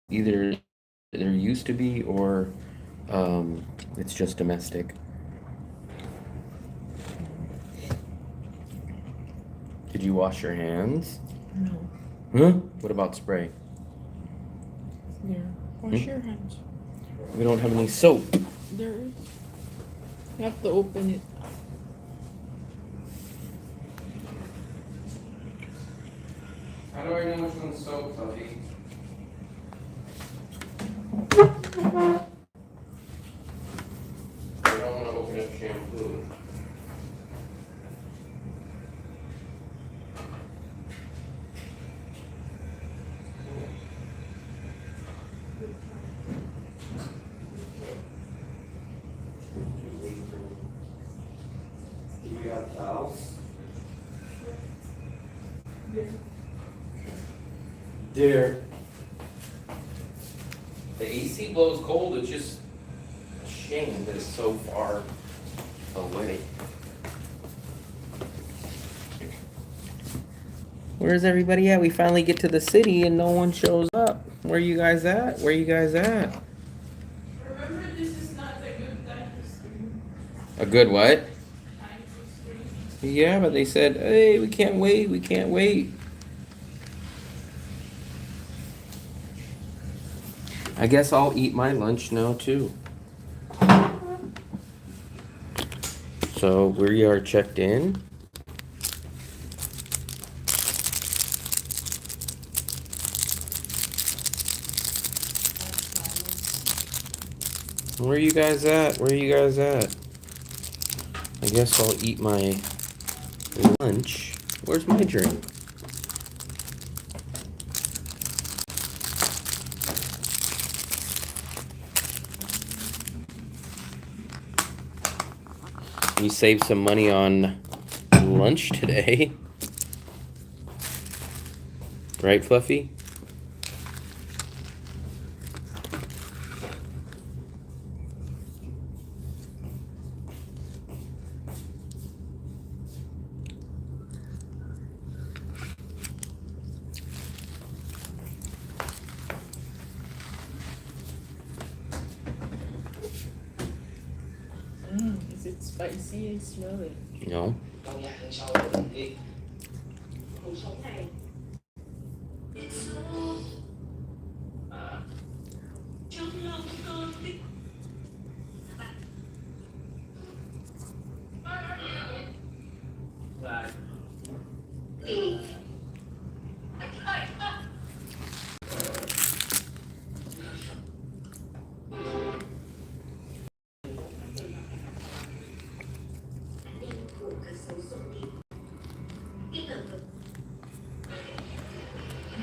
either there used to be or it's just domestic. Did you wash your hands? No. Huh? What about spray? There. Wash your hands. We don't have any soap. There is. You have to open it. How do I know which one's soap, Fluffy? I don't want to open up shampoo. Do we have towels? There. The AC blows cold, it's just a shame that it's so far away. Where's everybody at? We finally get to the city and no one shows up. Where you guys at? Where you guys at? Remember, this is not a good time to stream. A good what? Time to stream. Yeah, but they said, hey, we can't wait, we can't wait. I guess I'll eat my lunch now too. So we are checked in. Where are you guys at? Where are you guys at? I guess I'll eat my lunch. Where's my drink? We saved some money on lunch today. Right, Fluffy? Is it spicy? I smell it. No.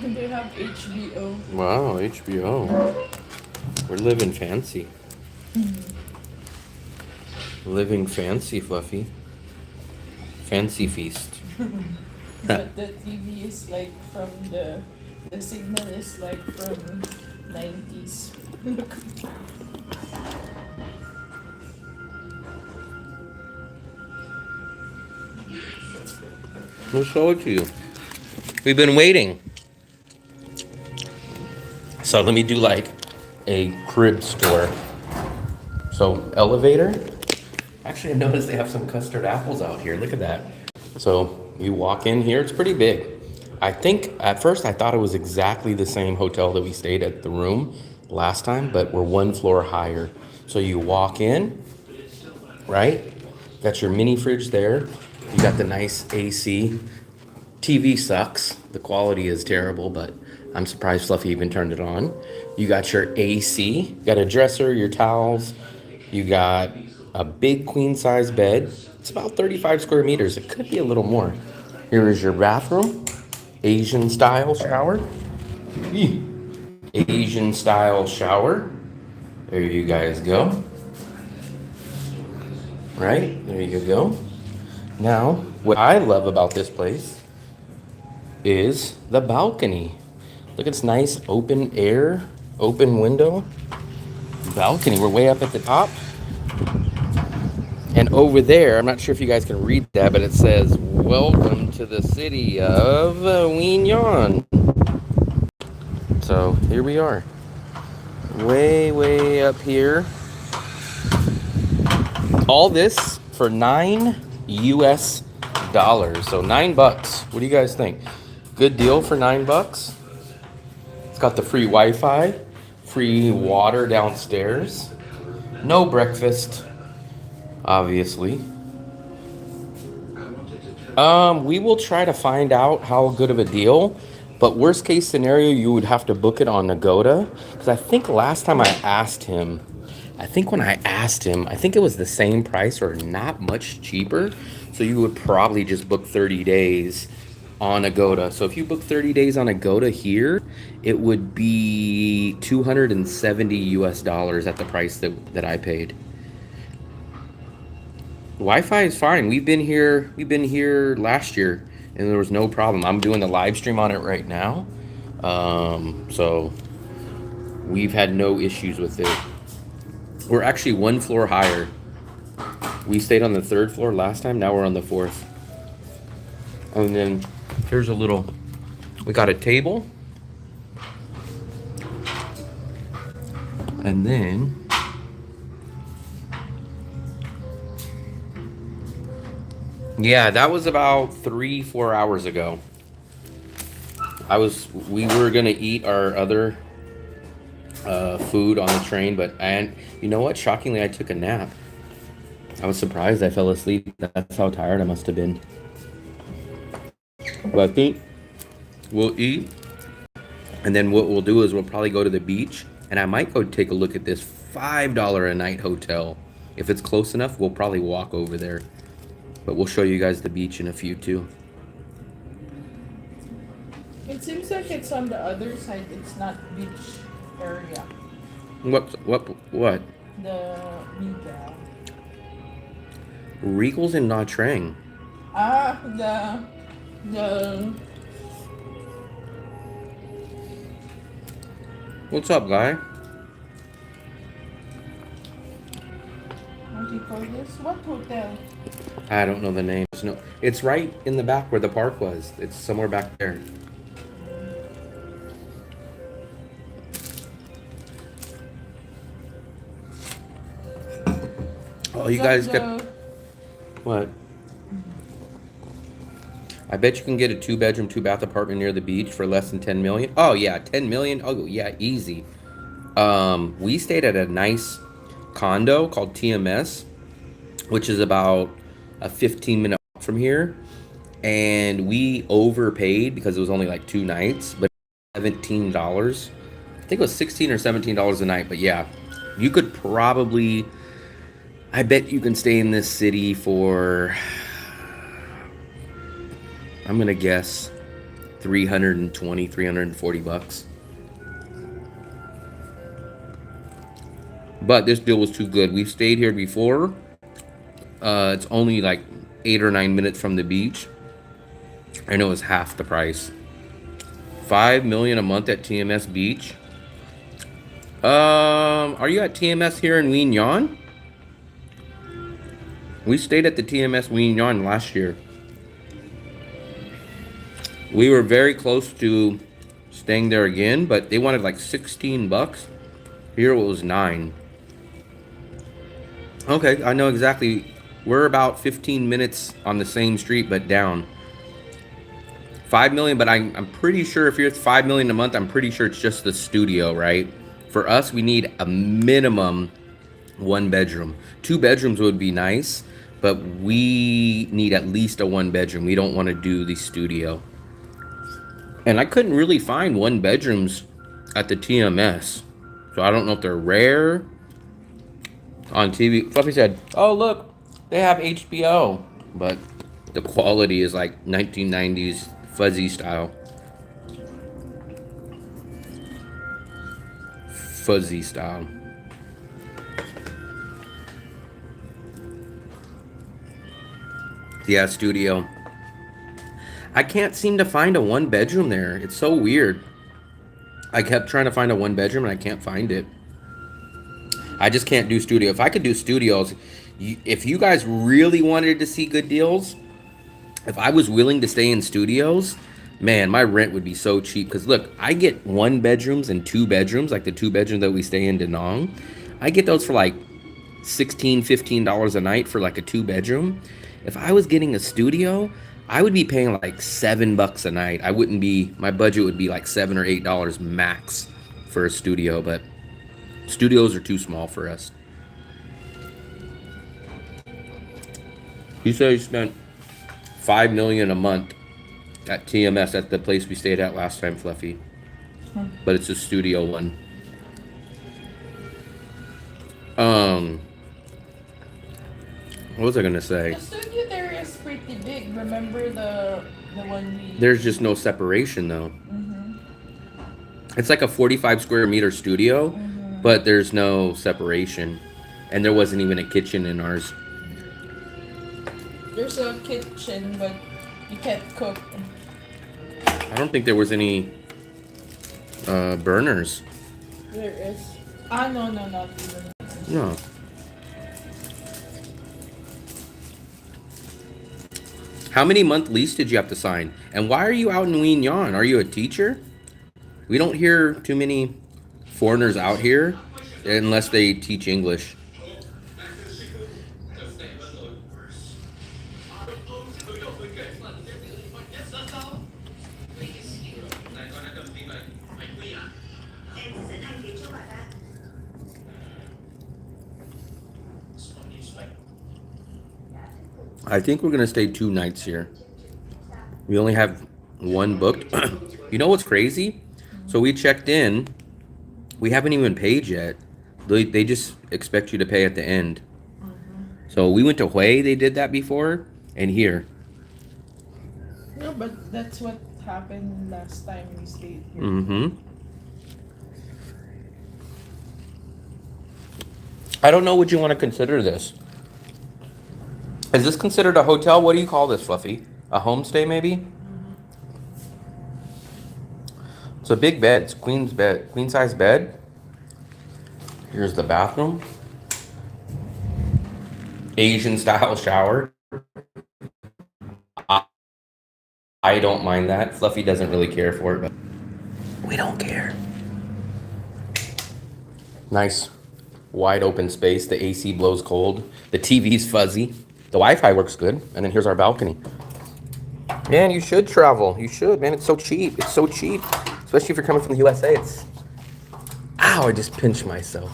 They have HBO. Wow, HBO. We're living fancy. Living fancy, Fluffy. Fancy feast. But the TV is like from the signal is like from 90s. Look. We'll show it to you. We've been waiting. So let me do like a crib store. So elevator. Actually, I noticed they have some custard apples out here. Look at that. So you walk in here. It's pretty big. I think at first I thought it was exactly the same hotel that we stayed at the room last time, but we're one floor higher. So you walk in, right? Got your mini fridge there. You got the nice AC. TV sucks. The quality is terrible, but I'm surprised Fluffy even turned it on. You got your AC. You got a dresser, your towels. You got a big queen size bed. It's about 35 square meters. It could be a little more. Here is your bathroom. Asian style shower. Eeh. Asian style shower. There you guys go. Right? There you go. Now, what I love about this place is the balcony. Look at this nice open air, open window balcony. We're way up at the top. And over there, I'm not sure if you guys can read that, but it says, welcome to the city of Quy Nhon. So here we are. Way up here. All this for $9 US. So $9. What do you guys think? Good deal for $9. It's got the free Wi-Fi, free water downstairs, no breakfast, obviously. We will try to find out how good of a deal, but worst case scenario, you would have to book it on Agoda. Because I think last time I asked him, I think it was the same price or not much cheaper. So you would probably just book 30 days on Agoda. So if you book 30 days on Agoda here, it would be $270 at the price that I paid. Wi-Fi is fine. We've been here last year and there was no problem. I'm doing the live stream on it right now. So we've had no issues with it. We're actually one floor higher. We stayed on the 3rd floor last time. Now we're on the 4th. And then here's we got a table. And then yeah, that was about 3-4 hours ago. We were gonna eat our other food on the train, and you know what? Shockingly, I took a nap. I was surprised I fell asleep. That's how tired I must have been. But I think we'll eat, and then what we'll do is we'll probably go to the beach, and I might go take a look at this $5 a night hotel. If it's close enough, we'll probably walk over there. But we'll show you guys the beach in a few too. It seems like it's on the other side. It's not beach area. What? The Miga. Regal's in Nha Trang. The What's up, guy? what do you call this? What hotel? I don't know the names. No, it's right in the back where the park was. It's somewhere back there. Oh, you guys get what? I bet you can get a 2-bedroom, 2-bath apartment near the beach for less than 10 million. Oh yeah, 10 million. Oh yeah, easy. We stayed at a nice condo called TMS, which is about a 15-minute walk from here, and we overpaid because it was only like 2 nights, but $17. I think it was $16 or $17 a night. But yeah, you could probably. I bet you can stay in this city for, I'm gonna guess, $340. But this deal was too good. We've stayed here before. It's only like 8 or 9 minutes from the beach. I know it's half the price. $5 million a month at TMS Beach. Are you at TMS here in Quy Nhon? We stayed at the TMS Quy Nhon last year. We were very close to staying there again, but they wanted like $16. Here it was $9. Okay, I know exactly. We're about 15 minutes on the same street, but down. $5 million, but I'm pretty sure if you're at $5 million a month, I'm pretty sure it's just the studio, right? For us, we need a minimum 1 bedroom. 2 bedrooms would be nice, but we need at least a 1 bedroom. We don't want to do the studio. And I couldn't really find 1 bedrooms at the TMS. So I don't know if they're rare. On TV, Fluffy said, oh look, they have HBO. But the quality is like 1990s fuzzy style. Fuzzy style. Yeah, studio. I can't seem to find a 1 bedroom there. It's so weird. I kept trying to find a 1 bedroom and I can't find it. I just can't do studio. If I could do studios, if you guys really wanted to see good deals, if I was willing to stay in studios, Man, my rent would be so cheap. Because look, I get 1 bedrooms and 2 bedrooms, like the 2 bedroom that we stay in Danong. I get those for like $16, $15 a night for like a 2 bedroom. If I was getting a studio, I would be paying like $7 a night. I wouldn't be, my budget would be like $7 or $8 max for a studio, but studios are too small for us. You said you spent $5 million a month at TMS at the place we stayed at last time, Fluffy. But it's a studio one. What was I gonna say? The studio there is pretty big. Remember the one we. There's just no separation though. Mm-hmm. It's like a 45 square meter studio, but there's no separation. And there wasn't even a kitchen in ours. There's a kitchen, but you can't cook. I don't think there was any burners. There is. Ah, no, not even. No. How many month lease did you have to sign? And why are you out in Quy Nhon? Are you a teacher? We don't hear too many foreigners out here unless they teach English. I think we're gonna stay 2 nights here. We only have 1 booked. You know what's crazy? So we checked in. We haven't even paid yet. They just expect you to pay at the end. So we went to Hue. They did that before, and here. No, but that's what happened last time we stayed here. Mm-hmm. I don't know. Would you want to consider this? Is this considered a hotel? What do you call this, Fluffy? A homestay, maybe? It's a big bed. It's a queen size bed. Here's the bathroom. Asian style shower. I don't mind that. Fluffy doesn't really care for it, but we don't care. Nice wide open space. The AC blows cold. The TV's fuzzy. The Wi-Fi works good. And then here's our balcony. Man, you should travel. You should, man. It's so cheap. It's so cheap. Especially if you're coming from the USA. It's... Ow, I just pinched myself.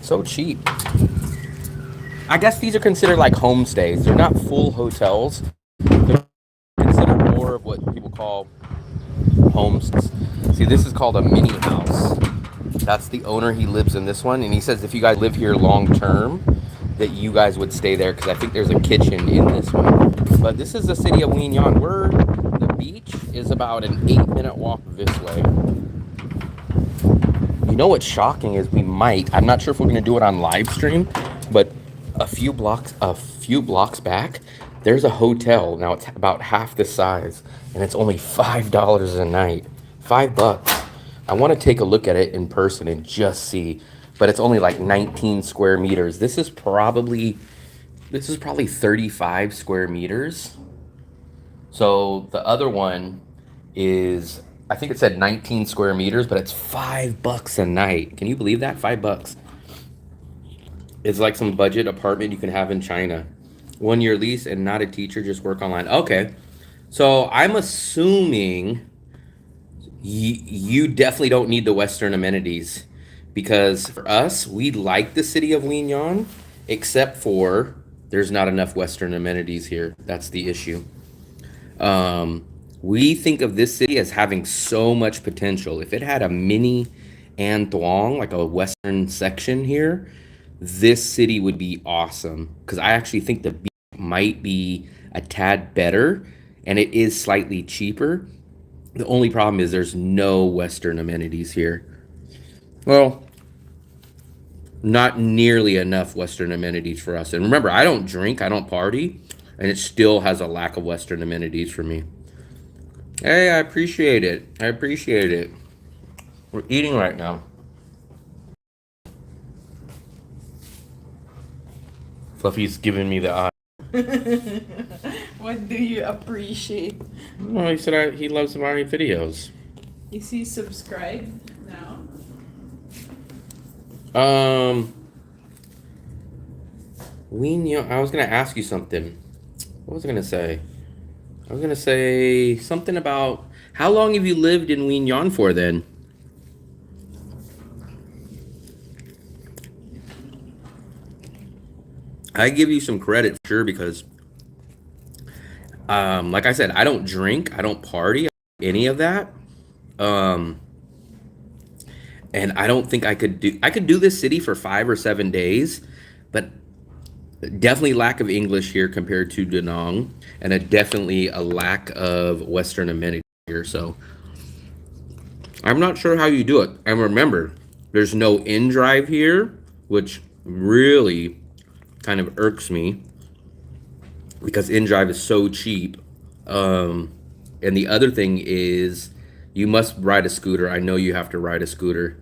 So cheap. I guess these are considered like homestays. They're not full hotels. They're considered more of what people call homes. See, this is called a mini house. That's the owner. He lives in this one. And he says if you guys live here long term, that you guys would stay there because I think there's a kitchen in this one. But this is the city of Quy Nhon. The beach is about an 8-minute walk this way. You know what's shocking is I'm not sure if we're going to do it on live stream, but a few blocks back, there's a hotel. Now it's about half the size and it's only $5 a night. $5. I want to take a look at it in person and just see. But it's only like 19 square meters. This is probably 35 square meters. So the other one is, I think it said 19 square meters, but it's $5 a night. Can you believe that? $5. It's like some budget apartment you can have in China. 1-year lease and not a teacher, just work online. Okay. So I'm assuming you definitely don't need the Western amenities. Because for us, we like the city of Quy Nhon, except for there's not enough Western amenities here. That's the issue. We think of this city as having so much potential. If it had a mini An Thuong, like a Western section here, this city would be awesome. Because I actually think the beach might be a tad better, and it is slightly cheaper. The only problem is there's no Western amenities here. Well, not nearly enough Western amenities for us. And remember, I don't drink, I don't party, and it still has a lack of Western amenities for me. Hey, I appreciate it. I appreciate it. We're eating right now. Fluffy's giving me the eye. What do you appreciate? No, he said he loves my videos. Is he subscribed now? I was gonna ask you something. What was I gonna say? I was gonna say something about how long have you lived in Quy Nhon for then? I give you some credit, sure, because like I said, I don't drink, I don't party, any of that. Um, and I don't think I could do this city for 5 or 7 days, but definitely lack of English here compared to Da Nang, and definitely a lack of Western amenities here. So I'm not sure how you do it. And remember, there's no in drive here, which really kind of irks me because in drive is so cheap. And the other thing is you must ride a scooter. I know you have to ride a scooter.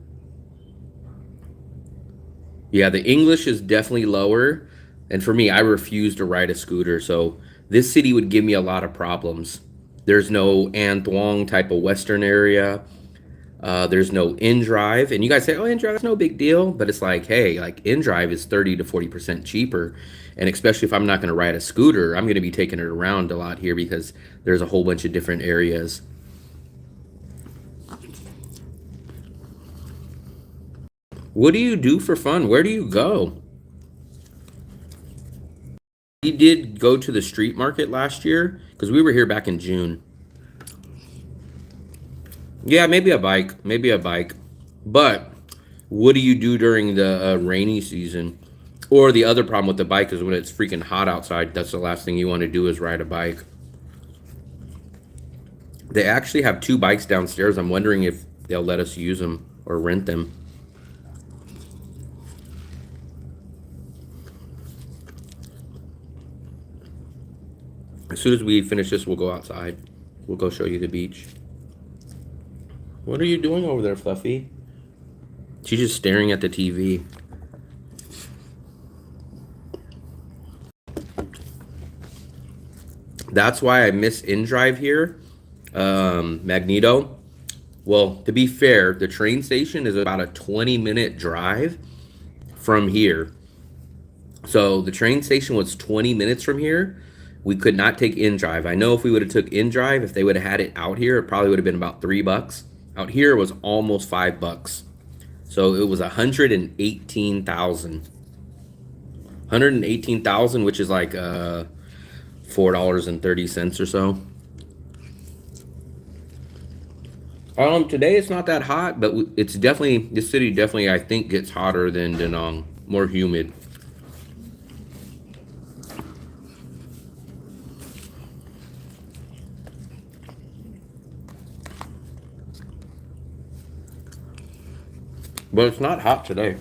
Yeah, the English is definitely lower. And for me, I refuse to ride a scooter. So this city would give me a lot of problems. There's no An Thuong type of Western area. There's no in-drive. And you guys say, oh, in-drive is no big deal. But it's like, hey, like in-drive is 30 to 40% cheaper. And especially if I'm not going to ride a scooter, I'm going to be taking it around a lot here because there's a whole bunch of different areas. What do you do for fun? Where do you go? We did go to the street market last year because we were here back in June. Yeah, maybe a bike. Maybe a bike. But what do you do during the rainy season? Or the other problem with the bike is when it's freaking hot outside, that's the last thing you want to do is ride a bike. They actually have 2 bikes downstairs. I'm wondering if they'll let us use them or rent them. As soon as we finish this, we'll go outside. We'll go show you the beach. What are you doing over there, Fluffy? She's just staring at the TV. That's why I miss InDrive here. Magneto. Well, to be fair, the train station is about a 20-minute drive from here. So the train station was 20 minutes from here. We could not take InDrive. I know if we would have took InDrive, if they would have had it out here, it probably would have been about $3. Out here it was almost $5. So it was 118,000. 118,000, which is like $4.30 or so. Today it's not that hot, but it's definitely, this city definitely, I think, gets hotter than Da Nang, more humid. But it's not hot today.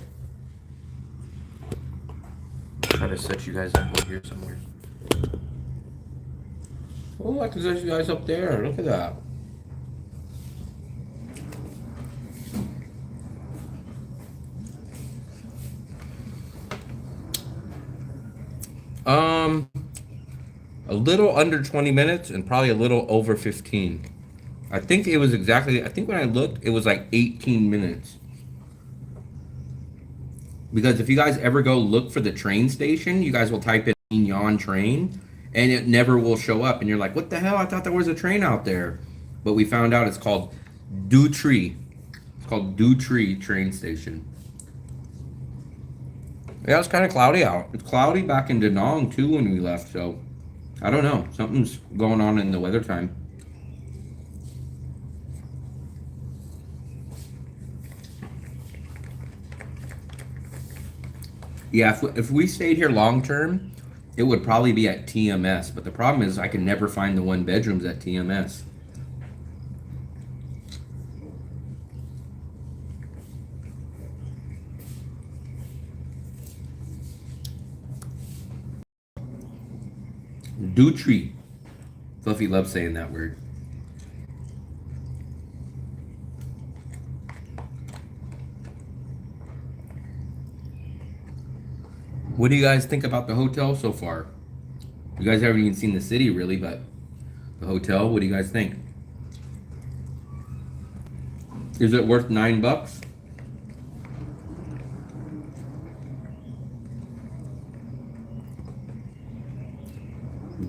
Try to set you guys up over here somewhere. Oh, I can set you guys up there. Look at that. A little under 20 minutes and probably a little over 15. I think it was exactly, I think when I looked, it was like 18 minutes. Because if you guys ever go look for the train station, you guys will type in Quy Nhon train, and it never will show up. And you're like, what the hell? I thought there was a train out there. But we found out it's called Du Tri. It's called Du Tri train station. Yeah, it's kind of cloudy out. It's cloudy back in Da Nang too when we left, so I don't know. Something's going on in the weather time. Yeah, if we stayed here long term, it would probably be at TMS. But the problem is I can never find the 1-bedrooms at TMS. Du Tri. Fluffy loves saying that word. What do you guys think about the hotel so far? You guys haven't even seen the city really, but the hotel, what do you guys think? Is it worth $9?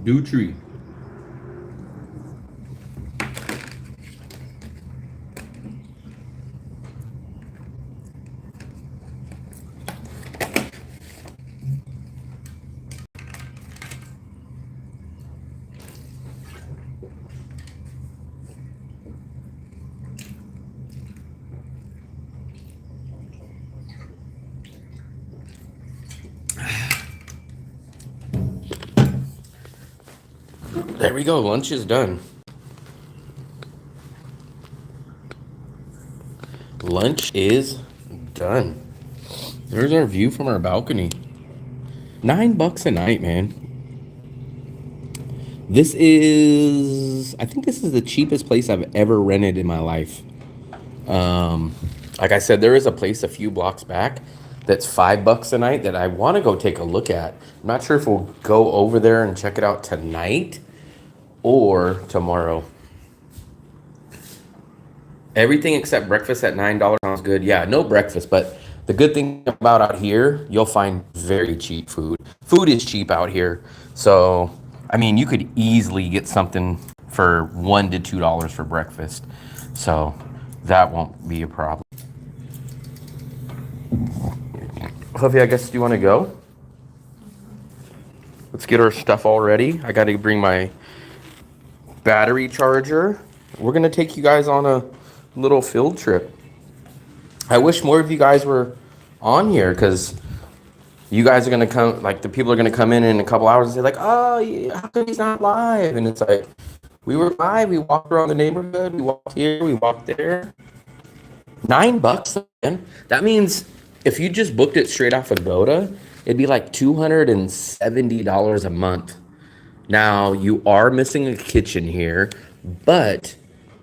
Dutry. There we go. Lunch is done. Lunch is done. There's our view from our balcony. $9 a night, man. This is, I think this is the cheapest place I've ever rented in my life. Like I said, there is a place a few blocks back that's $5 a night that I want to go take a look at. I'm not sure if we'll go over there and check it out tonight or tomorrow. Everything except breakfast at $9 sounds good. Yeah, no breakfast, but the good thing about out here, you'll find very cheap food. Food is cheap out here. So, I mean, you could easily get something for $1 to $2 for breakfast. So, that won't be a problem. Fluffy, I guess, do you want to go? Let's get our stuff all ready. I got to bring my battery charger. We're going to take you guys on a little field trip. I wish more of you guys were on here because you guys are going to come, like the people are going to come in a couple hours and say like, oh, yeah, how come he's not live? And it's like, we were live. We walked around the neighborhood. We walked here. We walked there. $9, man. That means if you just booked it straight off Agoda, it'd be like $270 a month. Now, you are missing a kitchen here, but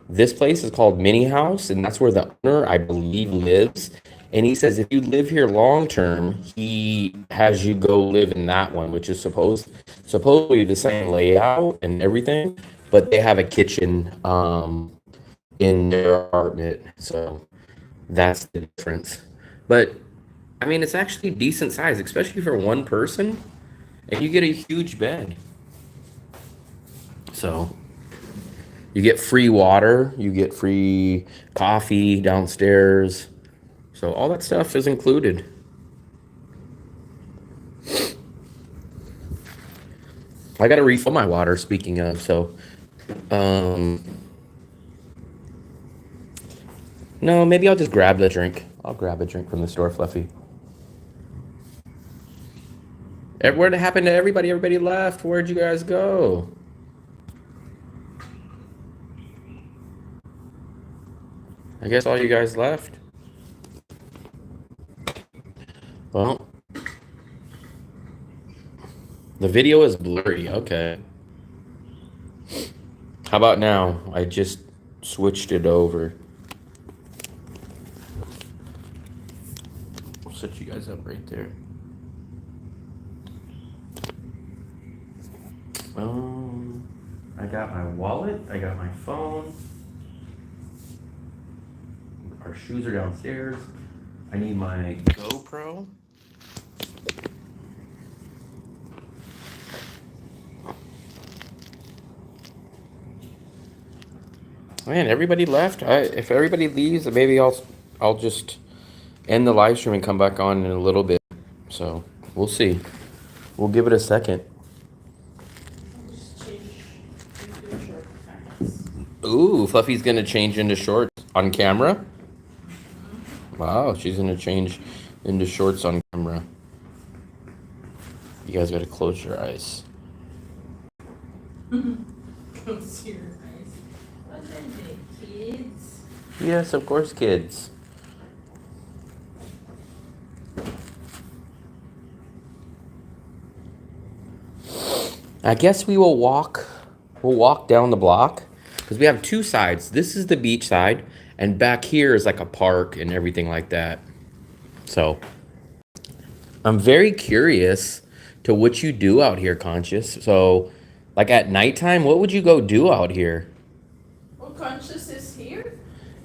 this place is called Mini House, and that's where the owner, I believe, lives. And he says if you live here long term, he has you go live in that one, which is supposedly the same layout and everything, but they have a kitchen in their apartment. So that's the difference. But I mean, it's actually decent size, especially for one person, and you get a huge bed. So you get free water, you get free coffee downstairs. So all that stuff is included. I got to refill my water, speaking of, so no, maybe I'll just grab the drink. I'll grab a drink from the store, Fluffy. What happened to everybody? Everybody left. Where'd you guys go? I guess all you guys left. Well, the video is blurry. Okay. How about now? I just switched it over. I'll set you guys up right there. I got my wallet. I got my phone. Our shoes are downstairs. I need my GoPro. Man, everybody left. If everybody leaves, maybe I'll just end the live stream and come back on in a little bit. So we'll see. We'll give it a second. Ooh, Fluffy's gonna change into shorts on camera. Wow, she's gonna change into shorts on camera. You guys gotta close your eyes. Close your eyes. What are they, kids? Yes, of course, kids. I guess we will walk. We'll walk down the block because we have two sides. This is the beach side, and back here is like a park and everything like that. So I'm very curious to what you do out here, Conscious. So, like at nighttime, what would you go do out here? Oh, Conscious is here?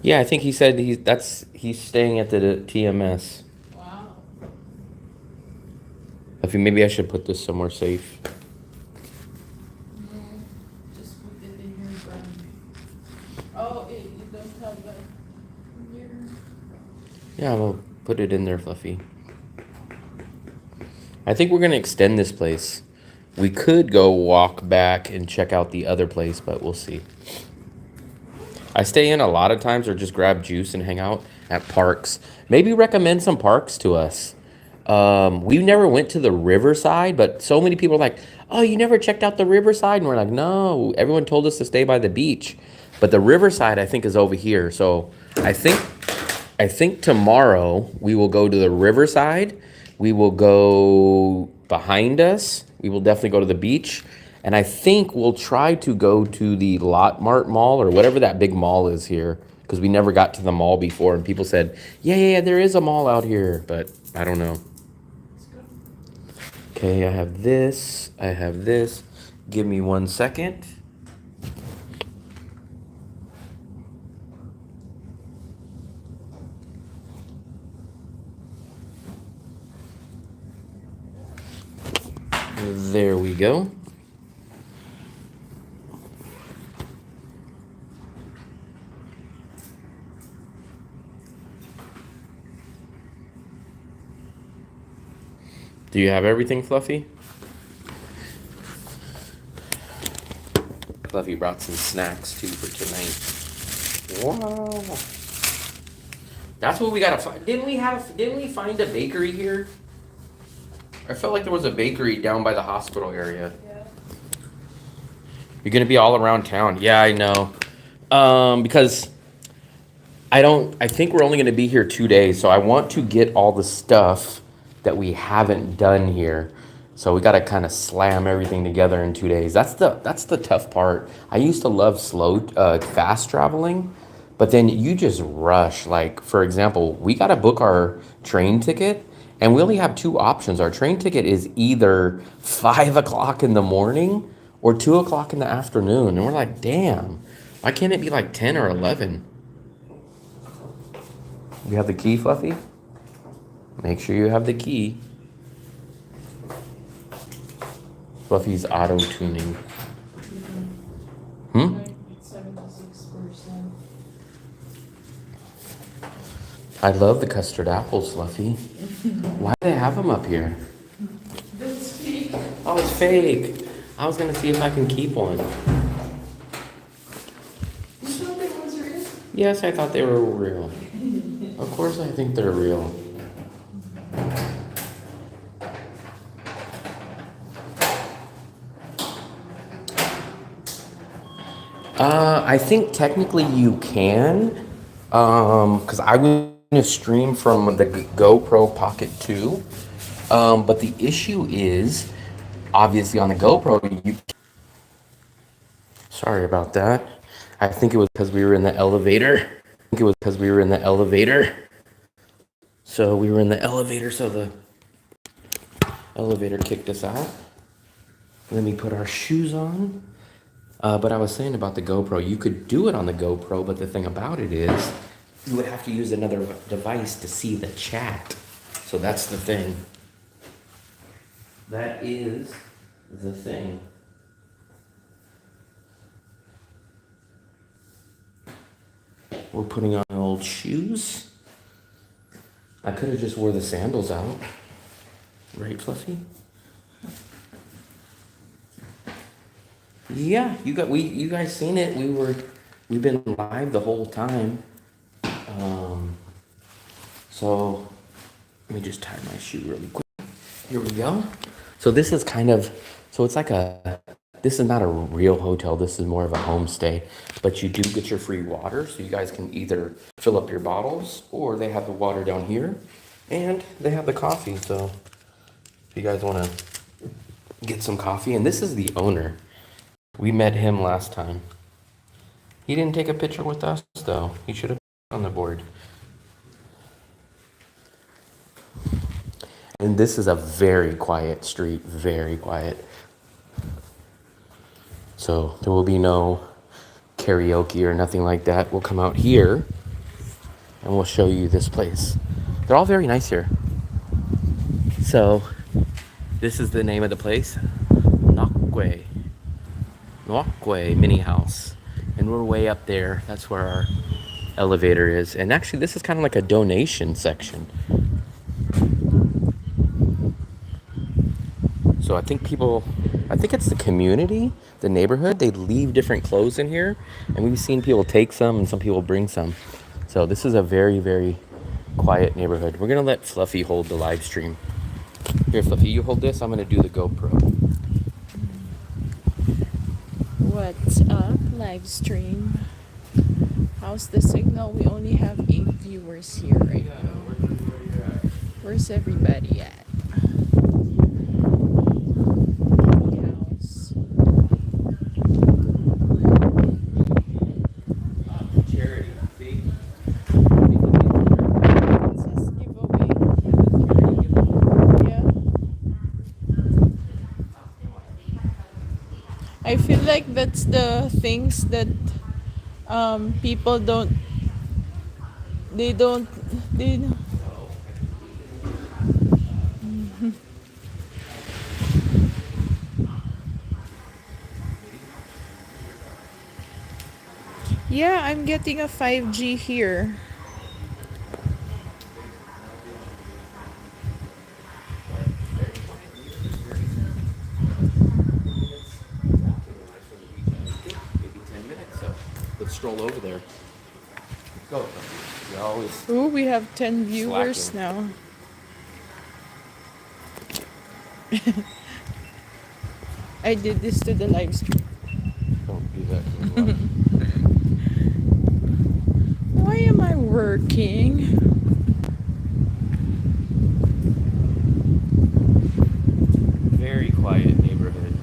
Yeah, I think he said he's staying at the TMS. Wow. I think maybe I should put this somewhere safe. No, just put it in your bag. Oh, you don't have that here. Yeah, we'll put it in there, Fluffy. I think we're gonna extend this place. We could go walk back and check out the other place, but we'll see. I stay in a lot of times or just grab juice and hang out at parks. Maybe recommend some parks to us. We never went to the Riverside, but so many people are like, oh, you never checked out the Riverside? And we're like, no, everyone told us to stay by the beach. But the Riverside, I think, is over here. So I think tomorrow we will go to the Riverside. We will go behind us. We will definitely go to the beach. And I think we'll try to go to the Lot Mart Mall or whatever that big mall is here, because we never got to the mall before. And people said, yeah, there is a mall out here, but I don't know. Okay, I have this. I have this. Give me 1 second. There we go. Do you have everything, Fluffy? Fluffy brought some snacks too for tonight. Wow. That's what we gotta find. Didn't we find a bakery here? I felt like there was a bakery down by the hospital area. Yeah. You're gonna be all around town. Yeah, I know. Because I think we're only gonna be here 2 days, so I want to get all the stuff that we haven't done here. So we gotta kind of slam everything together in 2 days. That's the tough part. I used to love fast traveling, but then you just rush. Like, for example, we gotta book our train ticket, and we only have two options. Our train ticket is either 5 o'clock in the morning or 2 o'clock in the afternoon. And we're like, damn, why can't it be like 10 or 11? You have the key, Fluffy? Make sure you have the key. Fluffy's auto-tuning. Hmm? 76%. I love the custard apples, Fluffy. Why do they have them up here? That's fake. Oh, it's fake. I was gonna see if I can keep one. You thought it was real? Yes, I thought they were real. Of course I think they're real. I think technically you can, because I was gonna stream from the GoPro Pocket 2, but the issue is, obviously on the GoPro, sorry about that. I think it was because we were in the elevator. So we were in the elevator, so the elevator kicked us out. Let me put our shoes on. But I was saying about the GoPro, you could do it on the GoPro, but the thing about it is you would have to use another device to see the chat. So that's the thing. That is the thing. We're putting on old shoes. I could have just wore the sandals out. Right, Fluffy? Yeah, you guys seen it. We've been live the whole time. So let me just tie my shoe really quick. Here we go. So this is this is not a real hotel. This is more of a homestay, but you do get your free water. So you guys can either fill up your bottles or they have the water down here and they have the coffee. So if you guys want to get some coffee, and this is the owner. We met him last time. He didn't take a picture with us, though. He should have been on the board. And this is a very quiet street, very quiet. So there will be no karaoke or nothing like that. We'll come out here and we'll show you this place. They're all very nice here. So this is the name of the place, Nokwe Mini House. And we're way up there. That's where our elevator is. And actually this is kind of like a donation section. So I think it's the community, the neighborhood, they leave different clothes in here. And we've seen people take some and some people bring some. So this is a very, very quiet neighborhood. We're gonna let Fluffy hold the live stream. Here, Fluffy, you hold this. I'm gonna do the GoPro. What's up, live stream? How's the signal? We only have 8 viewers here right now. Where's everybody at? House. Charity, see? It says giveaway. Yeah. I feel like that's the things that people don't they yeah, I'm getting a 5G here. Maybe 10 minutes, so let's stroll over there. Go. You always Ooh, we have 10 viewers slacking. now. I did this to the live stream. Don't do that to me. Why am I working? Very quiet neighborhood.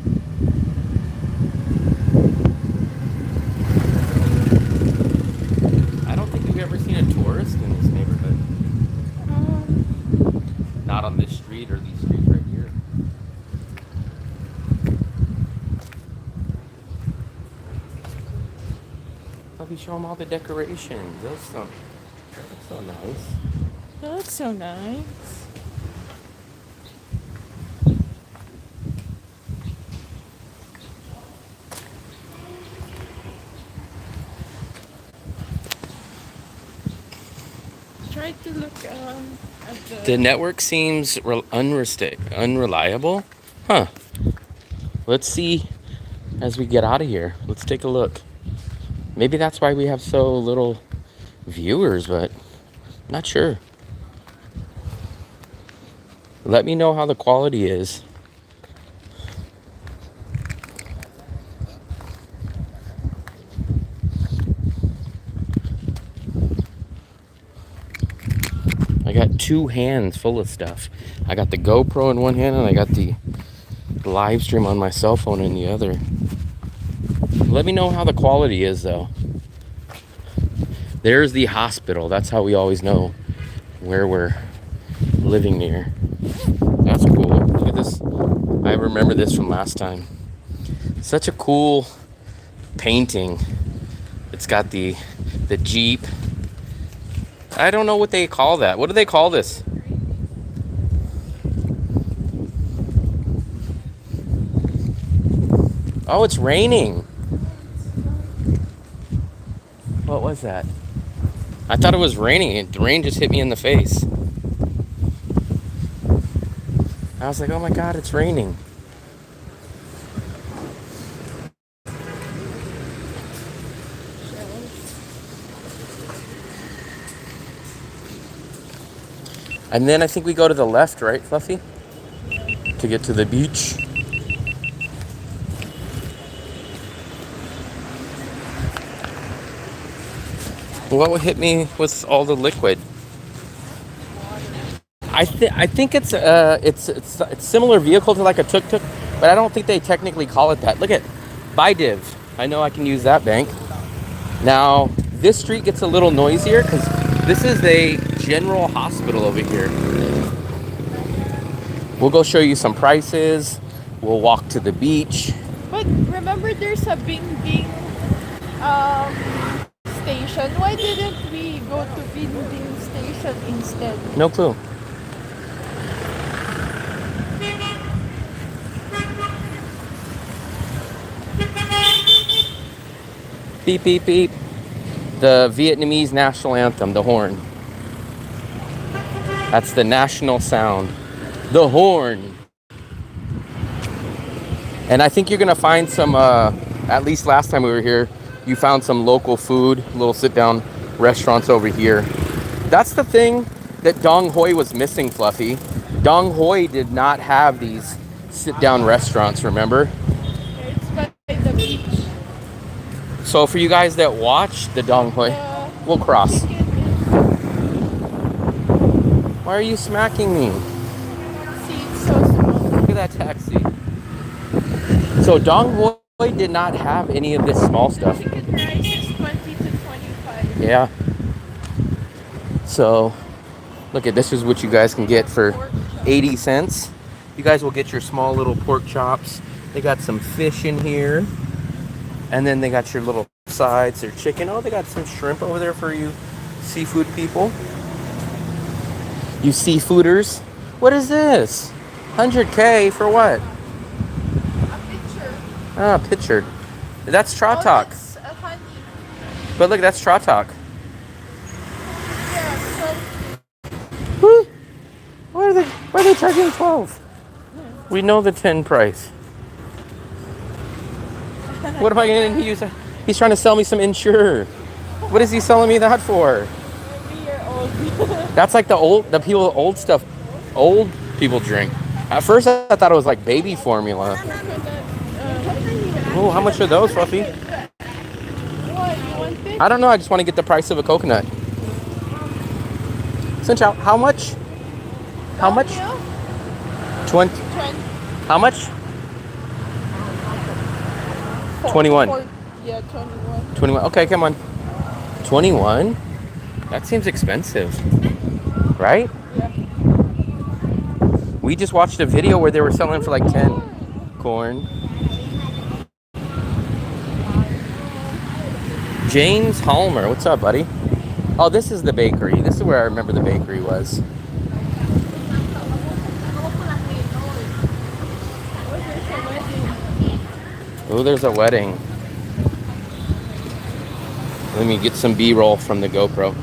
I don't think we've ever seen a tourist in this neighborhood. Not on this street or these streets right here. I'll be showing them all the decorations. That's so nice. That's so nice. Try to look at The network seems unreliable. Huh. Let's see as we get out of here. Let's take a look. Maybe that's why we have so little viewers, but not sure. Let me know how the quality is. I got 2 hands full of stuff. I got the GoPro in one hand and I got the live stream on my cell phone in the other. Let me know how the quality is though. There's the hospital. That's how we always know where we're living near. That's cool. Look at this. I remember this from last time. Such a cool painting. It's got the Jeep. I don't know what they call that. What do they call this? Oh, it's raining. What was that? I thought it was raining. The rain just hit me in the face. I was like, oh my God, it's raining. And then I think we go to the left, right, Fluffy? To get to the beach. What hit me with all the liquid? I think it's a similar vehicle to like a tuk-tuk, but I don't think they technically call it that. Look at Baidiv. I know I can use that bank. Now, this street gets a little noisier because this is a general hospital over here. We'll go show you some prices. We'll walk to the beach. But remember, there's a Bing Bing station. Why didn't we go to Bing Bing station instead? No clue. Beep, beep, beep. The Vietnamese national anthem, the horn. That's the national sound. The horn. And I think you're gonna find some, at least last time we were here, you found some local food, little sit-down restaurants over here. That's the thing that Dong Hoi was missing, Fluffy. Dong Hoi did not have these sit-down restaurants, remember? It's by the beach. So for you guys that watch the Dong Hoi, we'll cross. Why are you smacking me? See, it's so small. Look at that taxi. So Dong Hoi did not have any of this small stuff. Ticket price is 20 to 25. Yeah. So look at this is what you guys can get for 80 cents. You guys will get your small little pork chops. They got some fish in here. And then they got your little sides, their chicken. Oh, they got some shrimp over there for you seafood people. You seafooders. What is this? 100K for what? A picture. Ah, pictured. That's Tratok. That's honey. But look, that's Tratok. Yeah, so Woo! Why are they charging 12? We know the 10 price. What am I going to use? He's trying to sell me some Insure. What is he selling me that for? maybe you're old. That's like the old stuff, old people drink. At first I thought it was like baby formula. Oh, how much are those, Fluffy? What, you want it? I don't know, I just want to get the price of a coconut. Cincha, how much? How much? 20. 20. How much? 21. Yeah, 21. 21. Okay, come on. 21? That seems expensive. Right? Yeah. We just watched a video where they were selling for like 10. Corn. James Halmer. What's up, buddy? Oh, this is the bakery. This is where I remember the bakery was. Oh, there's a wedding. Let me get some B-roll from the GoPro.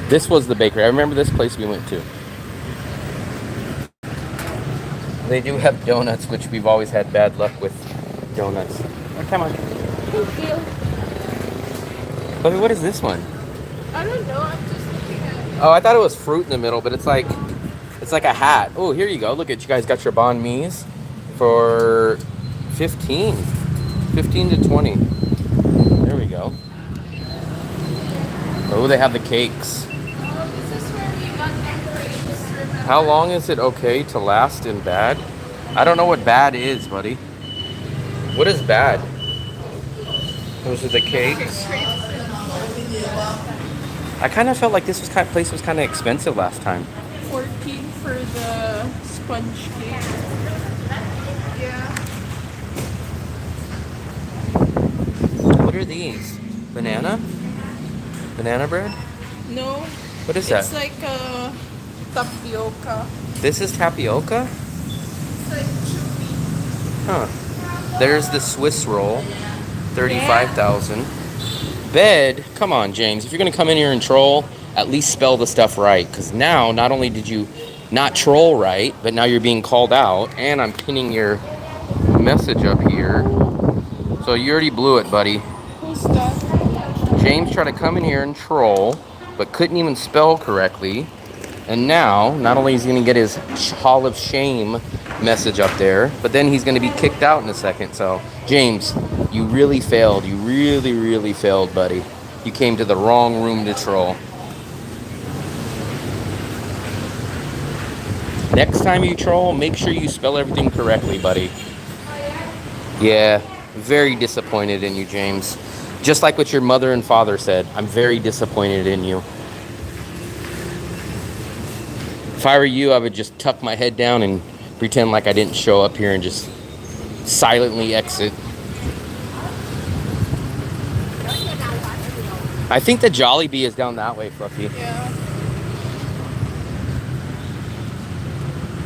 This was the bakery. I remember this place we went to. They do have donuts, which we've always had bad luck with donuts. Oh, come on. Chloe, what is this one? I don't know. I'm just looking at it. Oh, I thought it was fruit in the middle, but it's like a hat. Oh, here you go. Look at you guys got your banh mi's for 15 to 20. There we go. Oh, they have the cakes. Oh, this is where we got decorations. Remember? How long is it okay to last in bad? I don't know what bad is, buddy. What is bad? Those are the cakes. I kind of felt like this place was kind of expensive last time. 14 for the sponge cake. Yeah. What are these? Banana? Banana bread? No. What is It's that? like a tapioca. This is tapioca? It's like chewy. Huh. There's the Swiss roll. 35,000. Bed, come on, James. If you're going to come in here and troll, at least spell the stuff right. Because now, not only did you not troll right, but now you're being called out. And I'm pinning your message up here. So you already blew it, buddy. Who's that? James tried to come in here and troll, but couldn't even spell correctly. And now, not only is he going to get his Hall of Shame message up there, but then he's going to be kicked out in a second. So, James, you really failed. You really, really failed, buddy. You came to the wrong room to troll. Next time you troll, make sure you spell everything correctly, buddy. Yeah, very disappointed in you, James. Just like what your mother and father said, I'm very disappointed in you. If I were you, I would just tuck my head down and pretend like I didn't show up here and just silently exit. I think the Jollibee is down that way, Fluffy. Yeah.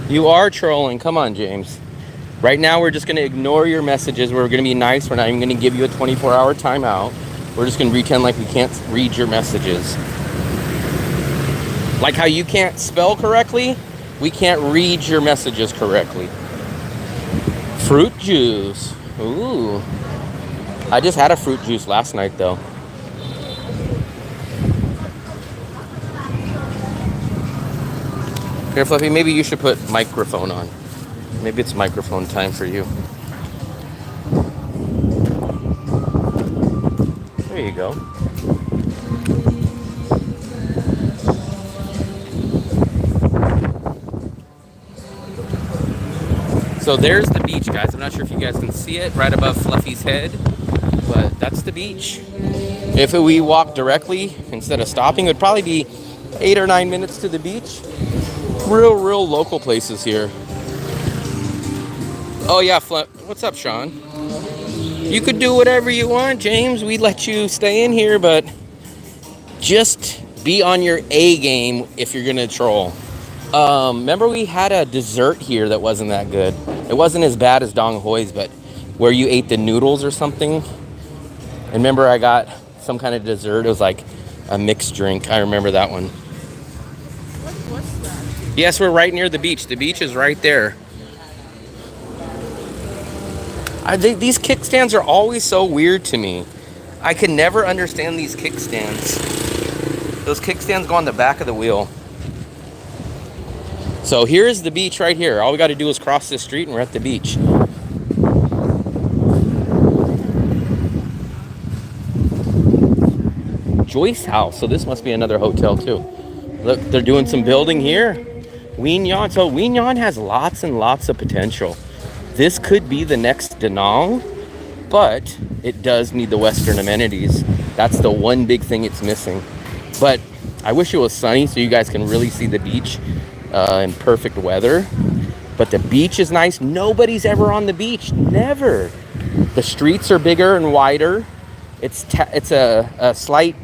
You are trolling. Come on, James. Right now, we're just going to ignore your messages. We're going to be nice. We're not even going to give you a 24-hour timeout. We're just going to pretend like we can't read your messages. Like how you can't spell correctly, we can't read your messages correctly. Fruit juice. Ooh. I just had a fruit juice last night, though. Here, Fluffy, maybe you should put microphone on. Maybe it's microphone time for you. There you go. So there's the beach, guys. I'm not sure if you guys can see it right above Fluffy's head, but that's the beach. If we walk directly instead of stopping, it would probably be 8 or 9 minutes to the beach. Real local places here. Oh yeah, what's up, Sean? You could do whatever you want, James. We let you stay in here, but just be on your A game if you're gonna troll. Remember we had a dessert here that wasn't that good. It wasn't as bad as Dong Hoi's, but where you ate the noodles or something. And remember I got some kind of dessert. It was like a mixed drink. I remember that one. What's that? Yes, we're right near the beach. The beach is right there. These kickstands are always so weird to me. I can never understand these kickstands. Those kickstands go on the back of the wheel. So here's the beach right here. All we got to do is cross this street and we're at the beach. Joyce House. So this must be another hotel too. Look, they're doing some building here. Quy Nhon. So Quy Nhon has lots and lots of potential. This could be the next Da Nang, but it does need the Western amenities. That's the one big thing it's missing. But I wish it was sunny so you guys can really see the beach in perfect weather. But the beach is nice. Nobody's ever on the beach. Never. The streets are bigger and wider. It's a slight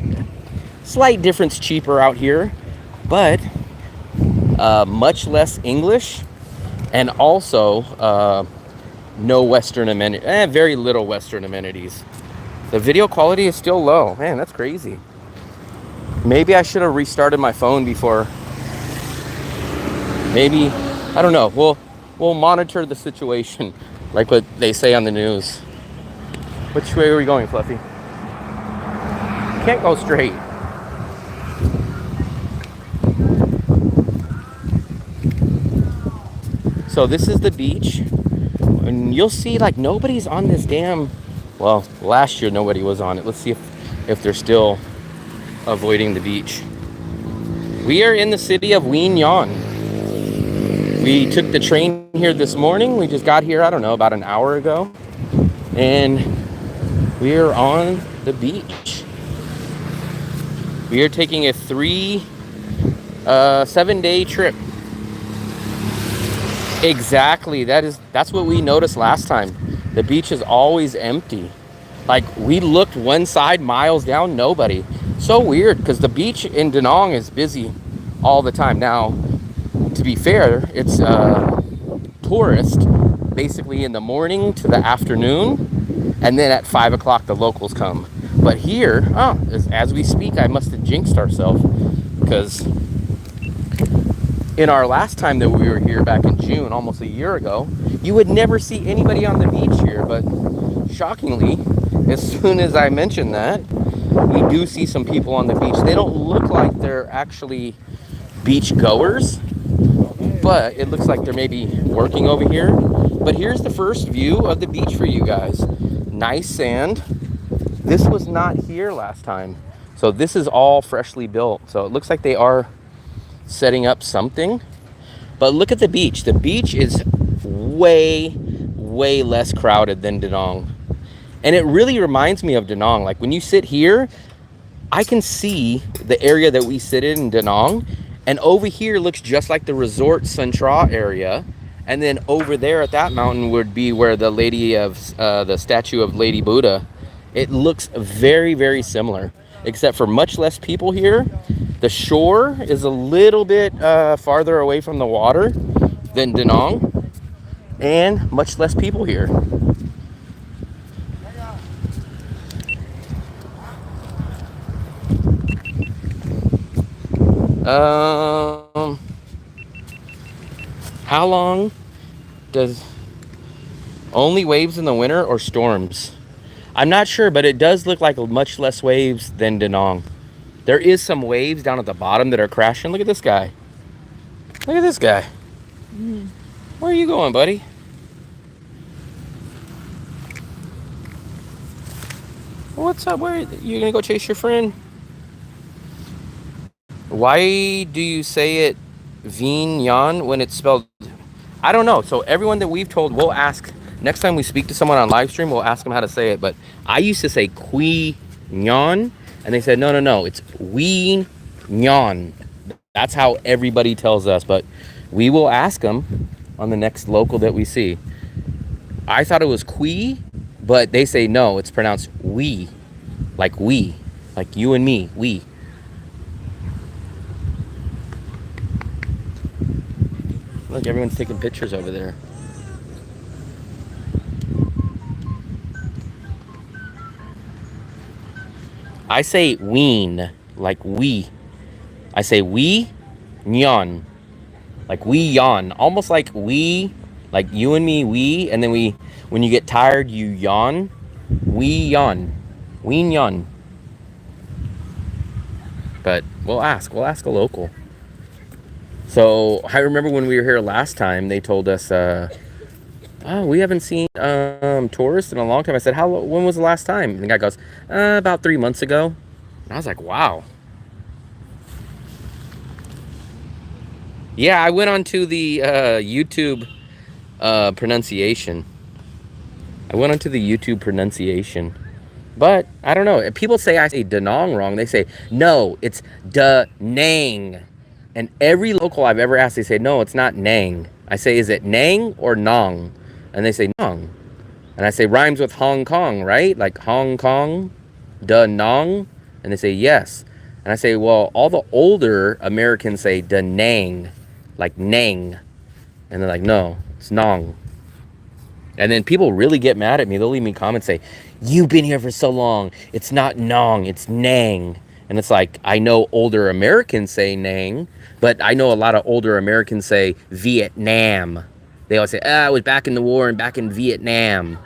difference cheaper out here, but much less English, and also no Western amenities. Very little Western amenities. The video quality is still low. Man, that's crazy. Maybe I should have restarted my phone before. Maybe, I don't know. We'll monitor the situation, like what they say on the news. Which way are we going, Fluffy? Can't go straight. So this is the beach, and you'll see like nobody's on this damn. Well, last year nobody was on it. Let's see if they're still avoiding the beach. We are in the city of Quy Nhon. We took the train here this morning. We just got here, I don't know, about an hour ago. And we are on the beach. We are taking a 7-day trip. Exactly. That's what we noticed last time. The beach is always empty. Like, we looked one side, miles down, nobody. So weird, because the beach in Da Nang is busy all the time. Now, to be fair, it's tourist basically in the morning to the afternoon, and then at 5 o'clock the locals come. But here, as we speak, I must have jinxed ourselves, because in our last time that we were here back in June, almost a year ago, you would never see anybody on the beach here. But shockingly, as soon as I mention that, we do see some people on the beach. They don't look like they're actually beach goers, but it looks like they're maybe working over here. But here's the first view of the beach for you guys. Nice sand. This was not here last time. So this is all freshly built. So it looks like they are setting up something. But look at the beach. The beach is way, way less crowded than Da Nang. And it really reminds me of Da Nang. Like when you sit here, I can see the area that we sit in Da Nang. And over here looks just like the Resort Santra area. And then over there at that mountain would be where the the statue of Lady Buddha. It looks very, very similar, except for much less people here. The shore is a little bit farther away from the water than Da Nang, and much less people here. How long does only waves in the winter or storms? I'm not sure, but it does look like much less waves than Da Nang. There is some waves down at the bottom that are crashing. Look at this guy. Look at this guy. Where are you going, buddy? What's up? Where you gonna go chase your friend? Why do you say it Vignon when it's spelled? I don't know. So everyone that we've told, we'll ask next time we speak to someone on live stream. We'll ask them how to say it. But I used to say Quy Nhon, and they said no, it's Quy Nhon. That's how everybody tells us. But we will ask them on the next local that we see. I thought it was Quy, but they say no. It's pronounced we, like you and me, we. Look, everyone's taking pictures over there. I say ween, like we. I say we, nyon, like we yawn, almost like we, like you and me, we, and then we, when you get tired, you yawn. We yawn, But we'll ask a local. So I remember when we were here last time, they told us, oh, we haven't seen tourists in a long time. I said, when was the last time? And the guy goes, about 3 months ago. And I was like, wow. Yeah, I went on to the YouTube pronunciation. But I don't know. People say I say Da Nang wrong. They say, no, it's Da Nang. And every local I've ever asked, they say, no, it's not Nang. I say, is it Nang or Nong? And they say, Nong. And I say, rhymes with Hong Kong, right? Like Hong Kong, Da Nang. And they say, yes. And I say, well, all the older Americans say Da Nang, like Nang. And they're like, no, it's Nong. And then people really get mad at me. They'll leave me comments, say, you've been here for so long. It's not Nong, it's Nang. And it's like, I know older Americans say Nang, but I know a lot of older Americans say Vietnam. They always say, I was back in the war and back in Vietnam.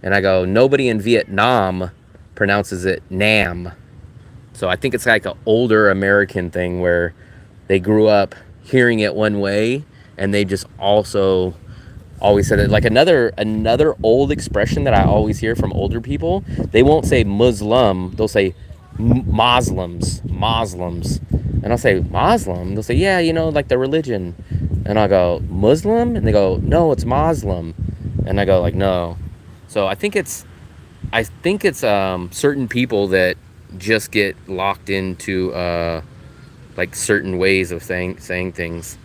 And I go, nobody in Vietnam pronounces it Nam. So I think it's like an older American thing where they grew up hearing it one way and they just also always said it. Like another old expression that I always hear from older people, they won't say Muslim, they'll say Muslims. And I'll say, Muslim? They'll say, yeah, like the religion. And I'll go, Muslim? And they go, no, it's Muslim. And I go like, no. So I think it's certain people that just get locked into like certain ways of saying things.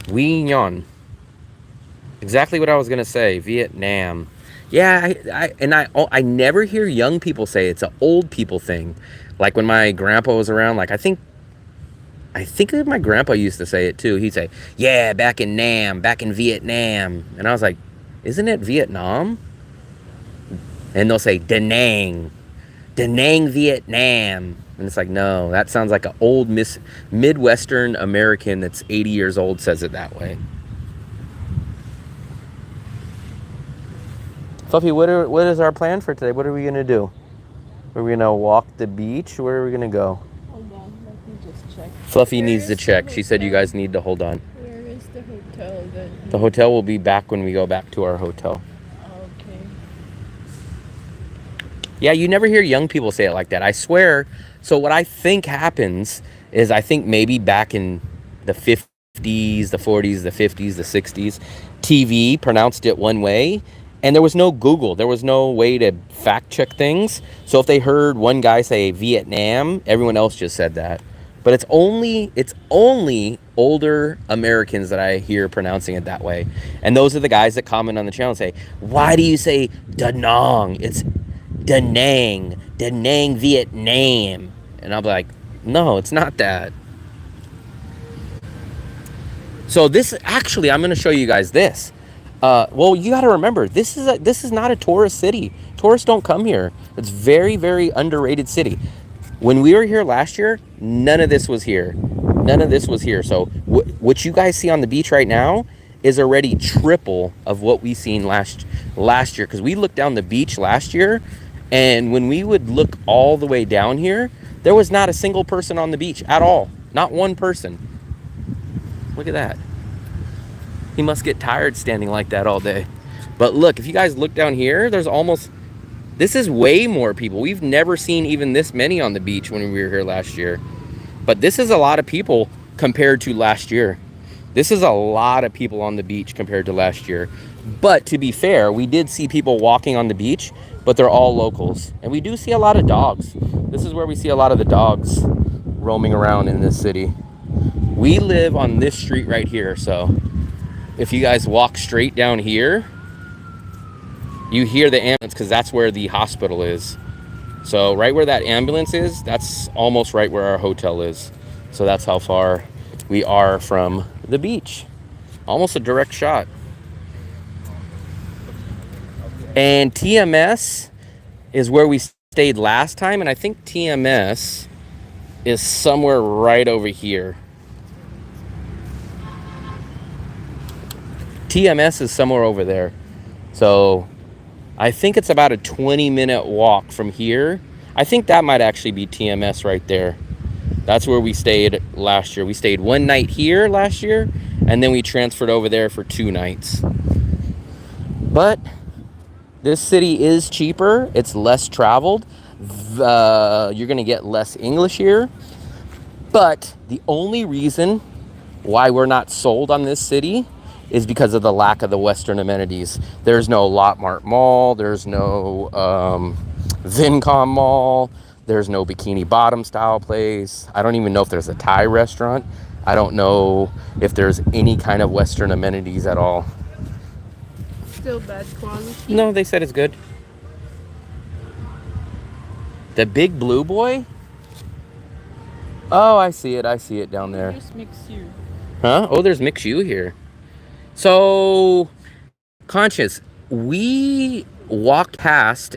Quy Nhon. Exactly what I was gonna say. Vietnam. Yeah, I never hear young people say it. It's an old people thing. Like when my grandpa was around, like I think my grandpa used to say it too. He'd say, yeah, back in Vietnam. And I was like, isn't it Vietnam? And they'll say Da Nang, Vietnam. And it's like, no, that sounds like an old Midwestern American that's 80 years old says it that way. Fluffy, what is our plan for today? What are we going to do? Are we going to walk the beach? Where are we going to go? Hold on, let me just check. Fluffy needs to check. She said you guys need to hold on. Where is the hotel then? The hotel will be back when we go back to our hotel. Okay. Yeah, you never hear young people say it like that. I swear. So what I think happens is I think maybe back in the 50s, the 40s, the 50s, the 60s, TV pronounced it one way, and there was no Google. There was no way to fact check things. So if they heard one guy say Vietnam, everyone else just said that. But it's only older Americans that I hear pronouncing it that way. And those are the guys that comment on the channel and say, "Why do you say Da Nang? It's Da Nang, Da Nang, Vietnam." And I'll be like, "No, it's not that." So this actually, I'm going to show you guys this. Well, you got to remember, this is not a tourist city. Tourists don't come here. It's very, very underrated city. When we were here last year, none of this was here. None of this was here. So what you guys see on the beach right now is already triple of what we seen last year. Because we looked down the beach last year, and when we would look all the way down here, there was not a single person on the beach at all. Not one person. Look at that. He must get tired standing like that all day. But look, if you guys look down here, this is way more people. We've never seen even this many on the beach when we were here last year. But this is a lot of people compared to last year. This is a lot of people on the beach compared to last year. But to be fair, we did see people walking on the beach, but they're all locals. And we do see a lot of dogs. This is where we see a lot of the dogs roaming around in this city. We live on this street right here, so if you guys walk straight down here, you hear the ambulance because that's where the hospital is. So right where that ambulance is, that's almost right where our hotel is. So that's how far we are from the beach. Almost a direct shot. And TMS is where we stayed last time, and I think TMS is somewhere right over here. TMS is somewhere over there. So I think it's about a 20-minute walk from here. I think that might actually be TMS right there. That's where we stayed last year. We stayed one night here last year, and then we transferred over there for 2 nights. But this city is cheaper. It's less traveled. You're going to get less English here. But the only reason why we're not sold on this city is because of the lack of the Western amenities. There's no Lot Mart Mall. There's no Vincom Mall. There's no Bikini Bottom style place. I don't even know if there's a Thai restaurant. I don't know if there's any kind of Western amenities at all. Still bad quality? No, they said it's good. The Big Blue Boy? Oh, I see it. I see it down there. There's Mix U. Huh? Oh, there's Mix U here. So, Conscious, we walked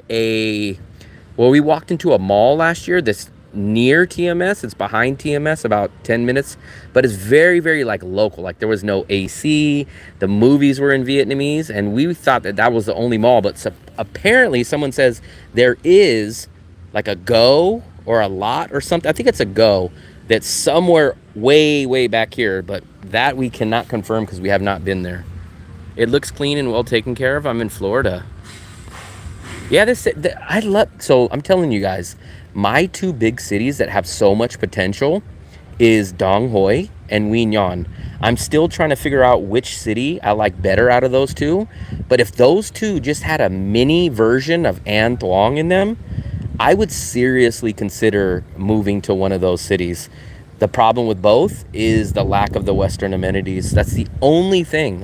we walked into a mall last year that's near TMS. It's behind TMS, about 10 minutes, but it's very, very like local. Like there was no AC. The movies were in Vietnamese, and we thought that was the only mall, but apparently someone says there is like a Go or a Lot or something. I think it's a Go that's somewhere way, way back here, but that we cannot confirm because we have not been there. It looks clean and well taken care of. I'm in Florida. Yeah, so I'm telling you guys, my 2 big cities that have so much potential is Dong Hoi and Quy Nhon. I'm still trying to figure out which city I like better out of those 2. But if those 2 just had a mini version of An Thuong in them, I would seriously consider moving to one of those cities. The problem with both is the lack of the Western amenities. That's the only thing.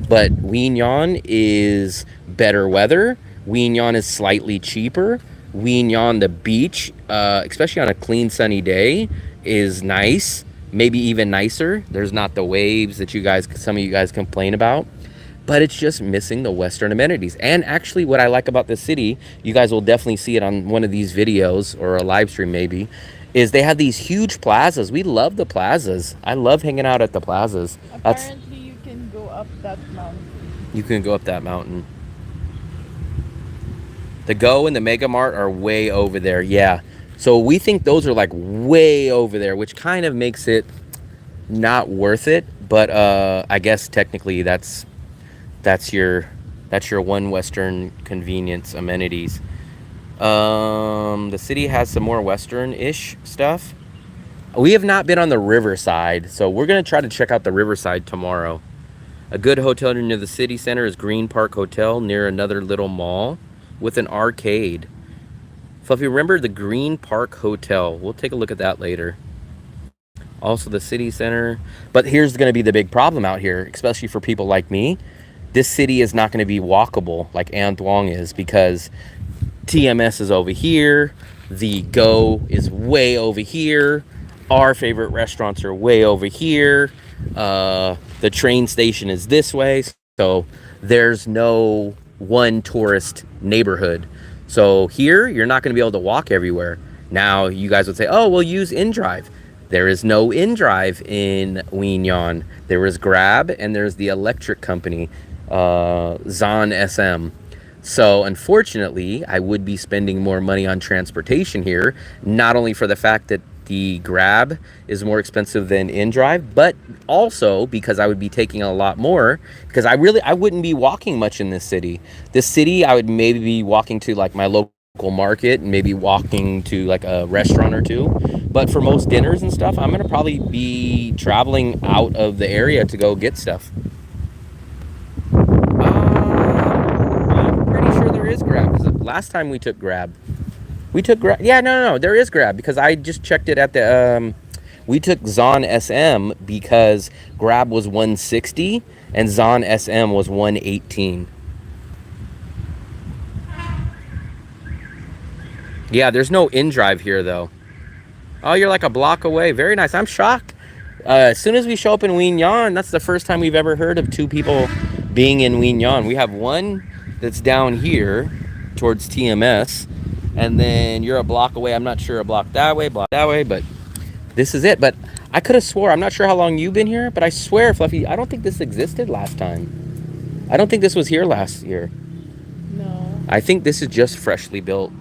But Quy Nhon is better weather. Quy Nhon is slightly cheaper. Quy Nhon, the beach, especially on a clean, sunny day, is nice. Maybe even nicer. There's not the waves that some of you guys complain about. But it's just missing the Western amenities. And actually what I like about this city, you guys will definitely see it on one of these videos or a live stream maybe, is they have these huge plazas. We love the plazas. I love hanging out at the plazas. Apparently you can go up that mountain. You can go up that mountain. The Go and the Mega Mart are way over there. Yeah. So we think those are like way over there, which kind of makes it not worth it. But I guess technically that's your one Western convenience amenities. The city has some more Western-ish stuff. We have not been on the riverside, so we're going to try to check out the riverside tomorrow. A good hotel near the city center is Green Park Hotel, near another little mall with an arcade. So if you remember the Green Park Hotel, we'll take a look at that later. Also the city center. But here's going to be the big problem out here, especially for people like me. This city is not going to be walkable like An Thuong is, because TMS is over here. The Go is way over here. Our favorite restaurants are way over here. The train station is this way. So there's no one tourist neighborhood. So here, you're not going to be able to walk everywhere. Now, you guys would say, oh, we'll use InDrive. There is no InDrive in Quy Nhon. There is Grab, and there's the electric company, Zon SM. So unfortunately, I would be spending more money on transportation here, not only for the fact that the Grab is more expensive than InDrive, but also because I would be taking a lot more, because I wouldn't be walking much in this city. This city, I would maybe be walking to like my local market and maybe walking to like a restaurant or two. But for most dinners and stuff, I'm going to probably be traveling out of the area to go get stuff. There is Grab, because last time we took Grab, yeah, no, there is Grab, because I just checked it at the we took Zon SM because Grab was 160 and Zon SM was 118. Yeah, there's no InDrive here though. Oh, you're like a block away. Very nice. I'm shocked. As soon as we show up in Quy Nhon, that's the first time we've ever heard of two people being in Quy Nhon. We have one that's down here towards TMS, and then you're a block away. I'm not sure, a block that way, but this is it. But I could have swore, I'm not sure how long you've been here, but I swear, Fluffy, I don't think this existed last time. I don't think this was here last year. No. I think this is just freshly built.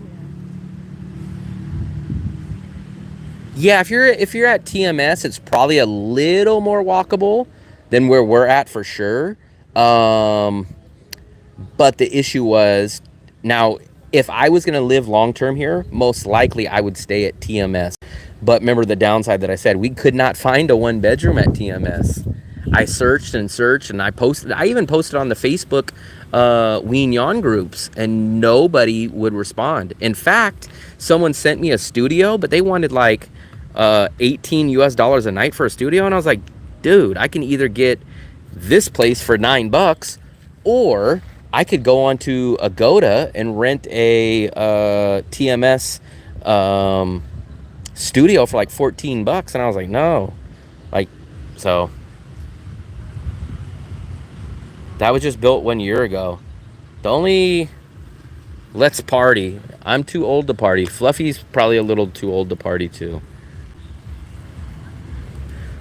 Yeah, if you're at TMS, it's probably a little more walkable than where we're at for sure. But the issue was, now, if I was going to live long-term here, most likely I would stay at TMS. But remember the downside that I said, we could not find a one-bedroom at TMS. I searched, and I even posted on the Facebook Quy Nhon groups, and nobody would respond. In fact, someone sent me a studio, but they wanted like $18 US a night for a studio, and I was like, dude, I can either get this place for $9, or I could go onto Agoda and rent a TMS studio for like $14, and I was like, no, like, so that was just built 1 year ago. The only let's party. I'm too old to party. Fluffy's probably a little too old to party too.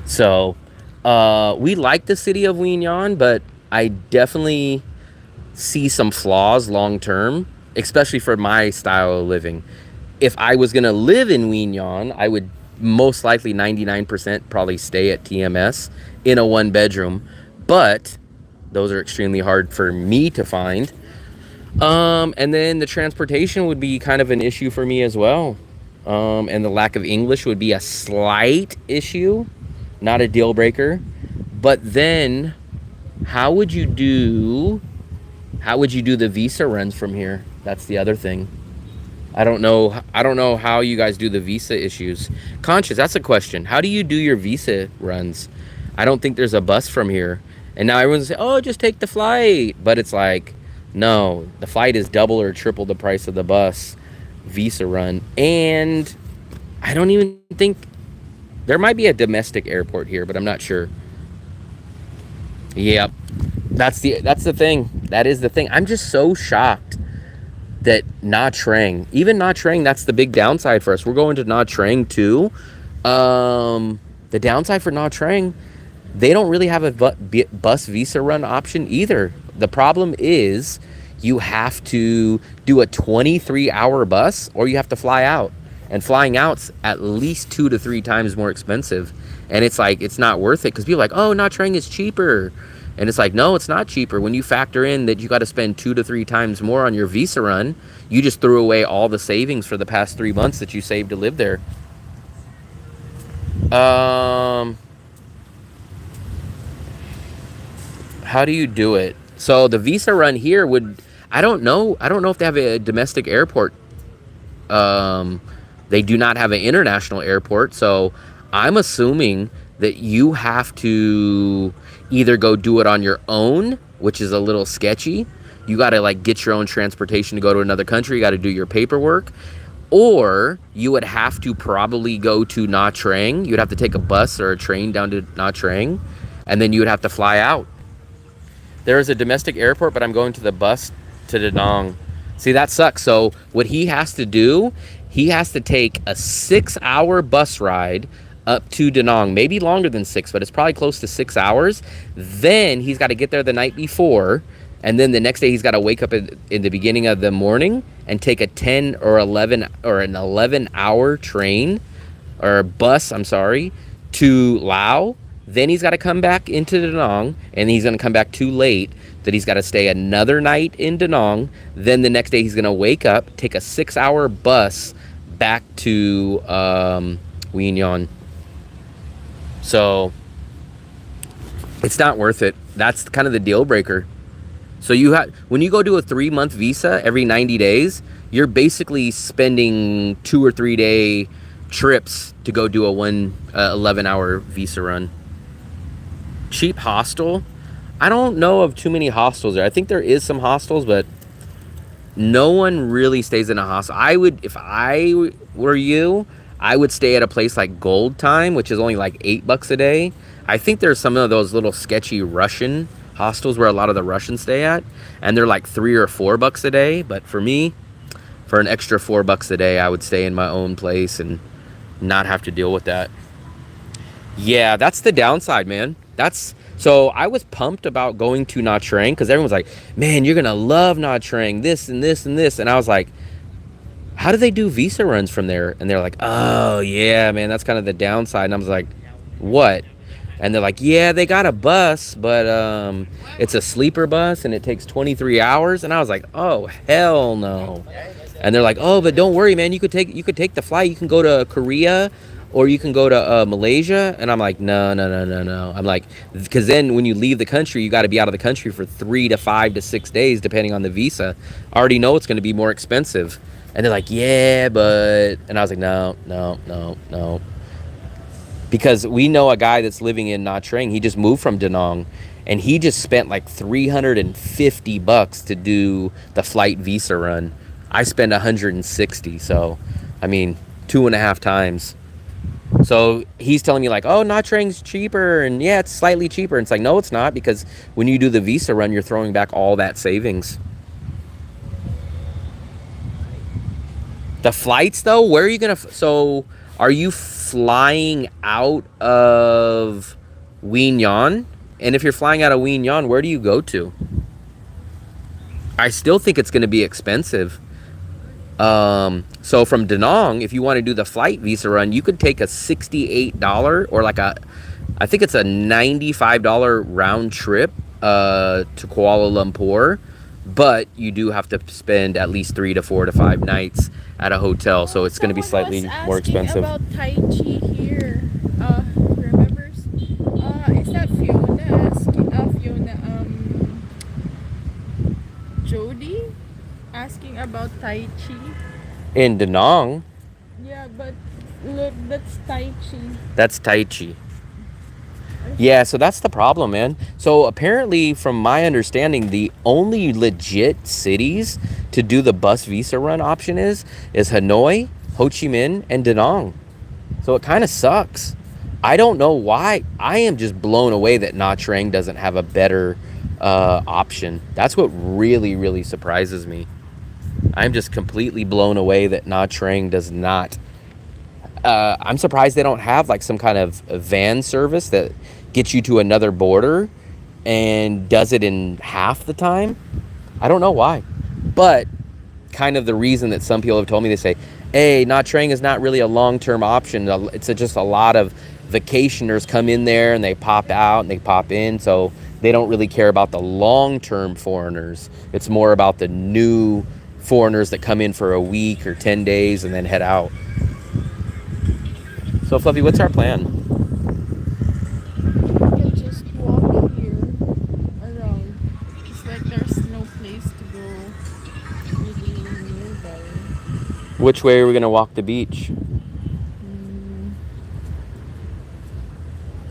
So we like the city of Quy Nhon, but I definitely see some flaws long term, especially for my style of living. If I was going to live in Quy Nhon, I would most likely 99% probably stay at TMS in a one bedroom, but those are extremely hard for me to find. And then the transportation would be kind of an issue for me as well. And the lack of English would be a slight issue, not a deal breaker. But then how would you do the visa runs from here? That's the other thing. I don't know how you guys do the visa issues. Conscious, that's a question. How do you do your visa runs? I don't think there's a bus from here. And now everyone's saying, oh, just take the flight. But it's like, no, the flight is double or triple the price of the bus visa run. And I don't even think, there might be a domestic airport here, but I'm not sure. Yep. That's the thing. That is the thing. I'm just so shocked that Nha Trang, even Nha Trang, that's the big downside for us. We're going to Nha Trang too. The downside for Nha Trang, they don't really have a bus visa run option either. The problem is you have to do a 23-hour bus, or you have to fly out. And flying out's at least 2 to 3 times more expensive. And it's like, it's not worth it, because people are like, oh, Nha Trang is cheaper. And it's like, no, it's not cheaper. When you factor in that you got to spend 2 to 3 times more on your visa run, you just threw away all the savings for the past 3 months that you saved to live there. How do you do it? So the visa run here would, I don't know if they have a domestic airport. They do not have an international airport, so I'm assuming that you have to either go do it on your own, which is a little sketchy. You got to like get your own transportation to go to another country. You got to do your paperwork. Or you would have to probably go to Nha Trang. You'd have to take a bus or a train down to Nha Trang, and then you would have to fly out. There is a domestic airport, but I'm going to the bus to Da Nang. See, that sucks. So what he has to do, he has to take a 6-hour bus ride up to Da Nang. Maybe longer than 6, but it's probably close to 6 hours. Then he's got to get there the night before, and then the next day he's got to wake up in the beginning of the morning and take a 10 or 11 or an 11-hour train or bus, I'm sorry, to Laos. Then he's got to come back into Da Nang, and he's going to come back too late that he's got to stay another night in Da Nang. Then the next day he's going to wake up, take a 6-hour bus back to Quy Nhon. So it's not worth it. That's kind of the deal breaker. So when you go do a 3-month visa every 90 days, you're basically spending 2 or 3 day trips to go do a 11-hour visa run. Cheap hostel. I don't know of too many hostels there. I think there is some hostels, but no one really stays in a hostel. If I were you, I would stay at a place like Gold Time, which is only like $8 a day. I think there's some of those little sketchy Russian hostels where a lot of the Russians stay at, and they're like $3 or $4 a day. But for me, for an extra $4 a day, I would stay in my own place and not have to deal with that. Yeah, that's the downside, man. So I was pumped about going to Nha Trang because everyone's like, man, you're gonna love Nha Trang, this and this and this. And I was like, how do they do visa runs from there? And they're like, oh yeah, man, that's kind of the downside. And I was like, what? And they're like, yeah, they got a bus, but it's a sleeper bus and it takes 23 hours. And I was like, oh hell no. And they're like, oh, but don't worry, man, you could take the flight. You can go to Korea or you can go to Malaysia. And I'm like, no. I'm like, because then when you leave the country, you got to be out of the country for 3 to 5 to 6 days, depending on the visa. I already know it's going to be more expensive. And they're like, yeah, but, and I was like, no. Because we know a guy that's living in Nha Trang. He just moved from Da Nang, and he just spent like $350 to do the flight visa run. I spent 160, so I mean 2.5 times. So he's telling me like, oh, Nha Trang's cheaper, and yeah, it's slightly cheaper. And it's like, no, it's not, because when you do the visa run, you're throwing back all that savings. The flights, though, where are you gonna? So are you flying out of Quy Nhon? And if you're flying out of Quy Nhon, where do you go to? I still think it's going to be expensive. So from Da Nang, if you want to do the flight visa run, you could take a $68 or like I think it's a $95 round trip to Kuala Lumpur, but you do have to spend at least 3 to 4 to 5 nights at a hotel, so it's going to be slightly more expensive. About Tai Chi here, remembers? Is that Fiona asking? Jody asking about Tai Chi. In Da Nang? Yeah, but look, that's Tai Chi. That's Tai Chi. Yeah, so that's the problem, man. So apparently, from my understanding, the only legit cities to do the bus visa run option is Hanoi, Ho Chi Minh, and Da Nang. So it kind of sucks. I don't know why. I am just blown away that Nha Trang doesn't have a better option. That's what really, really surprises me. I'm just completely blown away that Nha Trang does not. I'm surprised they don't have like some kind of van service that gets you to another border and does it in half the time. I don't know why, but kind of the reason that some people have told me, they say, hey, Nha Trang is not really a long-term option. It's just a lot of vacationers come in there and they pop out and they pop in. So they don't really care about the long-term foreigners. It's more about the new foreigners that come in for a week or 10 days and then head out. So Fluffy, what's our plan? We can just walk here around. It's like there's no place to go really nearby. Which way are we going to walk the beach?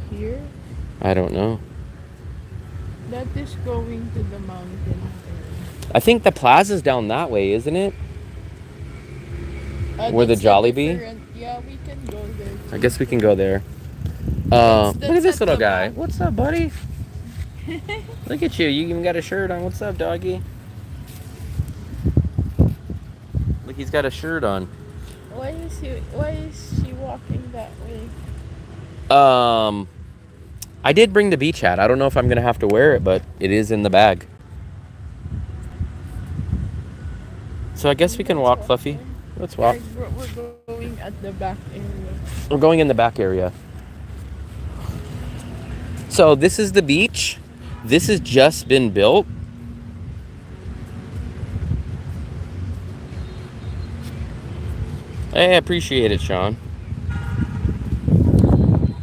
Here? I don't know. That is going to the mountain. I think the plaza's down that way, isn't it? Where the That's Jollibee? different. Yeah, we can go there. I guess we can go there. That's Look at this at little the guy. back. What's up, buddy? Look at you. You even got a shirt on. What's up, doggy? Look, he's got a shirt on. Why is she walking that way? I did bring the beach hat. I don't know if I'm going to have to wear it, but it is in the bag. So I guess we can walk, Fluffy. Let's walk. We're going at the back area. We're going in the back area. So this is the beach. This has just been built. I appreciate it, Sean.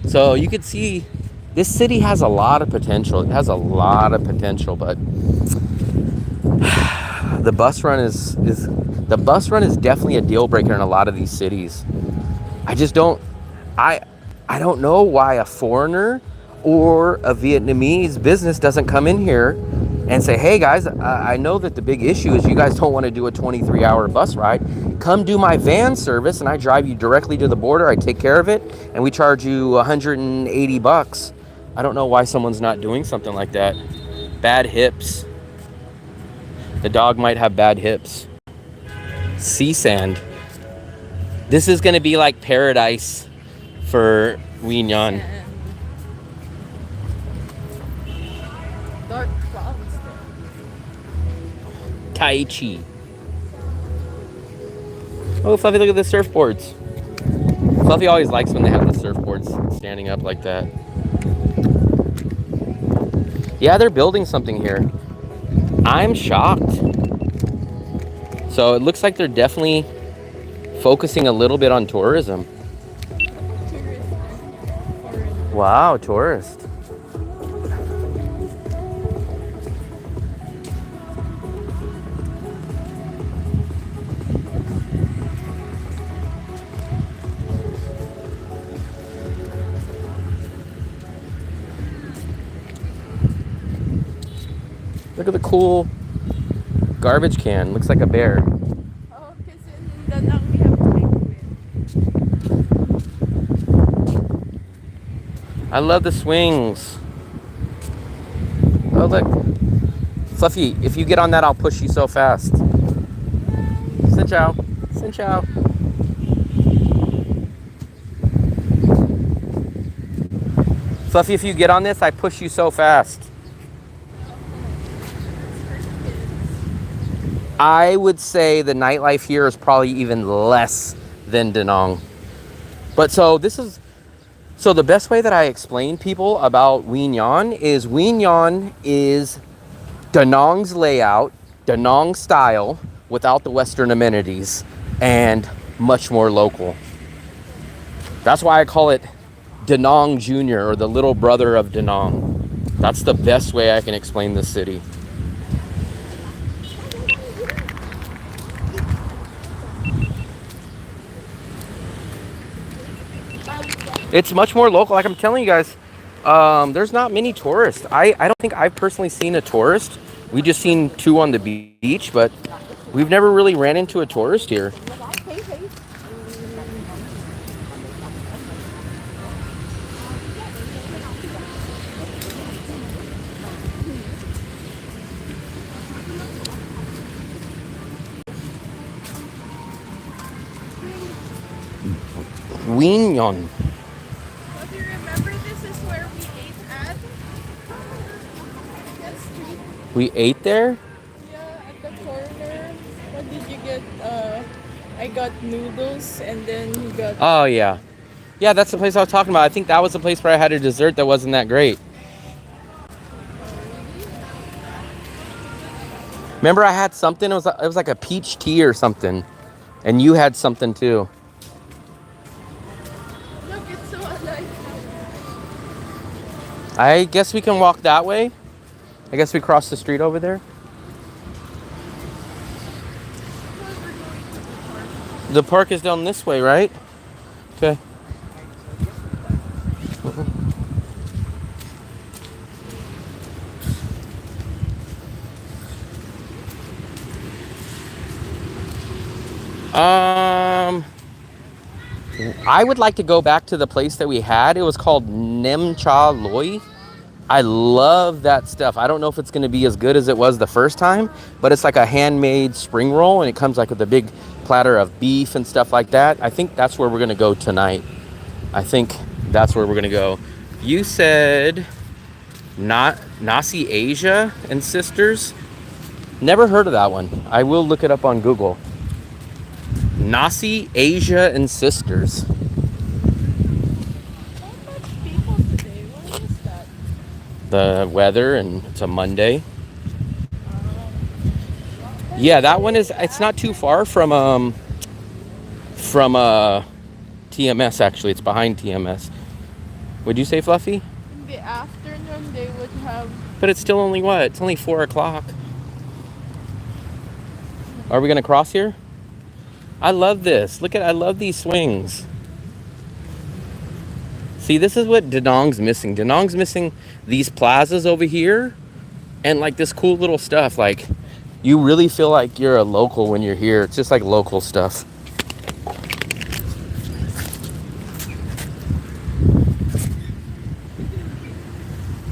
So you can see this city has a lot of potential. It has a lot of potential, but the bus run is definitely a deal breaker in a lot of these cities. I just don't I don't know why a foreigner or a Vietnamese business doesn't come in here and say, hey guys, I know that the big issue is you guys don't want to do a 23-hour bus ride. Come do my van service and I drive you directly to the border. I take care of it and we charge you $180. I don't know why someone's not doing something like that. Bad hips. The dog might have bad hips. Sea sand. This is going to be like paradise for Quy Nhon. Dark clouds there. Tai Chi. Oh, Fluffy, look at the surfboards. Fluffy always likes when they have the surfboards standing up like that. Yeah, they're building something here. I'm shocked. So it looks like they're definitely focusing a little bit on tourism. Wow, tourist. Look at the cool garbage can. Looks like a bear. Oh, because in Da Nang we have penguin. I love the swings. Oh, look. Fluffy, if you get on that, I'll push you so fast. Xin chào. Xin chào. Fluffy, if you get on this, I push you so fast. I would say the nightlife here is probably even less than Da Nang. But so the best way that I explain people about Quy Nhon is Da Nang's layout, Da Nang style, without the Western amenities, and much more local. That's why I call it Da Nang Jr., or the little brother of Da Nang. That's the best way I can explain this city. It's much more local. Like I'm telling you guys, there's not many tourists. I don't think I've personally seen a tourist. We just seen two on the beach, but we've never really ran into a tourist here. Quy Nhon. Do you remember this is where we ate at? That street? We ate there? Yeah, at the corner. What did you get? I got noodles and then you got... Oh, yeah. Yeah, that's the place I was talking about. I think that was the place where I had a dessert that wasn't that great. Remember I had something, it was like a peach tea or something. And you had something too. Look, it's so alive. I guess we can walk that way. I guess we cross the street over there. The park is down this way, right? Okay. I would like to go back to the place that we had. It was called Nem Cha Loi. I love that stuff. I don't know if it's going to be as good as it was the first time, but it's like a handmade spring roll, and it comes like with a big platter of beef and stuff like that. I think that's where we're going to go tonight. I think that's where we're going to go. You said Nasi Asia and Sisters. Never heard of that one. I will look it up on Google. Nasi Asia and Sisters. How much people today? What is that? The weather, and it's a Monday. Yeah, that one is, it's not too far from TMS actually. It's behind TMS. Would you say, Fluffy? In the afternoon, they would have. But it's still only what? It's only 4 o'clock. Are we gonna cross here? I love this. Look at, I love these swings. See, this is what Da Nang's missing. Da Nang's missing these plazas over here and like this cool little stuff. Like, you really feel like you're a local when you're here. It's just like local stuff.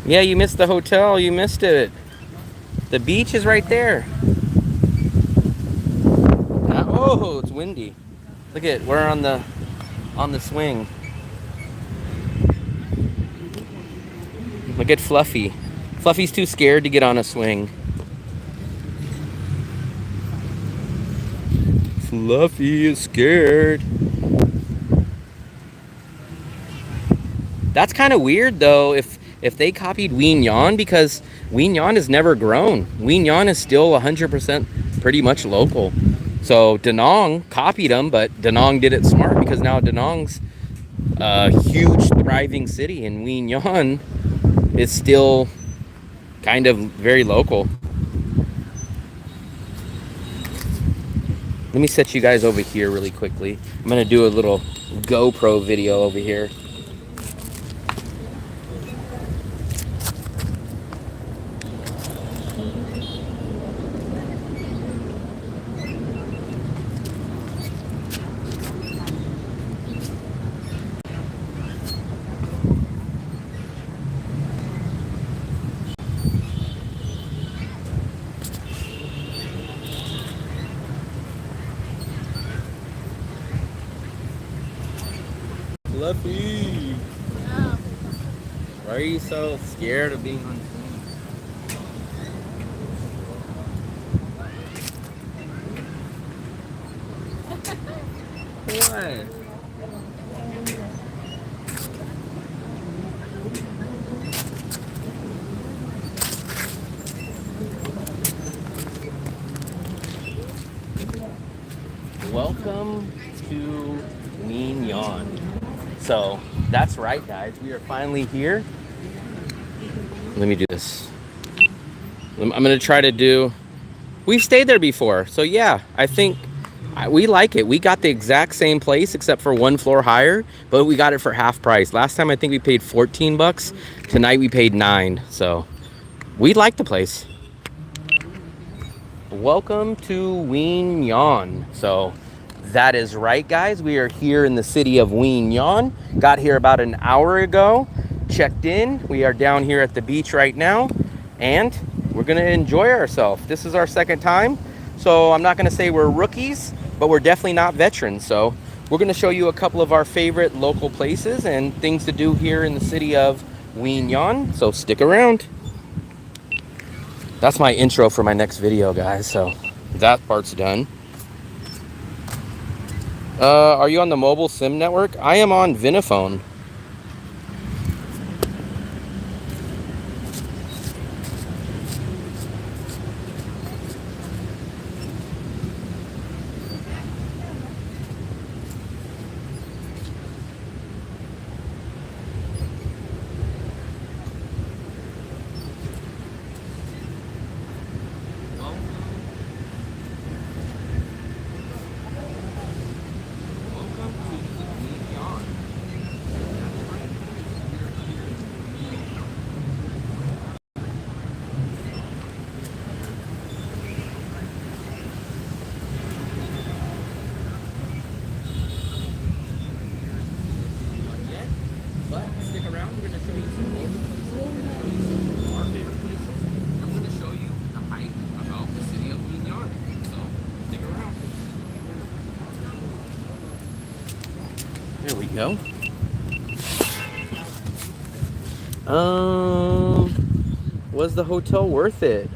Yeah, you missed the hotel. You missed it. The beach is right there. Oh, it's windy. Look at, we're on the swing. Look at Fluffy. Fluffy's too scared to get on a swing. Fluffy is scared. That's kind of weird though if they copied Quy Nhon, because Quy Nhon has never grown. Quy Nhon is still 100% pretty much local. So Da Nang copied them, but Da Nang did it smart, because now Da Nang's a huge thriving city and Quy Nhon is still kind of very local. Let me set you guys over here really quickly. I'm gonna do a little GoPro video over here. Fluffy! Yeah. Why are you so scared of being on swing? What? Welcome to Quy Nhon. So that's right, guys. We are finally here. Let me do this. I'm gonna try to do. We've stayed there before, so yeah, I think we like it. We got the exact same place except for 1 floor higher, but we got it for half price. Last time I think we paid 14 bucks. Tonight we paid 9. So we like the place. Welcome to Quy Nhon. So that is right, guys. We are here in the city of Quy Nhon. Got here about an hour ago. Checked in. We are down here at the beach right now, and we're gonna enjoy ourselves. This is our second time, so I'm not gonna say we're rookies, but we're definitely not veterans. So we're gonna show you a couple of our favorite local places and things to do here in the city of Quy Nhon. So stick around. That's my intro for my next video, guys. So that part's done. Are you on the mobile SIM network? I am on Vinaphone. go. Was the hotel worth it?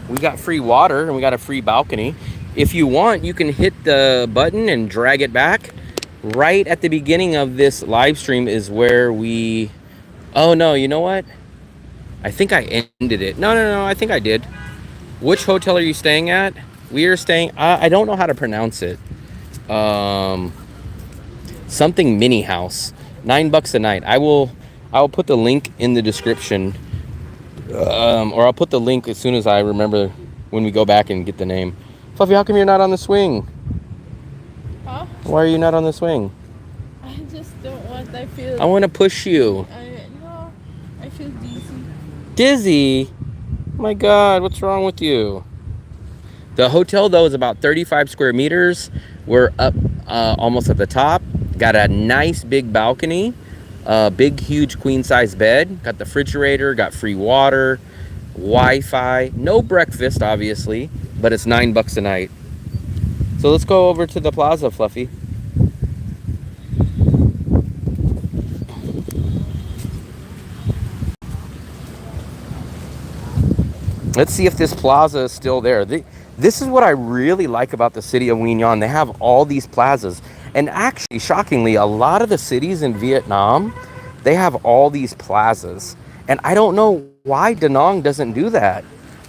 We got free water and we got a free balcony. If you want, you can hit the button and drag it back. Right at the beginning of this live stream is where we... Oh no, you know what? I think I ended it. No, I think I did. Which hotel are you staying at? We are staying... I don't know how to pronounce it. Something mini house. $9 a night. I'll put the link in the description. Or I'll put the link as soon as I remember when we go back and get the name. Fluffy, how come you're not on the swing? Huh? Why are you not on the swing? I just don't want. I feel. I want to push you. No, I feel dizzy. Dizzy? My God, what's wrong with you? The hotel, though, is about 35 square meters. We're up almost at the top. Got a nice big balcony. Big, huge queen-size bed. Got the refrigerator. Got free water. Wi-Fi. No breakfast, obviously. But it's $9 a night. So let's go over to the plaza, Fluffy. Let's see if this plaza is still there. This is what I really like about the city of Quy Nhon. They have all these plazas. And actually, shockingly, a lot of the cities in Vietnam, they have all these plazas. And I don't know why Da Nang doesn't do that.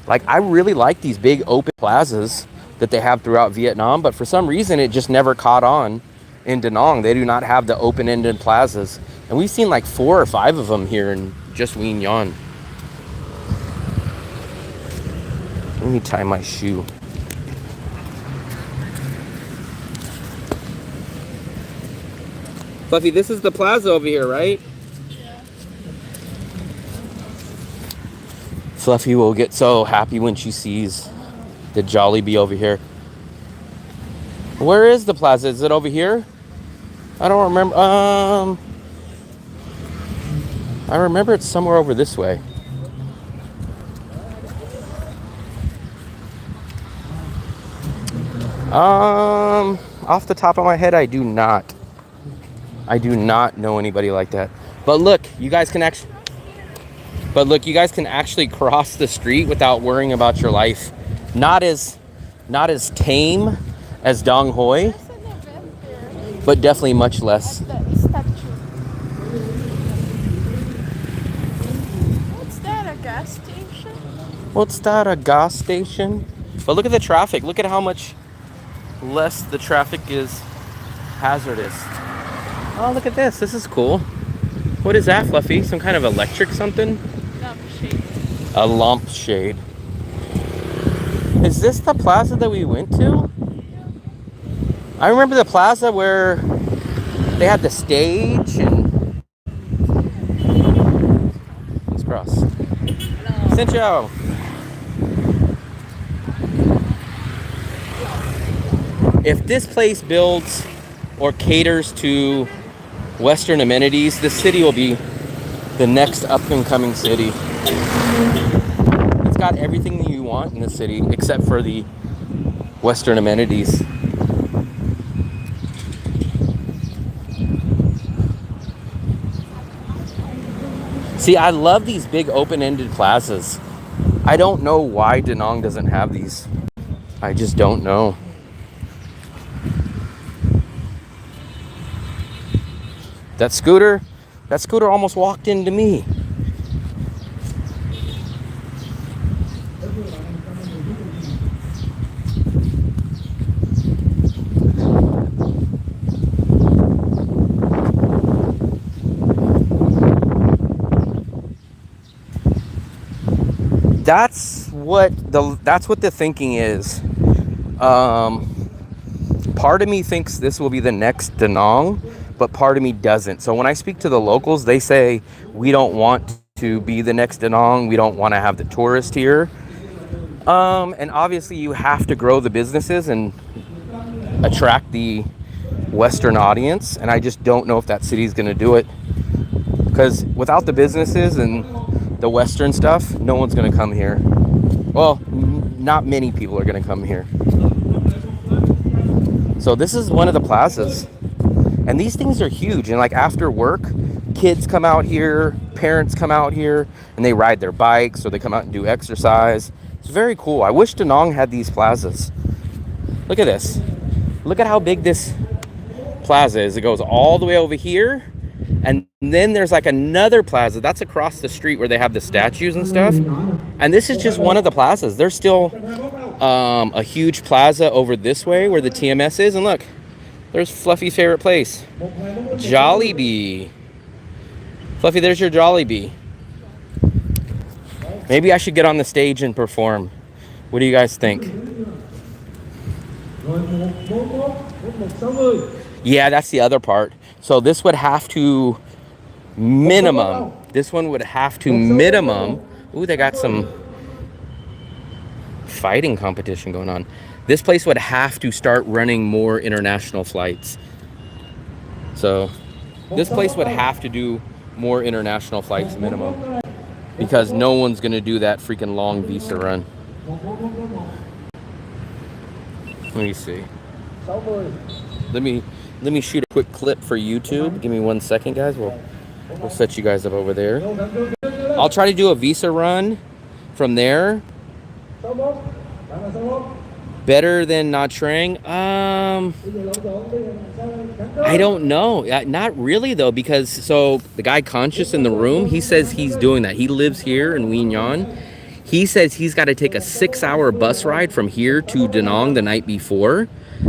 Like, I really like these big open plazas that they have throughout Vietnam, but for some reason, it just never caught on in Da Nang. They do not have the open-ended plazas. And we've seen like 4 or 5 of them here in just Quy Nhon. Let me tie my shoe. Fluffy, this is the plaza over here, right? Yeah. Fluffy will get so happy when she sees the Jollibee over here. Where is the plaza? Is it over here? I don't remember. I remember it's somewhere over this way. Off the top of my head, I do not know anybody like that. But look, you guys can actually cross the street without worrying about your life. Not as tame as Dong Hoi, but definitely much less. What's that, a gas station? What's that, a gas station? But look at the traffic. Look at how much less the traffic is hazardous. Oh, look at this. This is cool. What is that, Fluffy? Some kind of electric something? Lampshade. A lampshade. Is this the plaza that we went to? I remember the plaza where they had the stage and... Let's cross. Xin chào. If this place builds or caters to Western amenities, this city will be the next up-and-coming city. It's got everything that you want in the city except for the Western amenities. See, I love these big open-ended plazas. I don't know why Da Nang doesn't have these. I just don't know. That scooter almost walked into me. That's what the thinking is. Part of me thinks this will be the next Da Nang, but part of me doesn't. So when I speak to the locals, they say, we don't want to be the next Da Nang. We don't want to have the tourist here. And obviously you have to grow the businesses and attract the Western audience. And I just don't know if that city's going to do it. Because without the businesses and the Western stuff, no one's going to come here. Well, not many people are going to come here. So this is one of the plazas. And these things are huge. And like after work, kids come out here, parents come out here, and they ride their bikes or they come out and do exercise. It's very cool. I wish Da Nang had these plazas. Look at this. Look at how big this plaza is. It goes all the way over here. And then there's like another plaza. That's across the street where they have the statues and stuff. And this is just one of the plazas. There's still a huge plaza over this way where the TMS is. And look, there's Fluffy's favorite place. Jollibee. Fluffy, there's your Jollibee. Maybe I should get on the stage and perform. What do you guys think? Yeah, that's the other part. So this would have to minimum. This one would have to minimum. Ooh, they got some fighting competition going on. This place would have to start running more international flights. So this place would have to do more international flights minimum, because no one's gonna do that freaking long visa run. Let me see. Let me shoot a quick clip for YouTube. Give me 1 second, guys. We'll set you guys up over there. I'll try to do a visa run from there. Better than Nha Trang? I don't know. Not really though, because so the guy conscious in the room, he says he's doing that. He lives here in Quy Nhon. He says he's got to take a 6-hour bus ride from here to Da Nang the night before,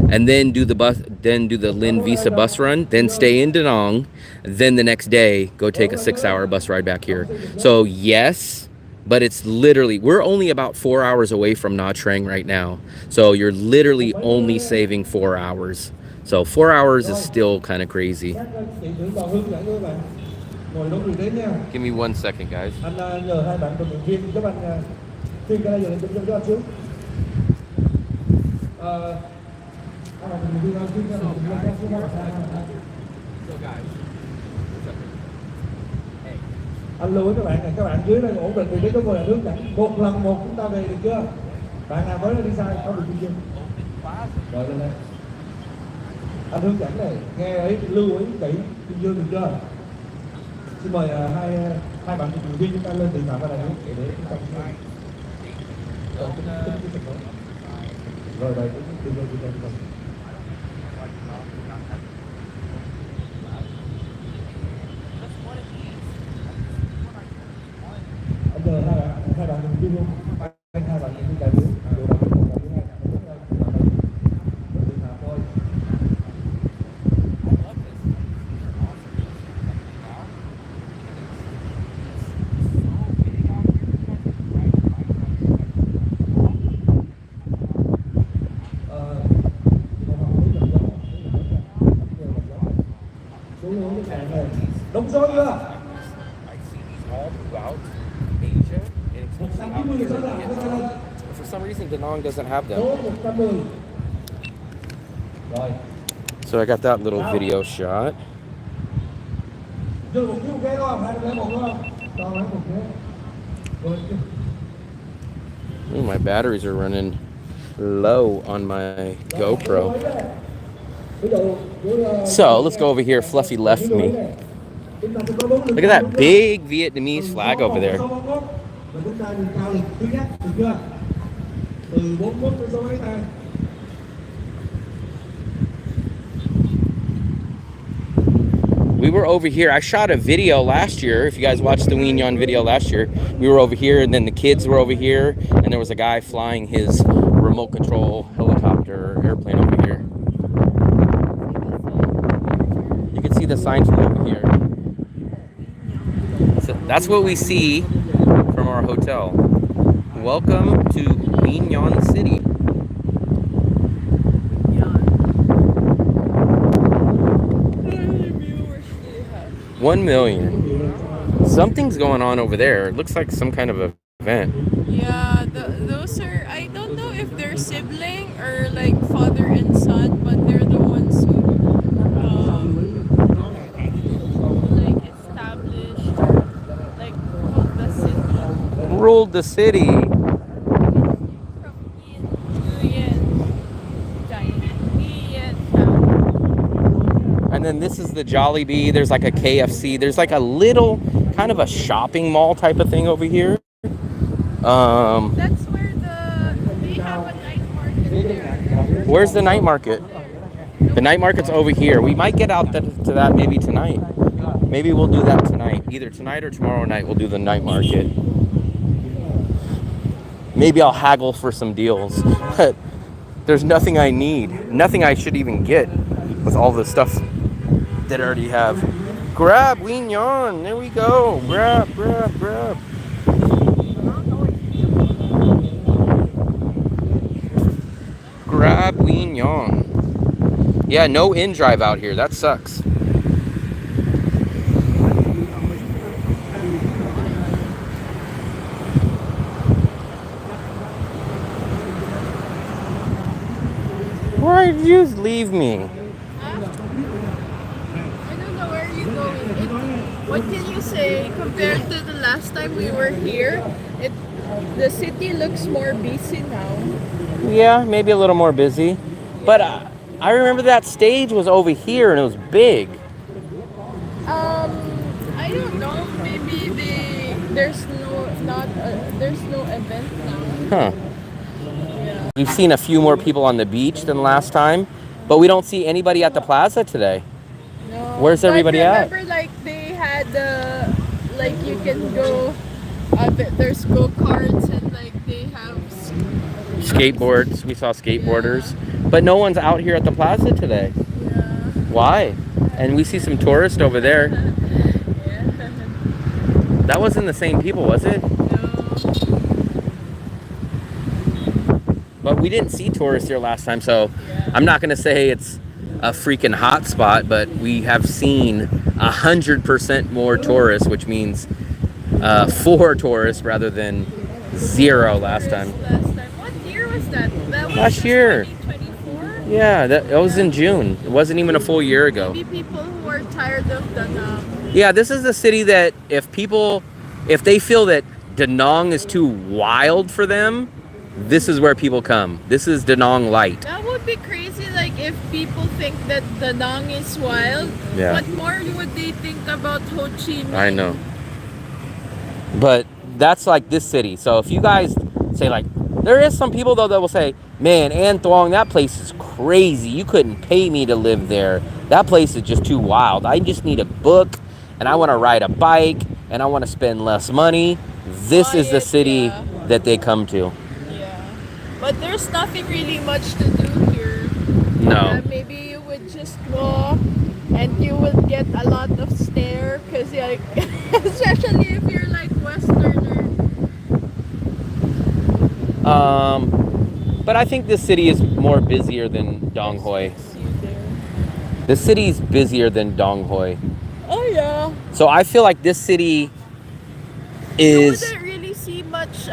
and then do the Lin Visa bus run, then stay in Da Nang, then the next day go take a 6-hour bus ride back here. So yes, but it's literally, we're only about 4 hours away from Nha Trang right now. So you're literally only saving 4 hours. So 4 hours is still kind of crazy. Give me 1 second, guys. Anh lưu với các bạn dưới đây ổn định vị trí, chúng tôi là hướng dẫn một lần một, chúng ta về được chưa? Bạn nào mới đi sai không được đi rồi lên đây. Anh hướng dẫn này, nghe ấy, lưu ý kỹ, Kim Dương được chưa? Xin mời hai bạn thuyền viên chúng ta lên tiền phạm vào đây để chúng ta rồi đây Kim Dương chúng ta. Anh hai bạn thuyền viên luôn, hai bạn thuyền viên đại biểu. Đúng số chưa? For some reason, Da Nang doesn't have them. So I got that little video shot. Ooh, my batteries are running low on my GoPro. So let's go over here. Fluffy left me. Look at that big Vietnamese flag over there. We were over here. I shot a video last year. If you guys watched the Quy Nhon video last year, we were over here, and then the kids were over here, and there was a guy flying his remote control helicopter airplane over here. You can see the signs from over here. So that's what we see from our hotel. Welcome to Quy Nhon City. 1 million. Something's going on over there. It looks like some kind of event. Yeah, those are, I don't know if they're sibling or like father and son, but they're the ones who like established, like ruled the city. Ruled the city. And then this is the Jollibee. There's like a KFC. There's like a little kind of a shopping mall type of thing over here. That's where they have a night market there. Where's the night market? The night market's over here. We might get out to that maybe tonight. Maybe we'll do that tonight. Either tonight or tomorrow night we'll do the night market. Maybe I'll haggle for some deals. But there's nothing I need. Nothing I should even get with all the stuff that I already have. Grab, Quy Nhon. There we go. Grab. Grab Quy Nhon. Yeah, no in drive out here. That sucks. Why did you just leave me? I don't know where you're going. What can you say compared to the last time we were here? The city looks more busy now. Yeah, maybe a little more busy. But I remember that stage was over here and it was big. I don't know. Maybe there's no event now. Huh. Yeah. We've seen a few more people on the beach than last time, but we don't see anybody at the plaza today. No. Where's everybody at? Remember, like they had like you can go. There's go-karts and like they have Skateboards. We saw skateboarders, but no one's out here at the plaza today. Yeah. Why? And we see some tourists over there. Yeah. That wasn't the same people, was it? No. But we didn't see tourists here last time, so I'm not gonna say it's a freaking hot spot, but we have seen 100% more tourists, which means 4 tourists rather than 0 last time. What year was that? That was Last year. 2024? Yeah, that was in June. It wasn't even a full year ago. Maybe people who are tired of the Yeah, this is the city that if they feel that Da Nang is too wild for them, this is where people come. This is Da Nang light. That would be crazy, like if people think that Da Nang is wild. Yeah. What more would they think about Ho Chi Minh? I know. But that's like this city. So if you guys say like, there is some people though that will say, man, An Thuong, that place is crazy. You couldn't pay me to live there. That place is just too wild. I just need a book and I want to ride a bike and I want to spend less money. This is the city that they come to. Yeah. But there's nothing really much to do here. No. Maybe you would just walk and you would get a lot of stare because like, especially if you're like Westerner. But I think this city is more busier than Dong Hoi. The city's busier than Dong Hoi. Oh yeah. So I feel like this city is. You wouldn't really see much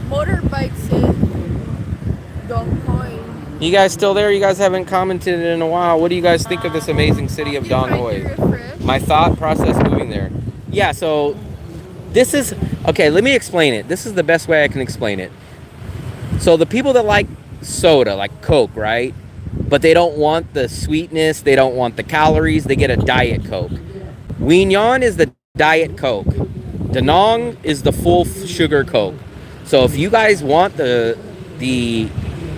motorbikes in Dong Hoi. You guys still there? You guys haven't commented in a while. What do you guys think of this amazing city of Dong Hoi? My thought process moving there. Yeah, so this is, okay, let me explain it. This is the best way I can explain it. So the people that like soda, like Coke, right? But they don't want the sweetness, they don't want the calories, they get a Diet Coke. Quy Nhon is the Diet Coke. Da Nang is the full sugar Coke. So if you guys want the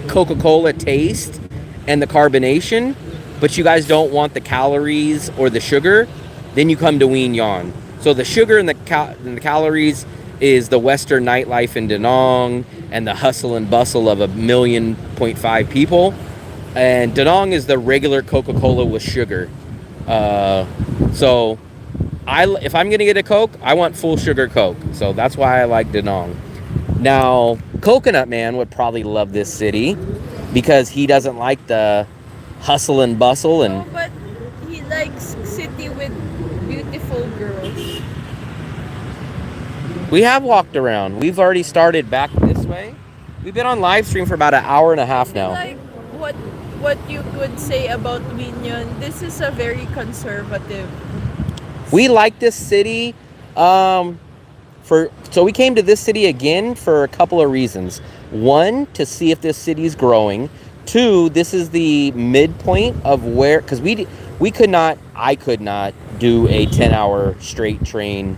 Coca-Cola taste and the carbonation, but you guys don't want the calories or the sugar, then you come to Quy Nhon. So the sugar and the calories is the Western nightlife in Da Nang and the hustle and bustle of 1.5 million people. And Da Nang is the regular Coca-Cola with sugar. So if I'm gonna get a Coke, I want full sugar Coke. So that's why I like Da Nang. Now, Coconut Man would probably love this city because he doesn't like the hustle and bustle and. No, but he likes city with beautiful girls. We have walked around. We've already started back this way. We've been on live stream for about 1.5 hours now. Like what you could say about Quy Nhon, this is a very conservative. We like this city. So we came to this city again for a couple of reasons. One, to see if this city is growing. Two, this is the midpoint of where, because I could not do a 10-hour straight train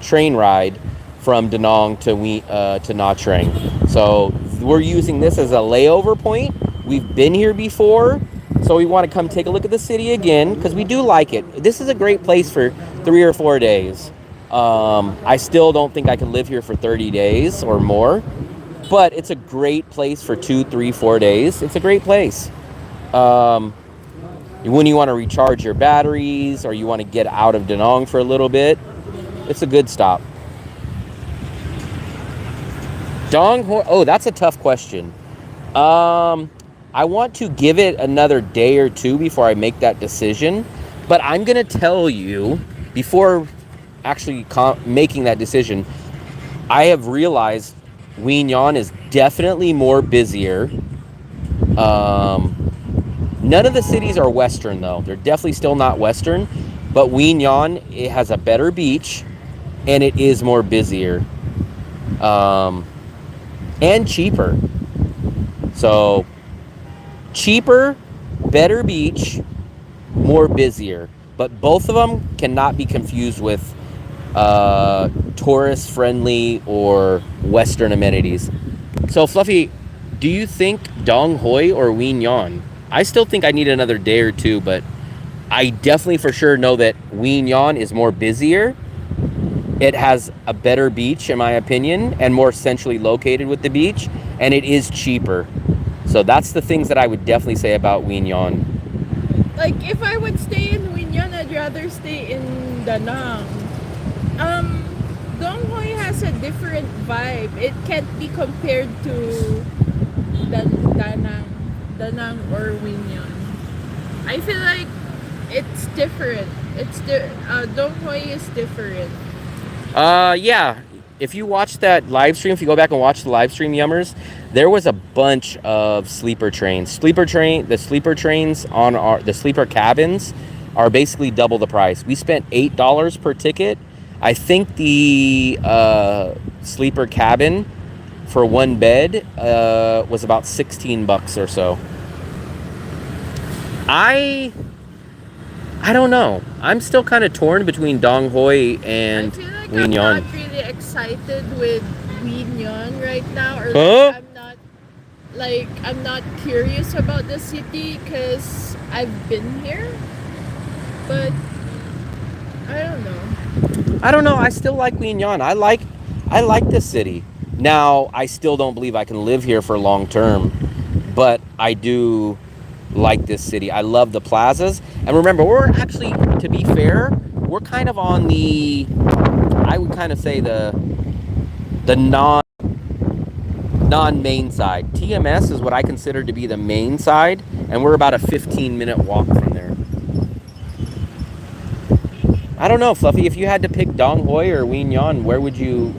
train ride from Da Nang to Nha Trang. So we're using this as a layover point. We've been here before, so we want to come take a look at the city again because we do like it. This is a great place for 3 or 4 days. I still don't think I can live here for 30 days or more, but it's a great place for 2, 3, 4 days. It's a great place. When you want to recharge your batteries or you want to get out of Da Nang for a little bit, it's a good stop. Dong Hoi, oh, that's a tough question. I want to give it another day or two before I make that decision, but I'm going to tell you, before actually making that decision, I have realized Quy Nhon is definitely more busier. None of the cities are Western, though. They're definitely still not Western, but Quy Nhon, it has a better beach, and it is more busier. And cheaper. So, cheaper, better beach, more busier. But both of them cannot be confused with tourist-friendly or Western amenities. So, Fluffy, do you think Dong Hoi or Quy Nhon? I still think I need another day or two, but I definitely for sure know that Quy Nhon is more busier. It has a better beach, in my opinion, and more centrally located with the beach, and it is cheaper. So that's the things that I would definitely say about Quy Nhon. Like, if I would stay in Quy Nhon, I'd rather stay in Da Nang. Dong Hoi has a different vibe. It can't be compared to Da Nang or Quy Nhon. I feel like it's different. Dong Hoi is different. Yeah. If you watch that live stream, if you go back and watch the live stream, Yummers, there was a bunch of sleeper trains. The sleeper trains on the sleeper cabins are basically double the price. We spent $8 per ticket. I think the sleeper cabin for one bed was about $16 or so. I don't know. I'm still kind of torn between Dong Hoi and Quy Nhon. I'm not really excited with Quy Nhon right now, or Huh? I'm not curious about the city because I've been here, but I don't know. I still like Quy Nhon. I like this city. Now, I still don't believe I can live here for long term, but I do like this city. I love the plazas. And remember, we're actually, to be fair, we're kind of on I would kind of say the non-main side. TMS is what I consider to be the main side, and we're about a 15-minute walk from there. I don't know, Fluffy, if you had to pick Dong Hoi or Quy Nhon, where would you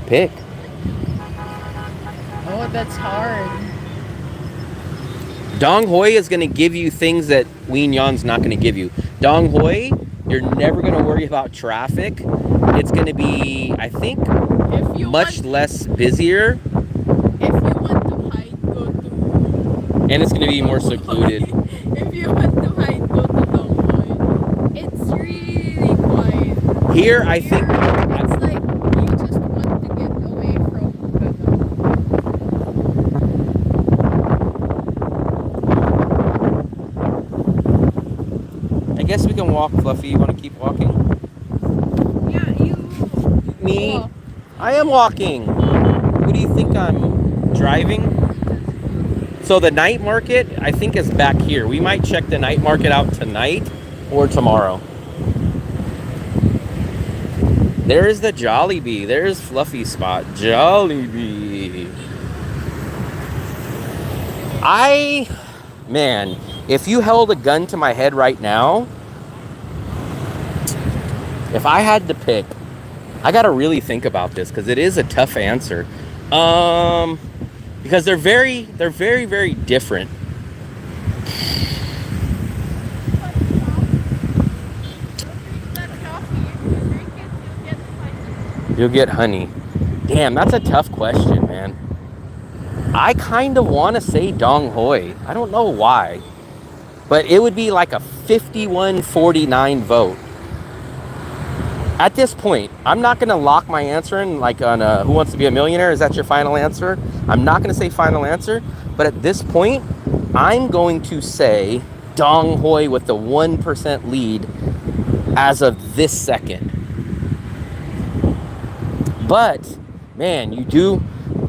pick? Oh, that's hard. Dong Hoi is going to give you things that Quy Nhon's not going to give you. Dong Hoi, you're never going to worry about traffic. It's going to be, I think, much less busier. If you want to hide, go to... And it's going to be more secluded. If you want to hide, go to Dong Hoi. It's really quiet. Here, I think... It's like you just want to get away from I guess we can walk, Fluffy. You want to keep walking? Yeah, you... Me? Walk. I am walking. What do you think I'm driving? So the night market, I think, is back here. We might check the night market out tonight or tomorrow. There's the Jollibee. There's Fluffy's spot. Jollibee. Man, if you held a gun to my head right now, if I had to pick, I gotta really think about this because it is a tough answer. Because they're very, very different. You'll get honey. Damn, that's a tough question, man. I kind of want to say Dong Hoi. I don't know why. But it would be like a 51-49 vote. At this point, I'm not going to lock my answer in like on Who Wants to Be a Millionaire? Is that your final answer? I'm not going to say final answer. But at this point, I'm going to say Dong Hoi with the 1% lead as of this second. But, man,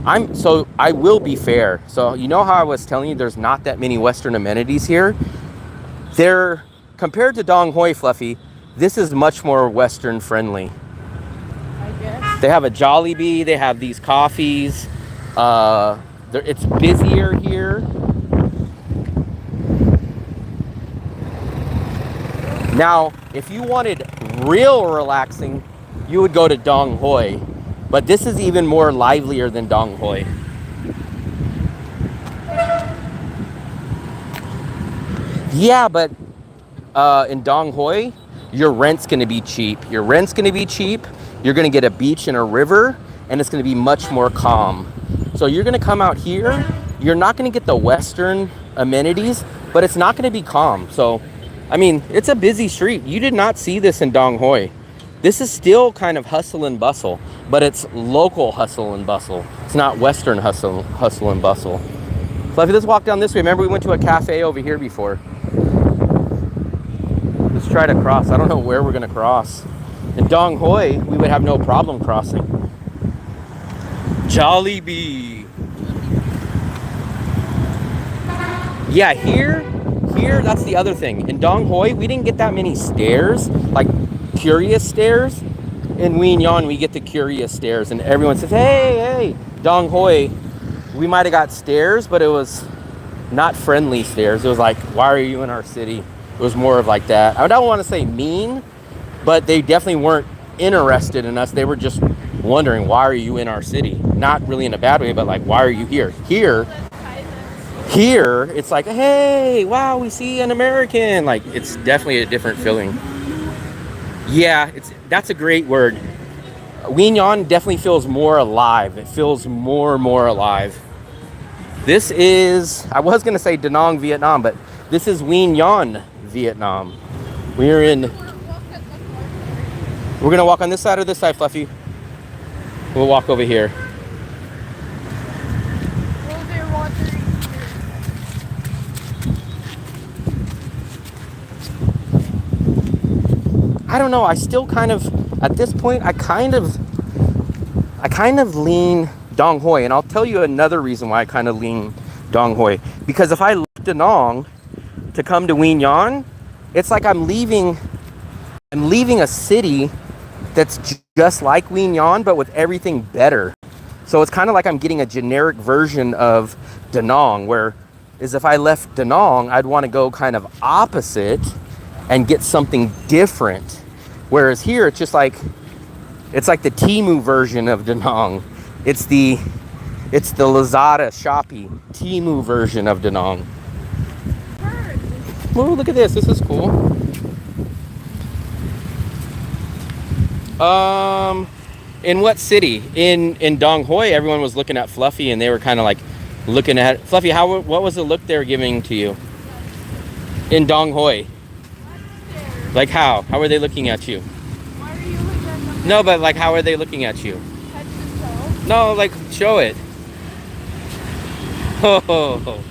I will be fair. So, you know how I was telling you there's not that many Western amenities here? Compared to Dong Hoi, Fluffy, this is much more Western friendly. I guess. They have a Jollibee, they have these coffees. It's busier here. Now, if you wanted real relaxing, you would go to Dong Hoi. But this is even more livelier than Dong Hoi. Yeah, but in Dong Hoi, your rent's going to be cheap. You're going to get a beach and a river, and it's going to be much more calm. So you're going to come out here. You're not going to get the Western amenities, but it's not going to be calm. So, I mean, it's a busy street. You did not see this in Dong Hoi. This is still kind of hustle and bustle, but it's local hustle and bustle. It's not Western hustle and bustle. Fluffy, let's walk down this way. Remember we went to a cafe over here before. Let's try to cross. I don't know where we're going to cross. In Dong Hoi, we would have no problem crossing. Jollibee. Yeah, here, that's the other thing. In Dong Hoi, we didn't get that many stairs, like curious stairs. In Quy Nhon, we get the curious stairs, and everyone says, hey, Dong Hoi, we might have got stairs, but it was not friendly stairs. It was like, why are you in our city? It was more of like that. I don't want to say mean, but they definitely weren't interested in us. They were just wondering, why are you in our city? Not really in a bad way, but like, why are you here? Here, it's like, hey, wow, we see an American. Like, it's definitely a different feeling. Yeah, that's a great word. Quy Nhon definitely feels more alive. It feels more alive. This is, I was going to say Da Nang, Vietnam, but this is Quy Nhon, Vietnam. We're going to walk on this side or this side, Fluffy? We'll walk over here. I don't know. I still kind of, at this point, I kind of lean Dong Hoi. And I'll tell you another reason why I kind of lean Dong Hoi. Because if I left Da Nang to come to Quy Nhon, it's like I'm leaving a city that's just like Quy Nhon, but with everything better. So it's kind of like I'm getting a generic version of Da Nang, where is if I left Da Nang, I'd want to go kind of opposite and get something different. Whereas here, it's like the Temu version of Da Nang. It's the Lazada, Shopee, Temu version of Da Nang. Oh, look at this. This is cool. In what city? In Dong Hoi, everyone was looking at Fluffy, and they were kind of like looking at Fluffy. What was the look they were giving to you? In Dong Hoi. Like how? How are they looking at you? Why are you looking at them? No, but like how are they looking at you? Head to toe? No, like show it. Oh.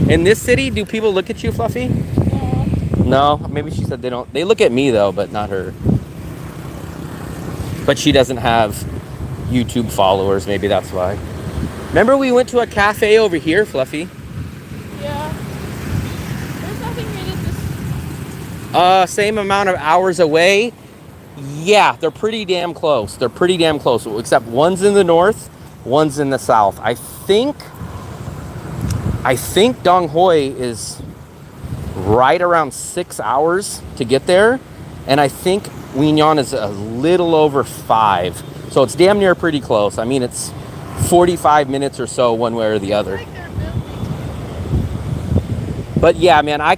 In this city, do people look at you, Fluffy? No, maybe she said they don't. They look at me though, but not her. But she doesn't have YouTube followers. Maybe that's why. Remember we went to a cafe over here, Fluffy? Yeah. There's nothing really Same amount of hours away. Yeah, they're pretty damn close. Except one's in the north, one's in the south. I think Dong Hoi is right around 6 hours to get there. And I think Quy Nhon is a little over 5. So it's damn near pretty close. I mean, it's 45 minutes or so one way or the other. But yeah, man, I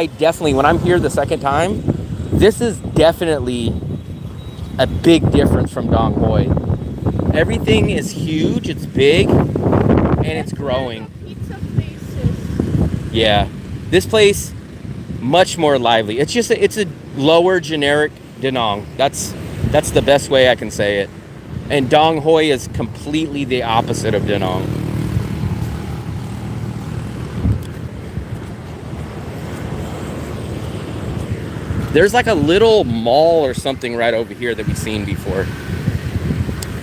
definitely, when I'm here the second time, this is definitely a big difference from Dong Hoi. Everything is huge, it's big, and it's growing. Pizza places. Yeah, this place much more lively. It's a lower generic Da Nang. That's the best way I can say it. And Dong Hoi is completely the opposite of Da Nang. There's like a little mall or something right over here that we've seen before.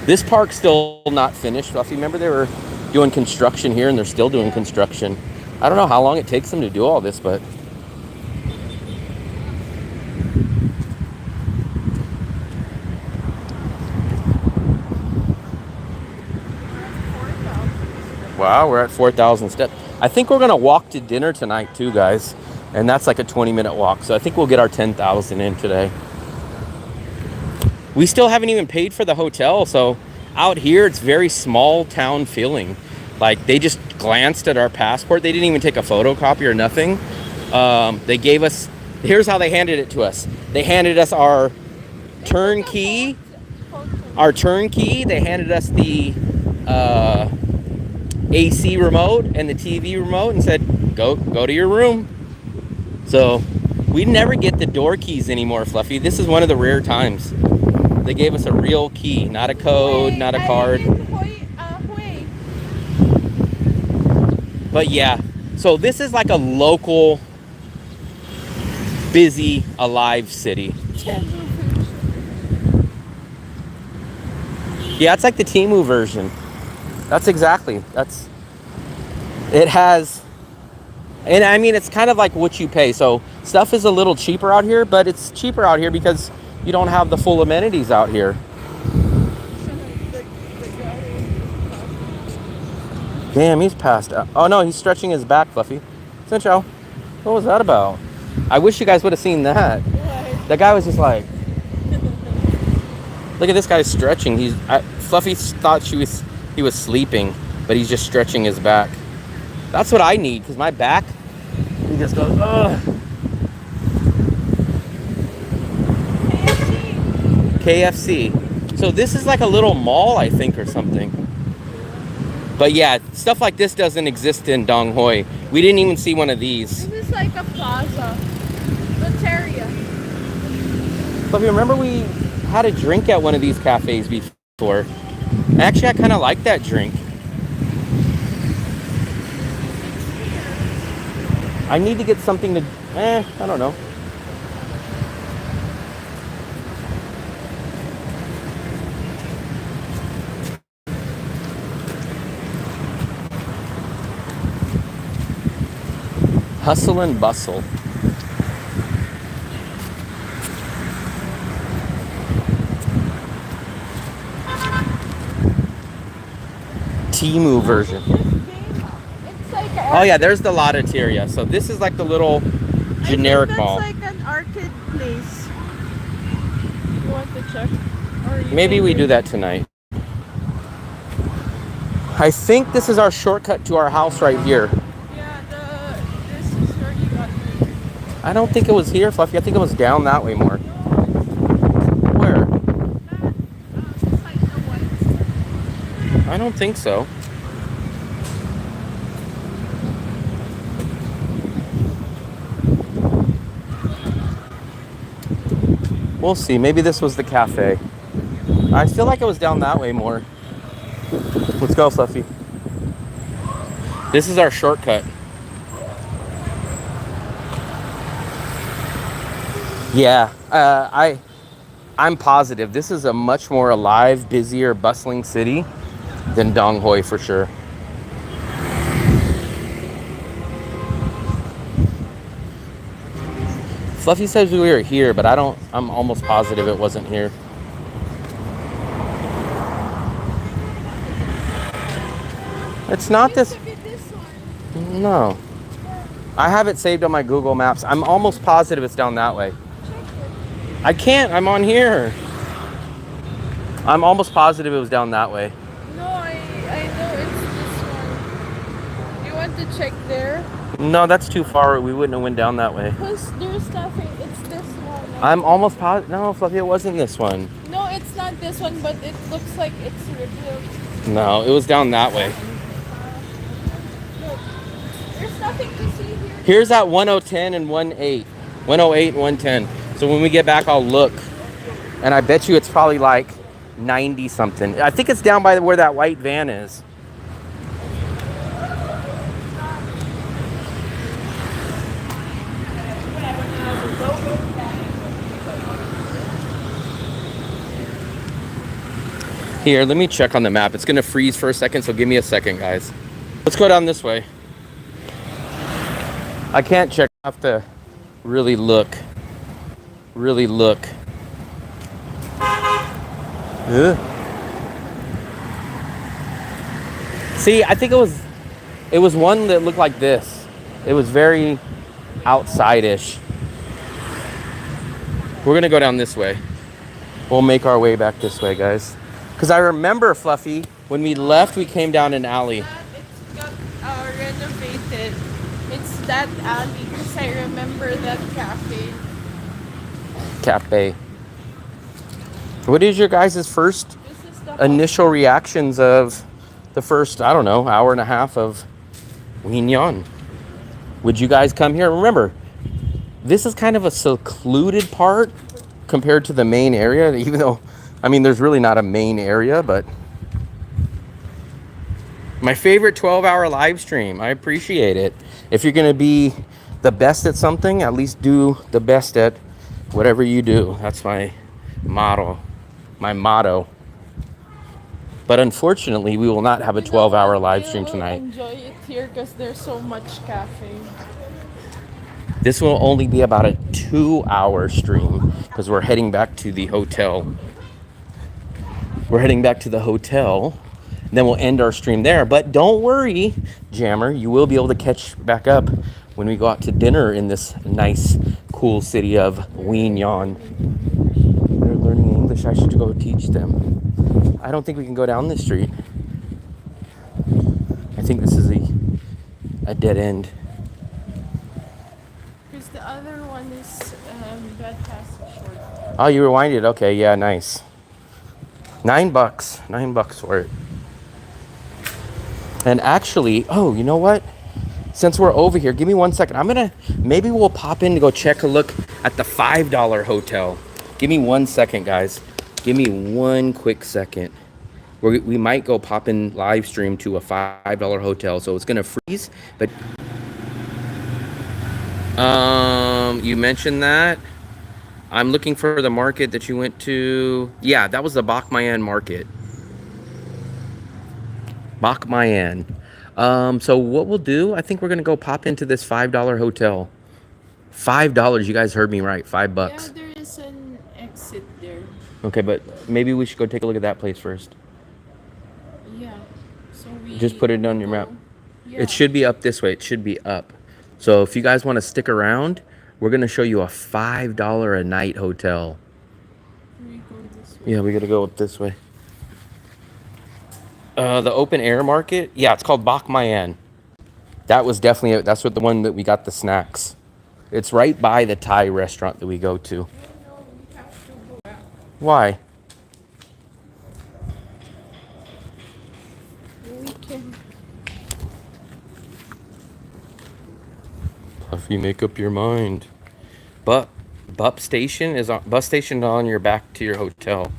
This park's still not finished. Fluffy, remember they were doing construction here, and they're still doing construction. I don't know how long it takes them to do all this, but wow, we're at 4,000 steps. I think we're gonna walk to dinner tonight too, guys. And that's like a 20-minute walk. So I think we'll get our 10,000 in today. We still haven't even paid for the hotel. So out here, it's very small town feeling. Like they just glanced at our passport. They didn't even take a photocopy or nothing. They gave us, here's how they handed it to us. They handed us our turnkey. They handed us the AC remote and the TV remote and said, go to your room. So we never get the door keys anymore, Fluffy. This is one of the rare times. They gave us a real key, not a code, not a card. But yeah, so this is like a local, busy, alive city. Yeah, it's like the Temu version. That's exactly, it has, and I mean, it's kind of like what you pay. So stuff is a little cheaper out here, but it's cheaper out here because you don't have the full amenities out here. Damn, he's passed out. Oh no, he's stretching his back, Fluffy. Cincho, what was that about? I wish you guys would have seen that. That guy was just like, look at this guy stretching. Fluffy thought he was sleeping, but he's just stretching his back. That's what I need, because my back, he just goes, ugh. KFC. So this is like a little mall, I think, or something. But yeah, stuff like this doesn't exist in Dong Hoi. We didn't even see one of these. This is like a plaza. Loteria. But remember we had a drink at one of these cafes before. Actually, I kind of like that drink. I need to get something to, I don't know. Hustle and bustle. Temu version. Oh yeah, there's the Loteria. So this is like the little generic mall. That's like an arcade place. You want to check? Maybe we do that tonight. I think this is our shortcut to our house right here. Yeah, this is where you got me. I don't think it was here, Fluffy. I think it was down that way more. Where? I don't think so. We'll see. Maybe this was the cafe. I feel like it was down that way more. Let's go, Fluffy. This is our shortcut. Yeah, I'm positive this is a much more alive, busier, bustling city than Dong Hoi for sure. Fluffy says we were here, but I'm almost positive it wasn't here. It's not this. No. I have it saved on my Google Maps. I'm almost positive it's down that way. I can't. I'm on here. I'm almost positive it was down that way. No, I know it's this one. You want to check there? No, that's too far. We wouldn't have went down that way. Because there's nothing. It's this one. I'm almost positive. No, Fluffy, it wasn't this one. No, it's not this one, but it looks like it's rebuilt. No, it was down that way. There's nothing to see here. Here's at 1010 and 18. 108 and 110. So when we get back, I'll look. And I bet you it's probably like 90 something. I think it's down by where that white van is. Here, let me check on the map. It's gonna freeze for a second, so give me a second, guys. Let's go down this way. I can't check. I have to really look. Really look. Ugh. See, I think it was one that looked like this. It was very outside-ish. We're gonna go down this way. We'll make our way back this way, guys. Because I remember, Fluffy, when we left, we came down an alley. It's got renovated. It's that alley because I remember that cafe. Cafe. What is your guys' first This is the initial reactions of the first, I don't know, hour and a half of Quy Nhon? Would you guys come here? Remember, this is kind of a secluded part compared to the main area, even though, I mean, there's really not a main area, but my favorite 12-hour live stream. I appreciate it. If you're going to be the best at something, at least do the best at whatever you do. That's my motto. But unfortunately, we will not have a 12-hour live stream tonight. Enjoy it here because there's so much cafe. This will only be about a 2-hour stream because we're heading back to the hotel. Then we'll end our stream there. But don't worry, Jammer, you will be able to catch back up when we go out to dinner in this nice, cool city of Quy Nhon. They're learning English. I should go teach them. I don't think we can go down this street. I think this is a dead end. Because the other one is that has short. Oh, you rewinded. Okay, yeah, nice. $9. $9 for it. And actually, oh, you know what? Since we're over here, give me 1 second. Maybe we'll pop in to go check a look at the $5 hotel. Give me 1 second, guys. Give me one quick second. We might go pop in live stream to a $5 hotel. So it's gonna freeze, but you mentioned that. I'm looking for the market that you went to. Yeah, that was the Bach Mayan market. Bach Mayan. So what we'll do, I think we're gonna go pop into this $5 hotel. $5, you guys heard me right, $5. Yeah, there is an exit there. Okay, but maybe we should go take a look at that place first. Yeah. So we Just put it on your map. Yeah. It should be up this way. It should be up. So if you guys want to stick around, we're gonna show you a $5 a night hotel. We go this way. Yeah, we gotta go up this way. The open air market, yeah, it's called Bach Mayan. That was definitely that's what the one that we got the snacks. It's right by the Thai restaurant that we go to. No, we have to go back. Why? We can. If you make up your mind. But bus station is on your back to your hotel.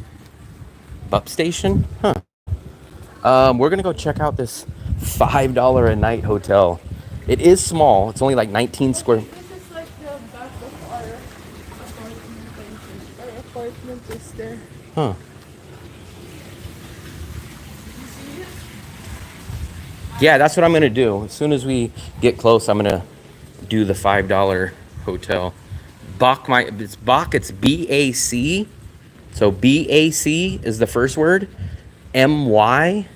Bus station? Huh. We're gonna go check out this $5 a night hotel. It is small. It's only like 19 square. This is like the back of our apartment. Our apartment is there. Huh. You see it? Yeah, that's what I'm gonna do. As soon as we get close, I'm gonna do the $5 hotel. It's Bach. It's B-A-C. So B-A-C is the first word. M-Y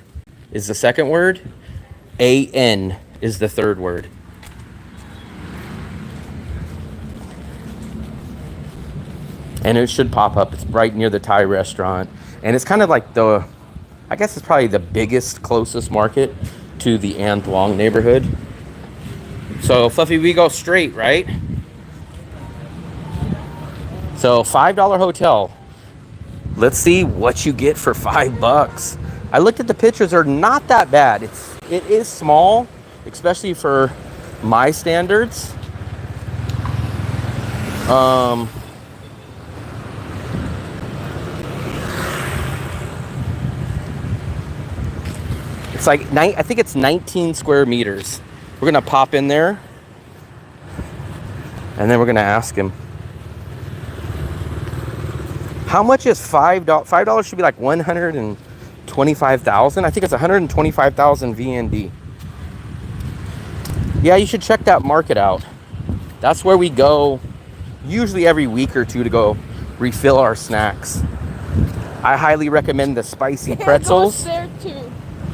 is the second word. A-N is the third word. And it should pop up. It's right near the Thai restaurant. And it's kind of like I guess it's probably the biggest, closest market to the An Thuong neighborhood. So, Fluffy, we go straight, right? So, $5 hotel. Let's see what you get for $5. I looked at the pictures; they're not that bad. It is small, especially for my standards, it's like I think it's 19 square meters. We're gonna pop in there, and then we're gonna ask him. How much is $5? $5 should be like 125,000. I think it's 125,000 VND. Yeah, you should check that market out. That's where we go usually every week or two to go refill our snacks. I highly recommend the spicy pretzels. There too.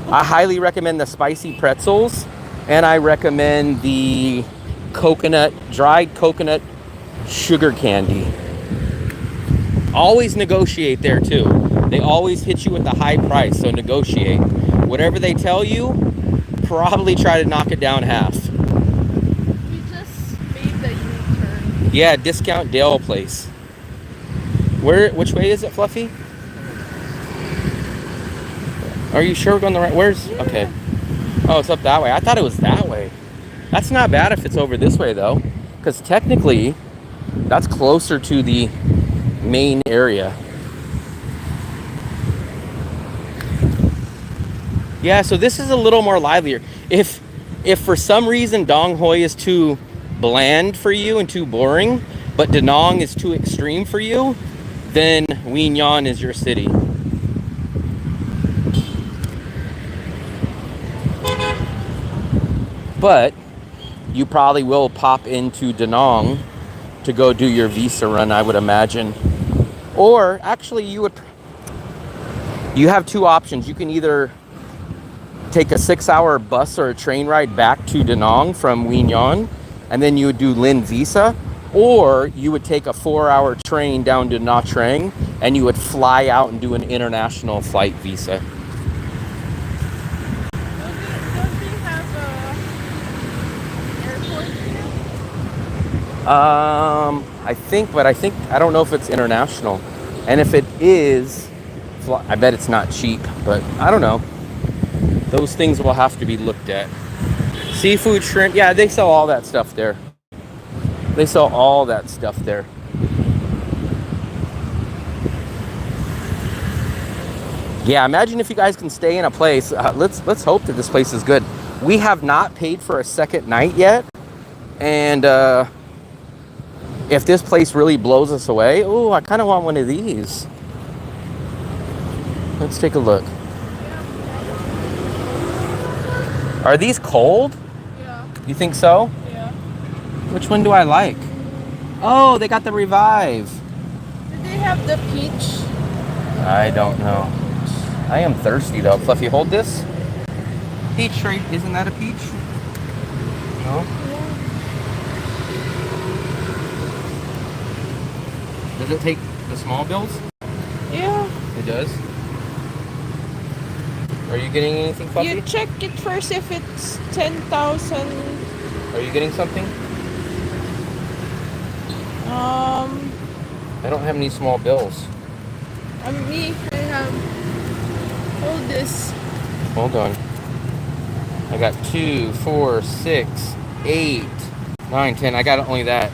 I highly recommend the spicy pretzels, and I recommend the dried coconut sugar candy. Always negotiate there too. They always hit you with a high price, so negotiate. Whatever they tell you, probably try to knock it down half. We just made the U-turn. Yeah, Discount Dale place. Which way is it, Fluffy? Are you sure we're going the right? Yeah. Okay. Oh, it's up that way. I thought it was that way. That's not bad if it's over this way though, because technically that's closer to the main area. Yeah, so this is a little more livelier. If for some reason Dong Hoi is too bland for you and too boring, but Da Nang is too extreme for you, then Quy Nhon is your city. But you probably will pop into Da Nang to go do your visa run, I would imagine. Or actually you have two options. You can either take a 6-hour bus or a train ride back to Da Nang from Quy Nhon, and then you would do Linh Visa, or you would take a 4-hour train down to Nha Trang and you would fly out and do an international flight visa. Don't they have a airport here? I don't know if it's international. And if it is, I bet it's not cheap, but I don't know. Those things will have to be looked at. Seafood, shrimp, yeah, they sell all that stuff there. They sell all that stuff there. Yeah, imagine if you guys can stay in a place. Let's hope that this place is good. We have not paid for a second night yet, and if this place really blows us away, oh, I kind of want one of these. Let's take a look. Are these cold? Yeah. You think so? Yeah. Which one do I like? Oh, they got the Revive. Do they have the peach? I don't know. I am thirsty though. Fluffy, hold this. Peach, right? Isn't that a peach? No? Does it take the small bills? Yeah. It does. Are you getting anything, Fluffy? You check it first if it's 10,000. Are you getting something? I don't have any small bills. Me, I have. Hold this. Hold on. I got 2, 4, 6, 8, 9, 10. I got only that.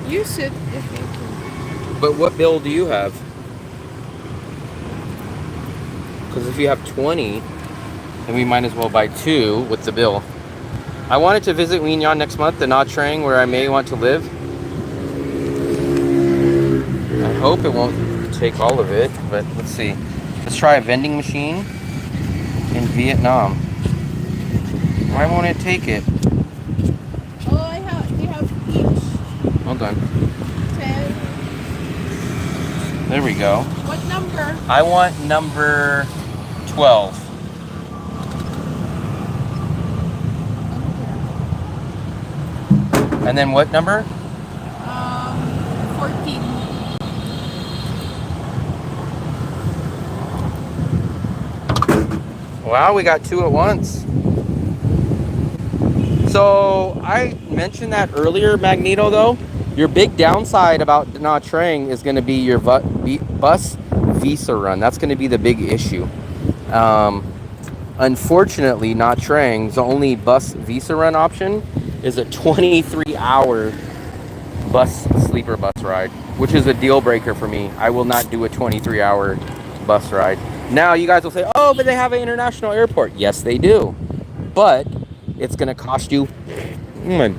Use it if you can. But what bill do you have? Because if you have 20, then we might as well buy 2 with the bill. I wanted to visit Quy Nhon next month, the Nha Trang, where I may want to live. I hope it won't take all of it, but let's see. Let's try a vending machine in Vietnam. Why won't it take it? Oh, you have peach. Hold on. 10. There we go. What number? I want number 12. And then what number? 14. Wow, we got 2 at once. So I mentioned that earlier, Magneto, though. Your big downside about Nha Trang is going to be your bus visa run. That's going to be the big issue. Unfortunately, Nha Trang's only bus visa run option is a 23-hour sleeper bus ride, which is a deal breaker for me. I will not do a 23-hour bus ride. Now you guys will say, oh, but they have an international airport. Yes, they do. But it's going to cost you, my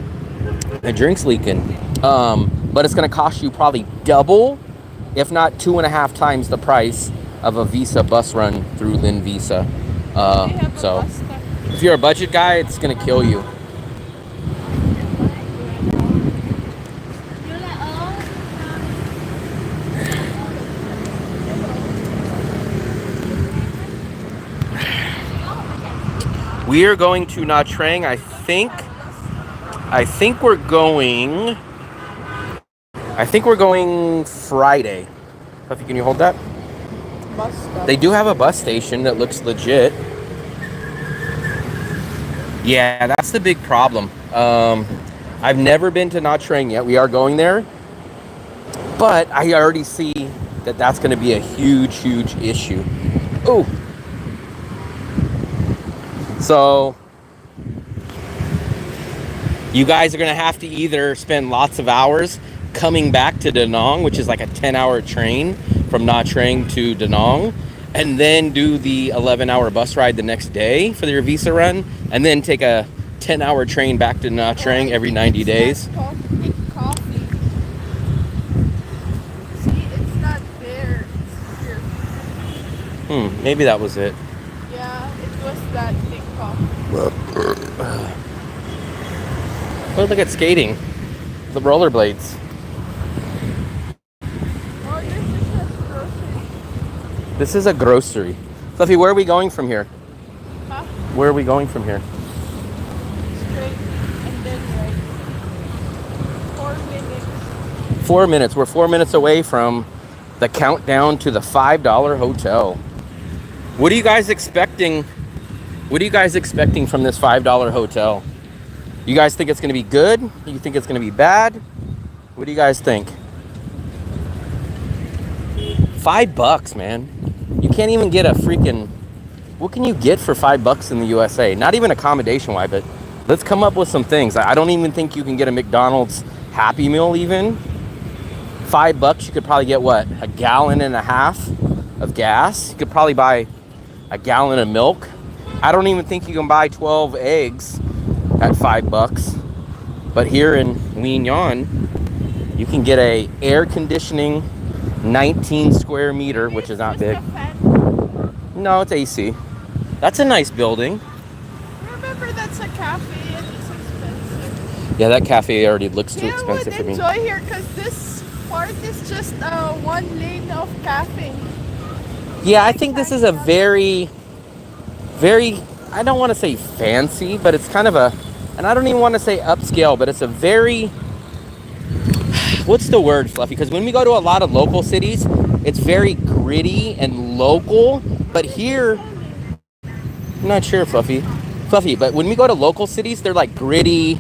drink's leaking. But it's going to cost you probably double, if not 2.5 times the price of a Visa bus run through Lin Visa. So if you're a budget guy, it's going to kill you. We are going to Nha Trang. I think we're going Friday. Puffy, can you hold that? Bus stop. They do have a bus station that looks legit. Yeah, that's the big problem. I've never been to Nha Trang yet. We are going there. But I already see that that's going to be a huge, huge issue. Ooh. So you guys are going to have to either spend lots of hours coming back to Da Nang, which is like a 10-hour train from Nha Trang to Da Nang, and then do the 11-hour bus ride the next day for your visa run, and then take a 10-hour train back to Nha Trang every 90 days. Coffee. See, it's not there. It's here. Maybe that was it. Yeah, it was that thick coffee. Oh, look at skating. The rollerblades. Oh, this is a grocery. This is a grocery. Fluffy, where are we going from here? Huh? Where are we going from here? Straight and then right. 4 minutes. 4 minutes. We're 4 minutes away from the countdown to the $5 hotel. What are you guys expecting? What are you guys expecting from this $5 hotel? You guys think it's going to be good? You think it's going to be bad? What do you guys think? $5, man. You can't even get a freaking... What can you get for $5 in the USA? Not even accommodation-wise, but let's come up with some things. I don't even think you can get a McDonald's Happy Meal even. $5, you could probably get what? 1.5 gallons of gas. You could probably buy a gallon of milk. I don't even think you can buy 12 eggs at $5. But here in Quy Nhon, you can get a air conditioning 19 square meter, which is not big. No, it's AC. That's a nice building. Remember, that's a cafe and it's expensive. Yeah, that cafe already looks too expensive for me. I would enjoy here because this part is just one lane of cafe. Yeah, I think this is a very, I don't want to say fancy, but it's kind of a, and I don't even want to say upscale, but it's a very, what's the word, Fluffy? Because when we go to a lot of local cities, it's very gritty and local, but here, I'm not sure, Fluffy, but when we go to local cities, they're like gritty,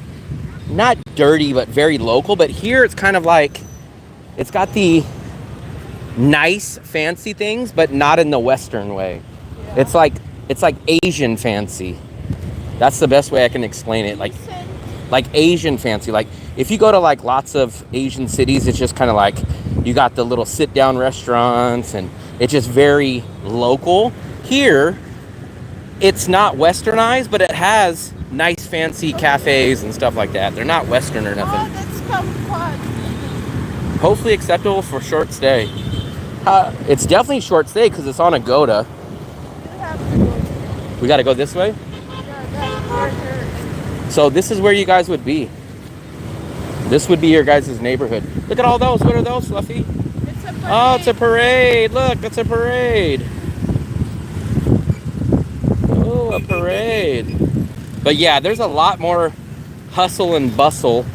not dirty, but very local. But here it's kind of like, it's got the nice fancy things, but not in the Western way. Yeah. It's like Asian fancy. That's the best way I can explain it. Like Asian fancy. Like if you go to like lots of Asian cities, it's just kind of like you got the little sit down restaurants and it's just very local. Here, it's not westernized, but it has nice fancy cafes and stuff like that. They're not Western or nothing. Oh, that's kumquat. Hopefully acceptable for short stay. It's definitely short stay because it's on Agoda. We got to go this way? So this is where you guys would be. This would be your guys' neighborhood. Look at all those. What are those, Fluffy? It's a parade. Oh, it's a parade. Look, it's a parade. Oh, a parade. But yeah, there's a lot more hustle and bustle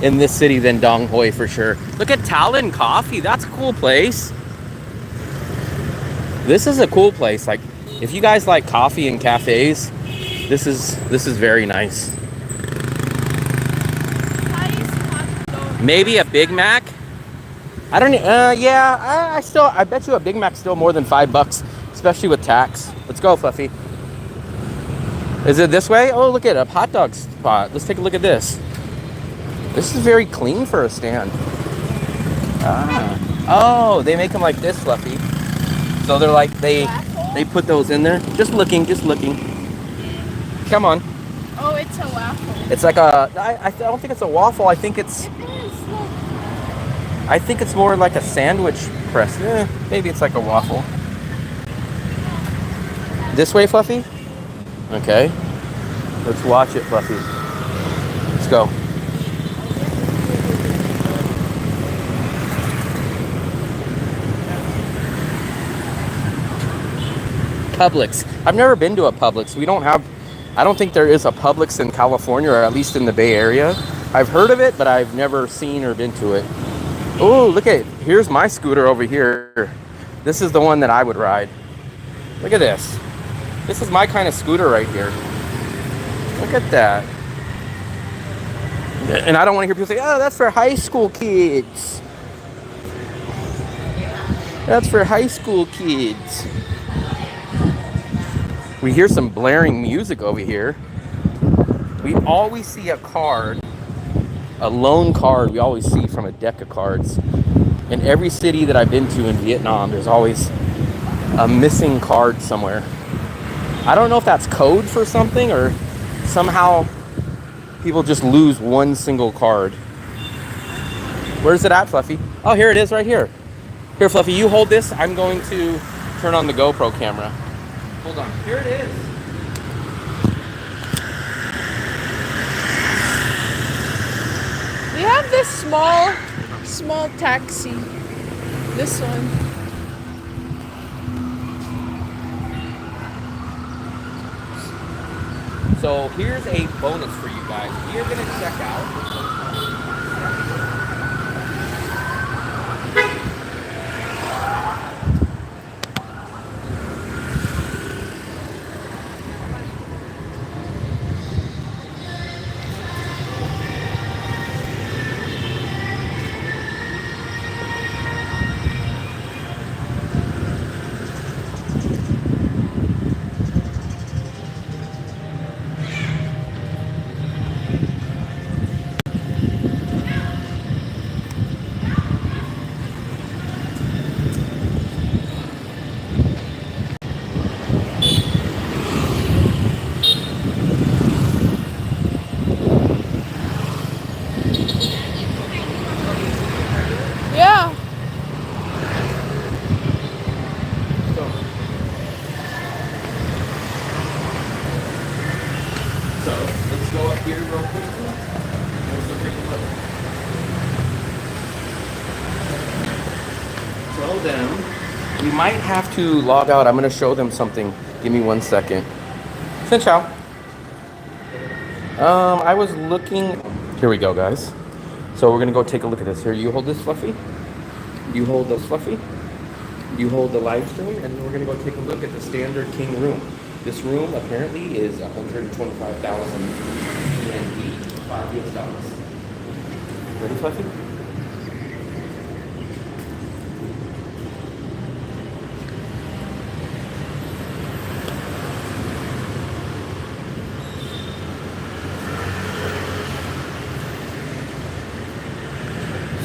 in this city than Dong Hoi for sure. Look at Talon Coffee. That's a cool place. This is a cool place. Like, if you guys like coffee and cafes, this is very nice. Maybe a Big Mac. I don't. I bet you a Big Mac's still more than $5, especially with tax. Let's go, Fluffy. Is it this way? Oh, look at a hot dog spot. Let's take a look at this. This is very clean for a stand. Ah. Oh, they make them like this, Fluffy. So they're like, they put those in there. Just looking, just looking. Come on. Oh, it's a waffle. It's like a, I don't think it's a waffle. I think it's, It is. Look. I think it's more like a sandwich press. Maybe it's like a waffle. This way, Fluffy? Okay. Let's watch it, Fluffy. Let's go. Publix. I've never been to a Publix. We don't have, I don't think there is a Publix in California, or at least in the Bay Area. I've heard of it, but I've never seen or been to it. Oh, look at, here's my scooter over here. This is the one that I would ride. Look at this. This is my kind of scooter right here. Look at that. And I don't want to hear people say, oh, that's for high school kids. That's for high school kids. We hear some blaring music over here. We always see a card, a loan card we always see from a deck of cards. In every city that I've been to in Vietnam, there's always a missing card somewhere. I don't know if that's code for something or somehow people just lose one single card. Where's it at, Fluffy? Oh, here it is right here. Here, Fluffy, you hold this. I'm going to turn on the GoPro camera. Hold on. Here it is. We have this small taxi. This one. So here's a bonus for you guys. We are going to check out. Yeah. So let's go up here real quick. Tell them we might have to log out. I'm going to show them something. Give me 1 second. Xin chào. I was looking. Here we go, guys. So we're going to go take a look at this. Here, you hold this, Fluffy. You hold this, Fluffy. You hold the live stream, and then we're going to go take a look at the standard king room. This room apparently is $125,000 USD, $5 US. Ready, Fluffy?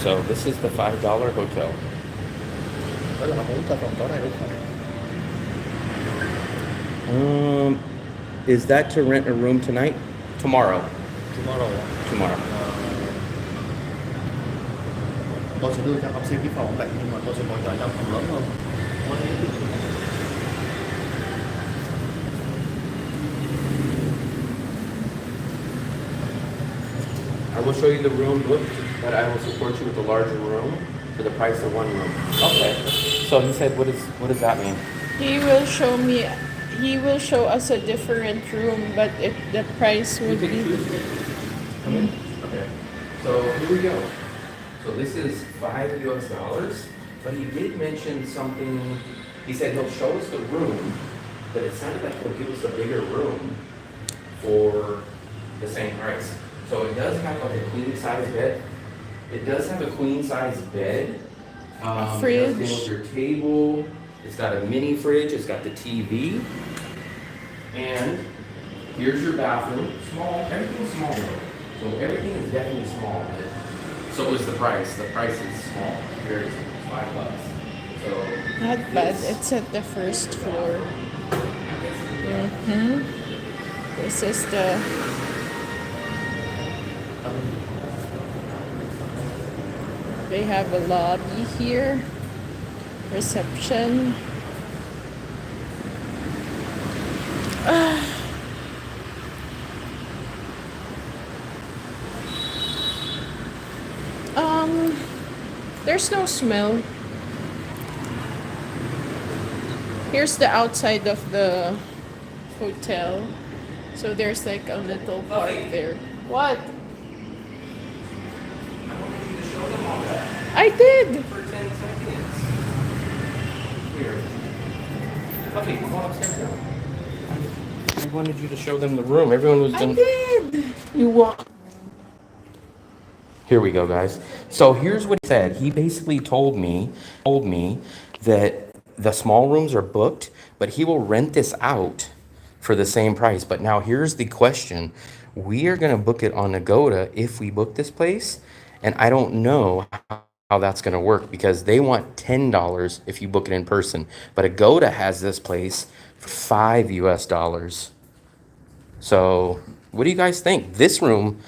So this is the $5 hotel. Đó là muốn cho phòng tối này đúng không? Is that to rent a room tonight? Tomorrow. Tomorrow. Tomorrow. Tôi sẽ đưa cho ông xem cái phòng vậy nhưng mà tôi sẽ hỗ trợ cho phòng lớn hơn. I will show you the room, but I will support you with the larger room for the price of one room. Okay. So he said, what does that mean? He will show us a different room, but the price would be. Come in. Okay. So here we go. So this is $5 US, but he did mention something. He said he'll show us the room, but it sounded like he'll give us a bigger room for the same price. So it does have like a queen size bed. It does have a queen size bed. Fridge. It does your table. It's got a mini fridge. It's got the TV. And Here's your bathroom. Small. Everything's small. So everything is definitely small. So is the price. The price is small. Here's $5. So Not bad. It's at the first floor. Mm-hmm. This is the they have a lobby here. Reception. There's no smell. Here's the outside of the hotel. So there's like a little park there. What? I did. for 10 seconds. Here. Okay, come on upstairs now. I wanted you to show them the room. Everyone was I done. did. You walk. Here we go, guys. So here's what he said. He basically told me that the small rooms are booked, but he will rent this out for the same price. But now here's the question. We are going to book it on Agoda if we book this place, and I don't know how that's going to work because they want $10 if you book it in person. But Agoda has this place for $5 US. So, what do you guys think? This room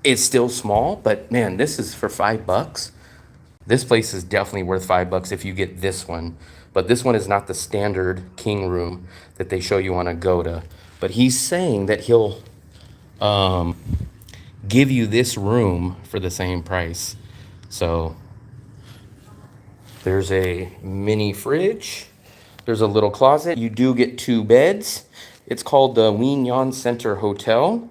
is still small, but man, this is for $5. This place is definitely worth $5 if you get this one. But this one is not the standard king room that they show you on Agoda. But he's saying that he'll give you this room for the same price. So there's a mini fridge. There's a little closet. You do get 2 beds. It's called the Quy Nhon Center Hotel.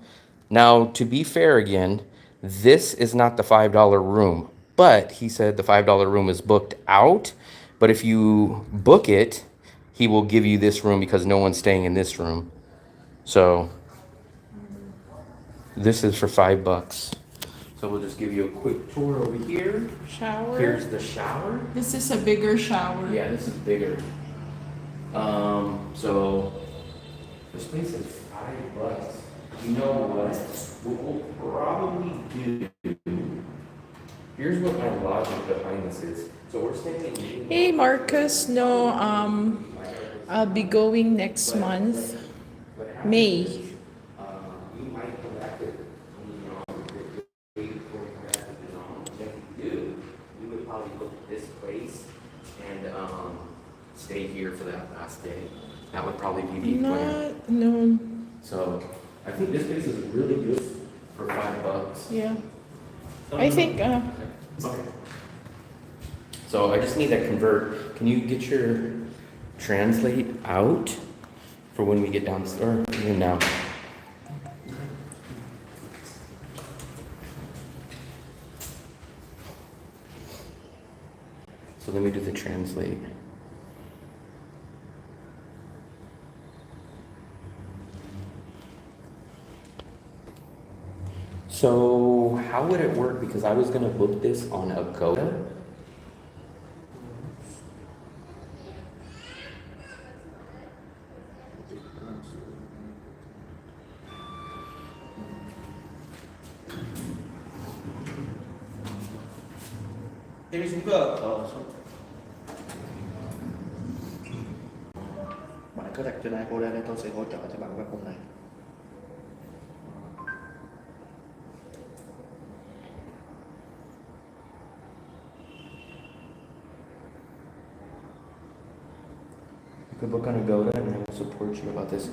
Now, to be fair again, this is not the $5 room, but he said the $5 room is booked out. But if you book it, he will give you this room because no one's staying in this room. So this is for $5. So we'll just give you a quick tour over here. Shower. Here's the shower. This is a bigger shower. Yeah, this is bigger. So this place is $5. You know what? What we'll probably do. Here's what my logic behind this is. So we're staying. Hey Marcus, no, I'll be going next month, May. You might come back to, if you do, we would probably look at this place and stay here for that last day. That would probably be the plan. No, So I think this place is really good for $5. yeah. I think, Okay. So I just need to convert. Can you get your translate out for when we get downstairs? Or even now? So let me do the translate. So how would it work? Because I was gonna book this on Agoda. Em xuống cơ. Bạn cứ đặt trên iPhone đây, tôi sẽ hỗ trợ cho bạn qua khung này. You could book on Agoda and I will support you about this.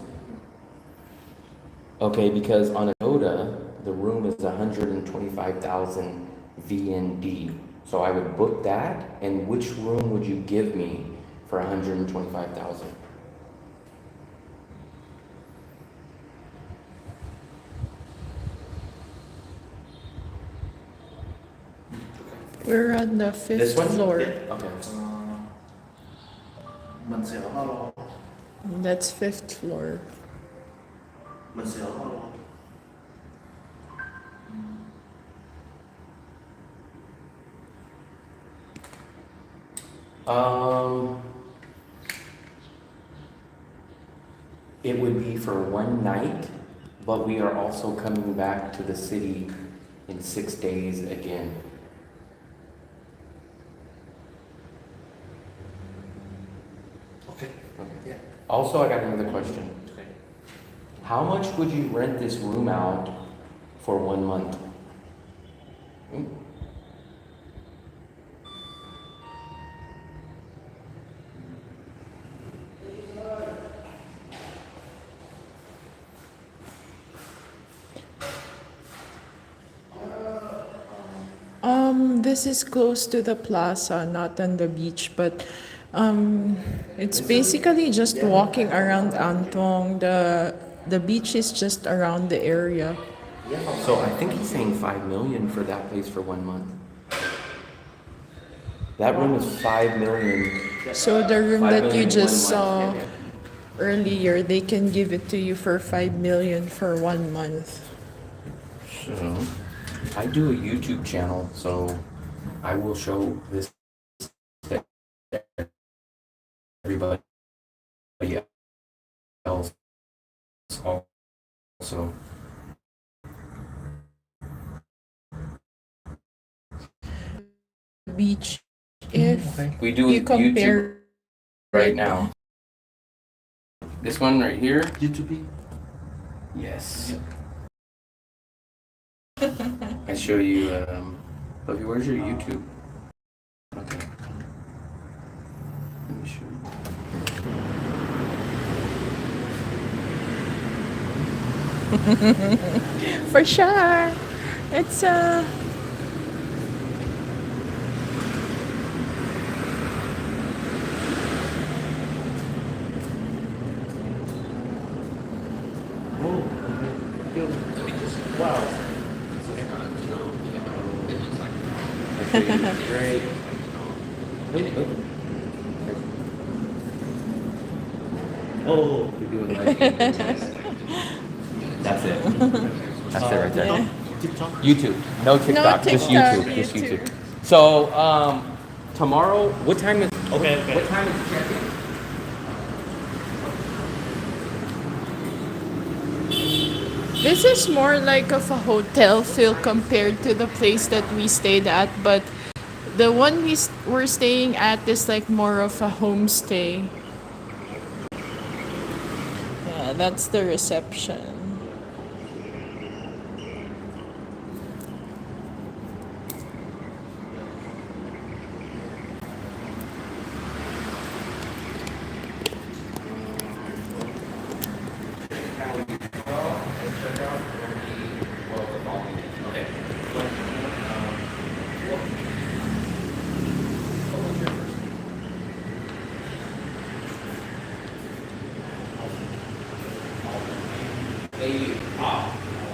Okay, because on Agoda, the room is 125,000 VND. So I would book that, and which room would you give me for 125,000? we're on the This 5th one? floor. Okay. Mình sẽ ở bao lâu? That's 5th floor. Mình sẽ ở bao lâu? It would be for one night, but we are also coming back to the city in 6 days again. Okay. Yeah. Also, I got another question. Okay. How much would you rent this room out for 1 month? Hmm? This is close to the plaza, not on the beach, but it's basically just walking around Antong. The beach is just around the area. So I think he's saying 5 million for that place for 1 month. That room is 5 million. So the room 5 that you million just 1 saw month. earlier, they can give it to you for 5 million for 1 month. So I do a YouTube channel, so I will show this to everybody else also. Beach, if We do you YouTube compare right now. This one right here. YouTube. Yes. I show you. Buffy, where's your YouTube? Okay. Let me show you. for sure, it's Wow. Great. Oh. You're doing live stream. That's it. That's it right there. Yeah. TikTok. YouTube. No TikTok, just TikTok, YouTube. Just YouTube. YouTube. So, tomorrow, what time is Okay. what time is check-in? This is more like of a hotel feel compared to the place that we stayed at, but the one we're staying at is like more of a homestay. Yeah, that's the reception.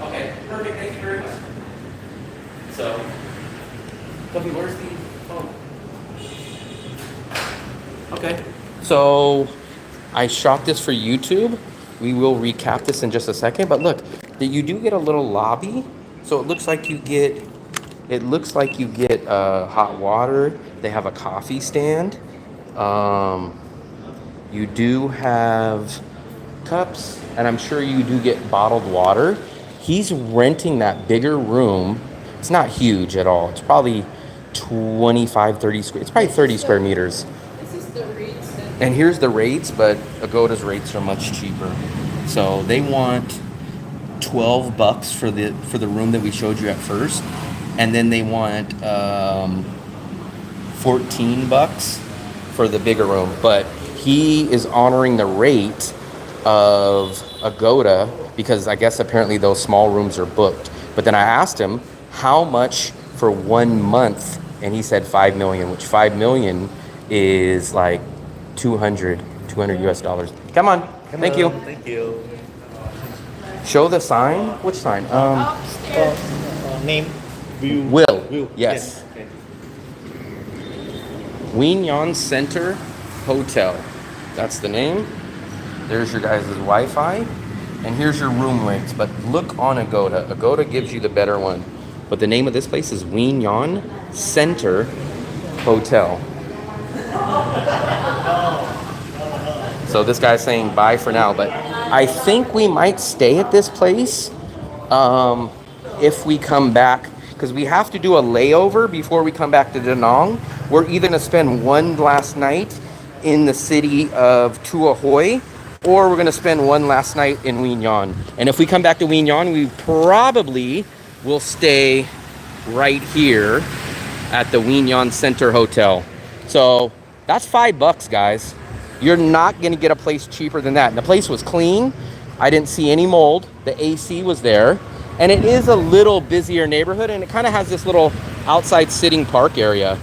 Okay, perfect. Thank you very much. So, Buffy, where's the phone? Okay. So, I shot this for YouTube. We will recap this in just a second. But look, you do get a little lobby. So it looks like you get. Hot water. They have a coffee stand. You do have cups, and I'm sure you do get bottled water. He's renting that bigger room. It's not huge at all. It's probably 25, 30 square. It's probably 30 square meters. This is the rates that And here's the rates, but Agoda's rates are much cheaper. So they want $12 for the room that we showed you at first, and then they want $14 for the bigger room. But he is honoring the rate of Agoda because I guess apparently those small rooms are booked. But then I asked him how much for 1 month, and he said 5 million, which 5 million is like 200 US dollars. Come on. Thank you. Thank you. Show the sign. Which sign? upstairs. Name. Will. Yes. Okay. Quy Nhon Center Hotel. That's the name. There's your guys' Wi-Fi. And here's your room rates. But look on Agoda. Agoda gives you the better one. But the name of this place is Quy Nhon Center Hotel. So this guy's saying bye for now, but I think we might stay at this place if we come back, because we have to do a layover before we come back to Da Nang. We're either going to spend one last night in the city of Tu Ahoy, or we're going to spend one last night in Quy Nhon. And if we come back to Quy Nhon, we probably will stay right here at the Quy Nhon Center Hotel. So that's $5, guys. You're not going to get a place cheaper than that. And the place was clean. I didn't see any mold. The AC was there. And it is a little busier neighborhood, and it kind of has this little outside sitting park area.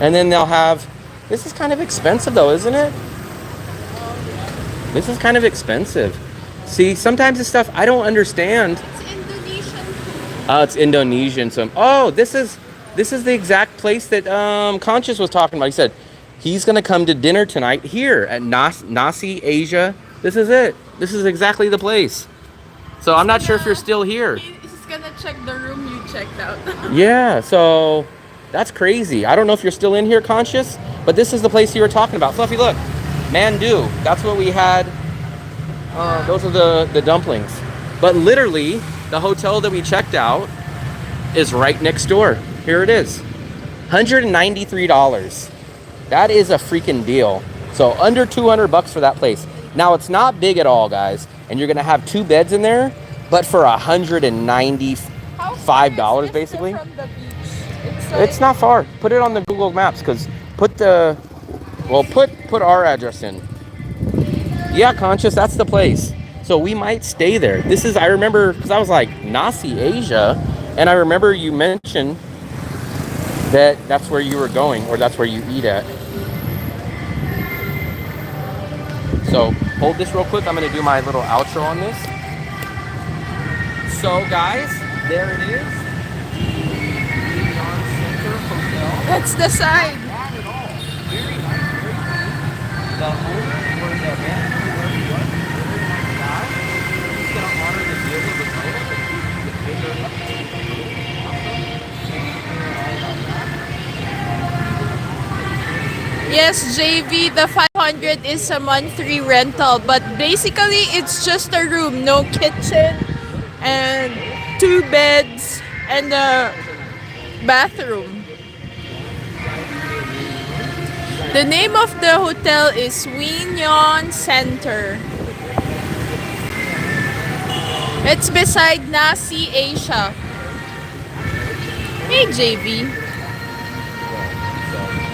And then they'll have, this is kind of expensive though, isn't it? This is kind of expensive. See, sometimes the stuff I don't understand. It's Indonesian food. Oh, it's Indonesian. So, oh, this is the exact place that Conscious was talking about. He said he's gonna come to dinner tonight here at Nasi Asia. This is it. This is exactly the place. So I'm not sure if you're still here. He's gonna check the room you checked out. Yeah, so that's crazy. I don't know if you're still in here, Conscious, but this is the place you were talking about. Fluffy, look. Mandu. That's what we had. Those are the dumplings. But literally, the hotel that we checked out is right next door. Here it is. $193. That is a freaking deal. So under $200 for that place. Now, it's not big at all, guys, and you're gonna have 2 beds in there, but for $195 basically. From the beach? It's not far. Put it on the Google Maps, because put our address in. Yeah, Conscious, that's the place. So we might stay there. This is, I remember, because I was like, Nasi Asia, and I remember you mentioned that that's where you were going, or that's where you eat at. So hold this real quick. I'm going to do my little outro on this. So guys, there it is. Quy Nhon Center Hotel. That's the sign. Not at all. Very nice, very clean. The owner, or the manager, whoever he was, very nice guy. He's going to honor the deal with the title, but he's the bigger update. Yes, JV, the 500 is a monthly rental, but basically it's just a room, no kitchen, and 2 beds and a bathroom. The name of the hotel is Quy Nhon Center. It's beside Nasi Asia. Hey, JV.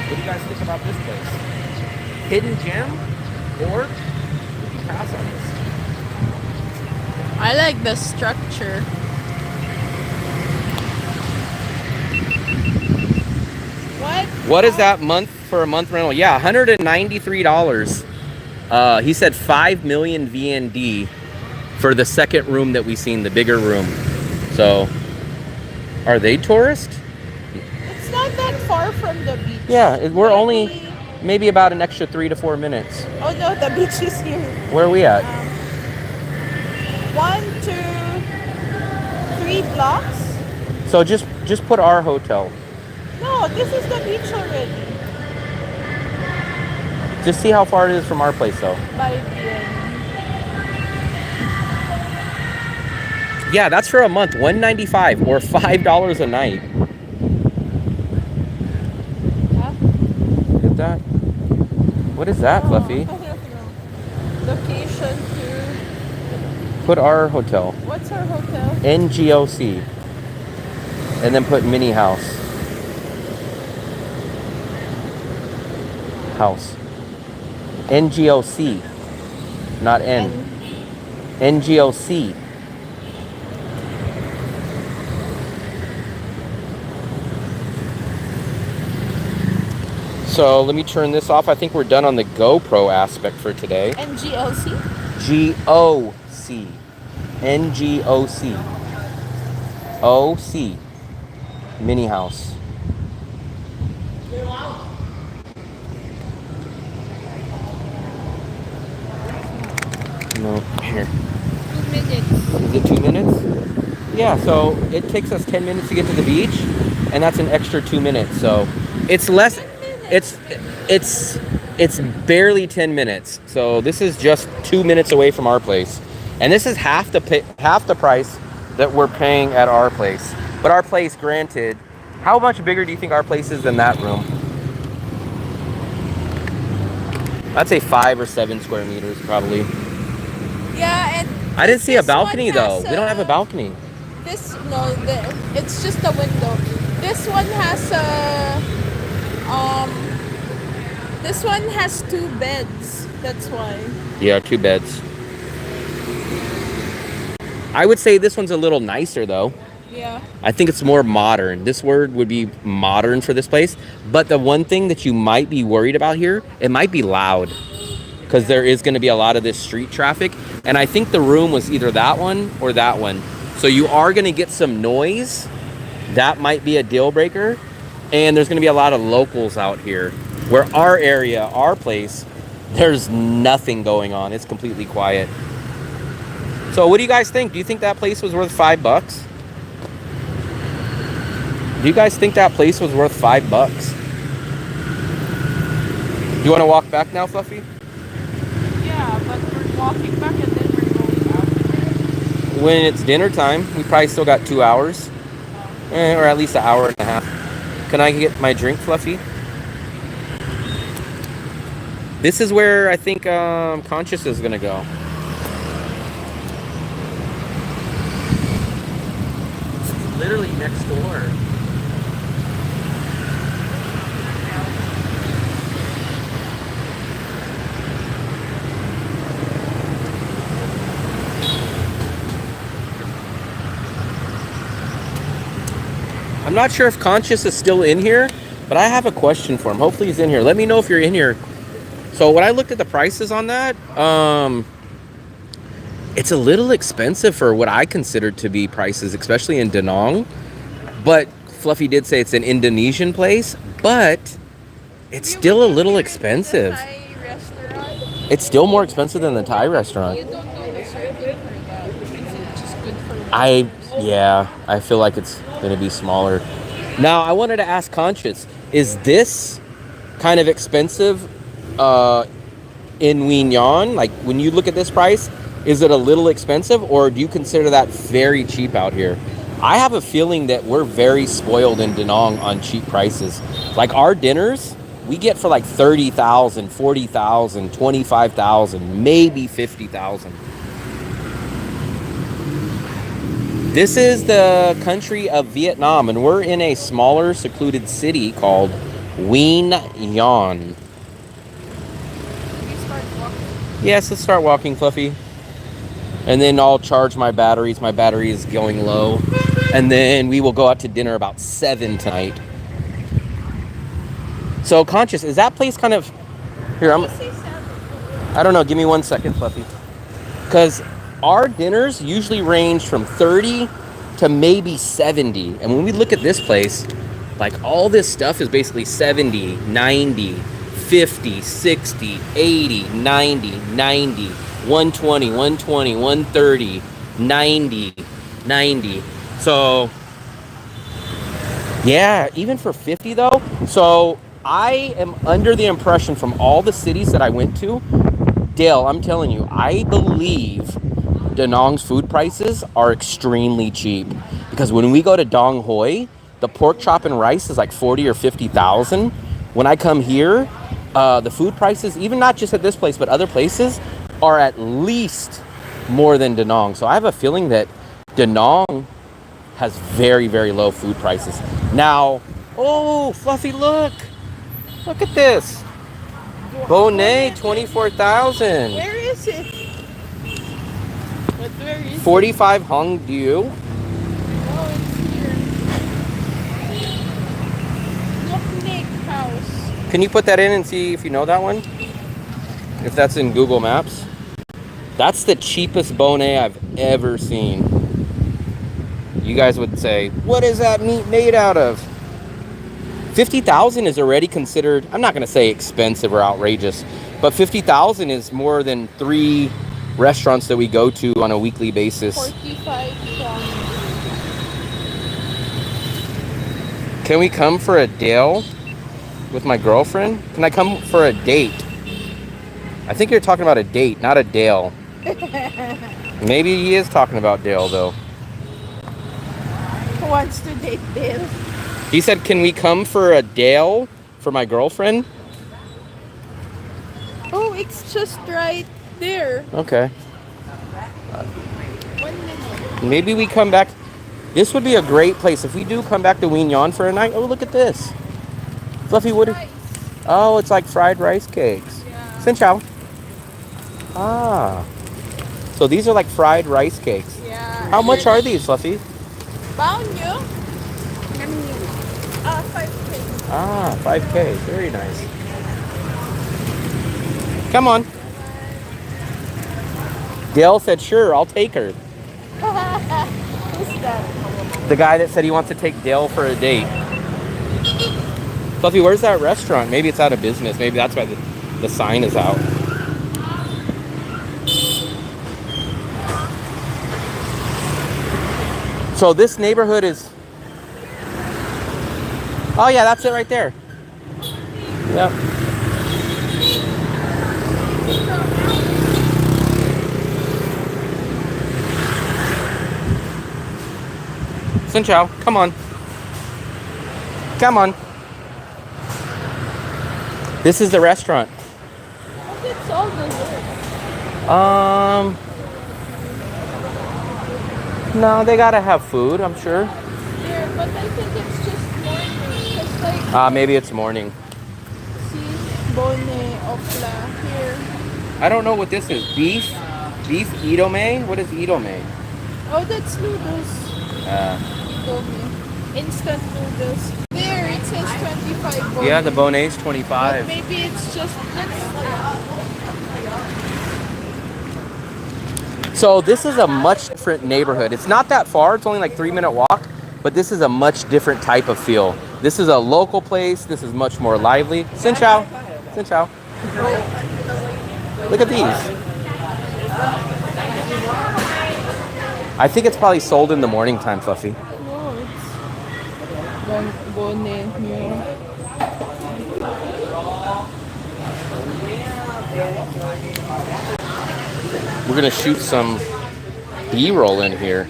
What do you guys think about this place? Hidden gem, or would you pass on this? I like the structure. What is that for a month rental? Yeah, $193. He said 5 million VND for the second room that we seen, the bigger room. So, are they tourists? It's not that far from the beach. Yeah, we're only maybe about an extra 3 to 4 minutes. Oh no, the beach is here. Where are we at? 1, 2, 3 blocks. So just put our hotel. No, this is the beach already. Just see how far it is from our place, though. By the end. Yeah, that's for a month, $195 or $5 a night. Huh? Look at that. What is that, Fluffy? Location to... Put our hotel. What's our hotel? NGOC. And then put mini house. House. NGOC. Not N. NGOC. So let me turn this off. I think we're done on the GoPro aspect for today. NGLC? GOC. NGOC. OC. Mini house. No, here. 2 minutes. Is it 2 minutes? Yeah, so it takes us 10 minutes to get to the beach, and that's an extra 2 minutes. So it's less, it's It's barely 10 minutes. So this is just 2 minutes away from our place. And this is half the price that we're paying at our place. But our place, granted, how much bigger do you think our place is than that room? I'd say 5 or 7 square meters, probably. Yeah, and I didn't see a this one balcony though. has We don't have a balcony. it's just a window. This one has this one has 2 beds. That's why. Yeah, 2 beds. I would say this one's a little nicer though. Yeah. I think it's more modern. This word would be modern for this place. But the one thing that you might be worried about here, it might be loud. Because there is going to be a lot of this street traffic. And I think the room was either that one or that one. So you are going to get some noise. That might be a deal breaker. And there's going to be a lot of locals out here. Where our area, our place, there's nothing going on. It's completely quiet. So what do you guys think? Do you think that place was worth $5? Do you guys think that place was worth $5? You want to walk back now, Fluffy? Yeah, but we're walking back and then we're going out. When it's dinner time, we probably still got 2 hours. Or at least an hour and a half. Can I get my drink, Fluffy? This is where I think Conscious is going to go. It's literally next door. I'm not sure if Conscious is still in here, but I have a question for him. Hopefully he's in here. Let me know if you're in here. So when I looked at the prices on that, it's a little expensive for what I considered to be prices, especially in Da Nang. But Fluffy did say it's an Indonesian place, but it's still a little expensive. Thai restaurant. It's still more expensive than the Thai restaurant. You don't know the serving for that. Is it just good for Yeah, I feel like it's going to be smaller. Now, I wanted to ask Conscious, is this kind of expensive in Quy Nhon? Like, when you look at this price, is it a little expensive, or do you consider that very cheap out here? I have a feeling that we're very spoiled in Da Nang on cheap prices. Like, our dinners, we get for like 30,000, 40,000, 25,000, maybe 50,000. This is the country of Vietnam, and we're in a smaller, secluded city called Quy Nhon. Yes, let's start walking, Fluffy. And then I'll charge my batteries. My battery is going low. And then we will go out to dinner about 7 tonight. So, Conscious, is that place kind of... Here, I don't know. Give me 1 second, Fluffy. Because our dinners usually range from 30 to maybe 70. And when we look at this place, like, all this stuff is basically 70, 90, 50, 60, 80, 90, 90, 120, 120, 130, 90, 90. So, yeah, even for 50 though. So, I am under the impression from all the cities that I went to, Dale, I'm telling you, I believe Da Nang's food prices are extremely cheap. Because when we go to Dong Hoi, the pork chop and rice is like 40 or 50,000. When I come here, the food prices, even not just at this place, but other places, are at least more than Da Nang. So I have a feeling that Da Nang has very, very low food prices. Now, oh, Fluffy, look. Look at this. Bonnet, 24,000. Where is it? But where is 45 Hong Du. it? Oh, it's here. Look, Nick House. Can you put that in and see if you know that one? If that's in Google Maps. That's the cheapest bonnet I've ever seen. You guys would say, what is that meat made out of? 50,000 is already considered, I'm not going to say expensive or outrageous, but 50,000 is more than 3 restaurants that we go to on a weekly basis. 45 Can we come for a date with my girlfriend? Can I come for a date? I think you're talking about a date, not a Dale. Maybe he is talking about Dale, though. Who wants to date Bill? He said, can we come for a Dale for my girlfriend? Oh, it's just right there. Okay. 1 minute. Maybe we come back. This would be a great place if we do come back to Quy Nhon for a night. Oh, look at this. Fluffy, what? Rice. Oh, it's like fried rice cakes. Yeah. Xin chào. Ah. So these are like fried rice cakes. Yeah. How much are these, Fluffy? Bao nhiêu? 5K. Ah, 5K. Very nice. Come on. Dale said, sure, I'll take her. Who's that? The guy that said he wants to take Dale for a date. Fluffy, where's that restaurant? Maybe it's out of business. Maybe that's why the sign is out. So this neighborhood is... Oh yeah, that's it right there. Yep. Xin chào, come on. Come on. This is the restaurant. It's all the work. No, they gotta have food, I'm sure. Yeah, but I think it's just morning. It's like, Maybe it's morning. see, bone, opla, here. I don't know what this is. Beef idome? What is idome? Oh, that's noodles. Idome. Instant noodles. There, it says 25 bone. Yeah, the bonet's But 25. maybe it's just, So this is a much different neighborhood. It's not that far. It's only like 3-minute walk, but this is a much different type of feel. This is a local place. This is much more lively. Xin chào. Xin chào. Look at these. I think it's probably sold in the morning time, Fluffy. no, it's bone, yeah. We're gonna shoot some B-roll in here.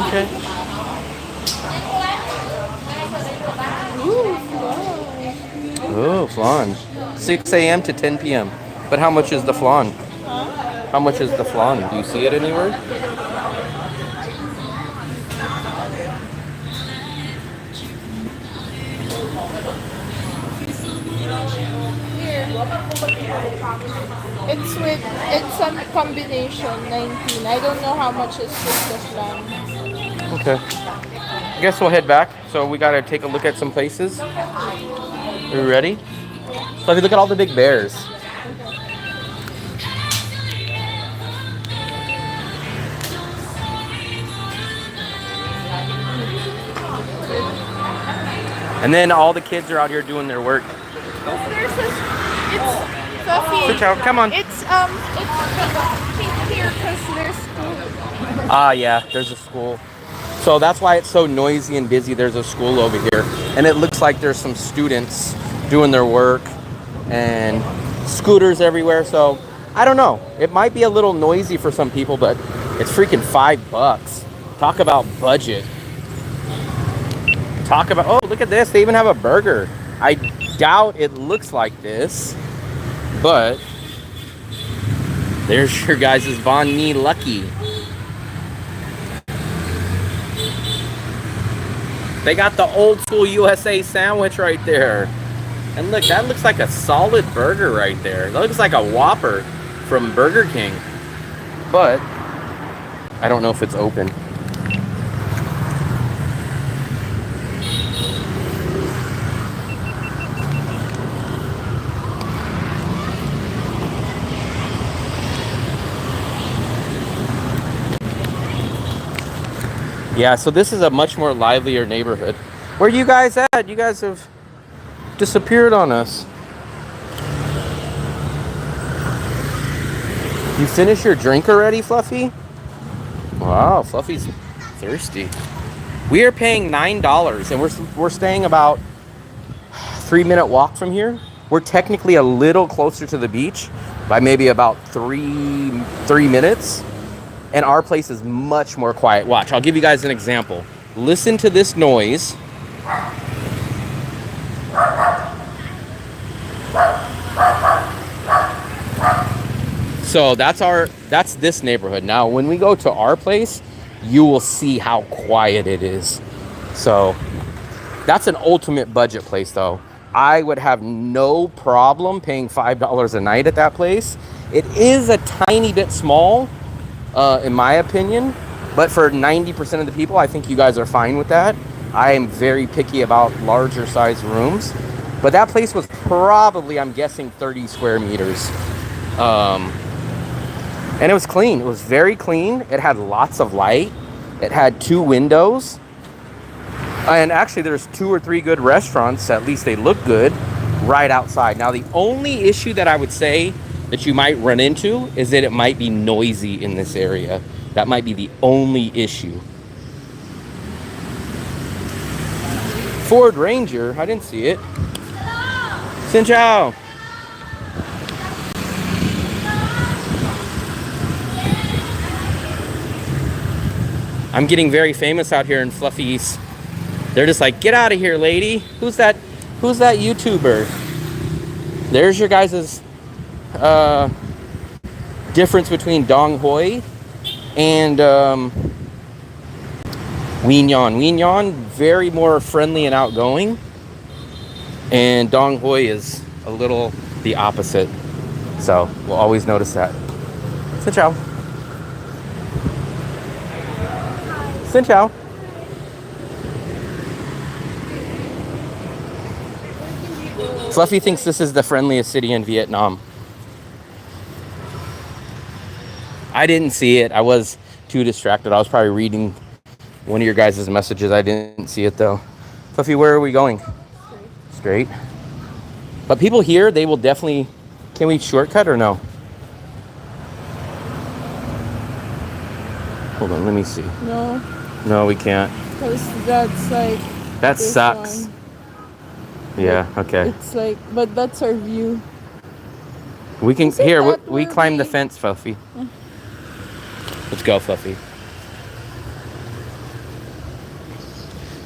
Okay. Oh, flan. 6 a.m. to 10 p.m. But how much is the flan? How much is the flan? Do you see it anywhere? Here. It's a combination, 19. I don't know how much is just the flan. Okay. I guess we'll head back. So we gotta take a look at some places. Are you ready? So if you look at all the big bears. And then all the kids are out here doing their work. There's it's Fluffy. Sit down, come on. It's pink here because there's school. Ah, yeah, there's a school. So that's why it's so noisy and busy. There's a school over here. And it looks like there's some students doing their work and scooters everywhere. So I don't know. It might be a little noisy for some people, but it's freaking $5. Talk about budget. Talk about, oh, look at this. They even have a burger. I doubt it looks like this, but there's your guys' Von Me Lucky. They got the old school USA sandwich right there. And look, that looks like a solid burger right there. That looks like a Whopper from Burger King. But I don't know if it's open. Yeah, so this is a much more livelier neighborhood. Where you guys at? You guys have disappeared on us. You finished your drink already, Fluffy? Wow, Fluffy's thirsty. We are paying $9, and we're staying about 3-minute walk from here. We're technically a little closer to the beach by maybe about three minutes, and our place is much more quiet. Watch, I'll give you guys an example. Listen to this noise. So that's this neighborhood. Now, when we go to our place, you will see how quiet it is. So that's an ultimate budget place, though. I would have no problem paying $5 a night at that place. It is a tiny bit small, in my opinion, but for 90% of the people, I think you guys are fine with that. I am very picky about larger size rooms, but that place was probably, I'm guessing, 30 square meters. And it was clean. It was very clean. It had lots of light. It had 2 windows. And actually, there's 2 or 3 good restaurants, at least they look good, right outside. Now, the only issue that I would say that you might run into is that it might be noisy in this area. That might be the only issue. Ford Ranger, I didn't see it. Xin chào. I'm getting very famous out here in Fluffy's. They're just like, get out of here, lady. Who's that YouTuber? There's your guys' difference between Dong Hoi and Quy Nhon. Quy Nhon, very more friendly and outgoing. And Dong Hoi is a little the opposite. So we'll always notice that. Xin chào. Xin chào. Fluffy thinks this is the friendliest city in Vietnam. I didn't see it. I was too distracted. I was probably reading one of your guys' messages. I didn't see it though. Fluffy, where are we going? Straight. But people here, they will definitely... Can we shortcut or no? Hold on, let me see. No, No, we can't. because that's like... That this sucks. one. Yeah, okay. It's like, but that's our view. We can... Isn't Here, that we where climb the we- fence, Fluffy. Let's go, Fluffy.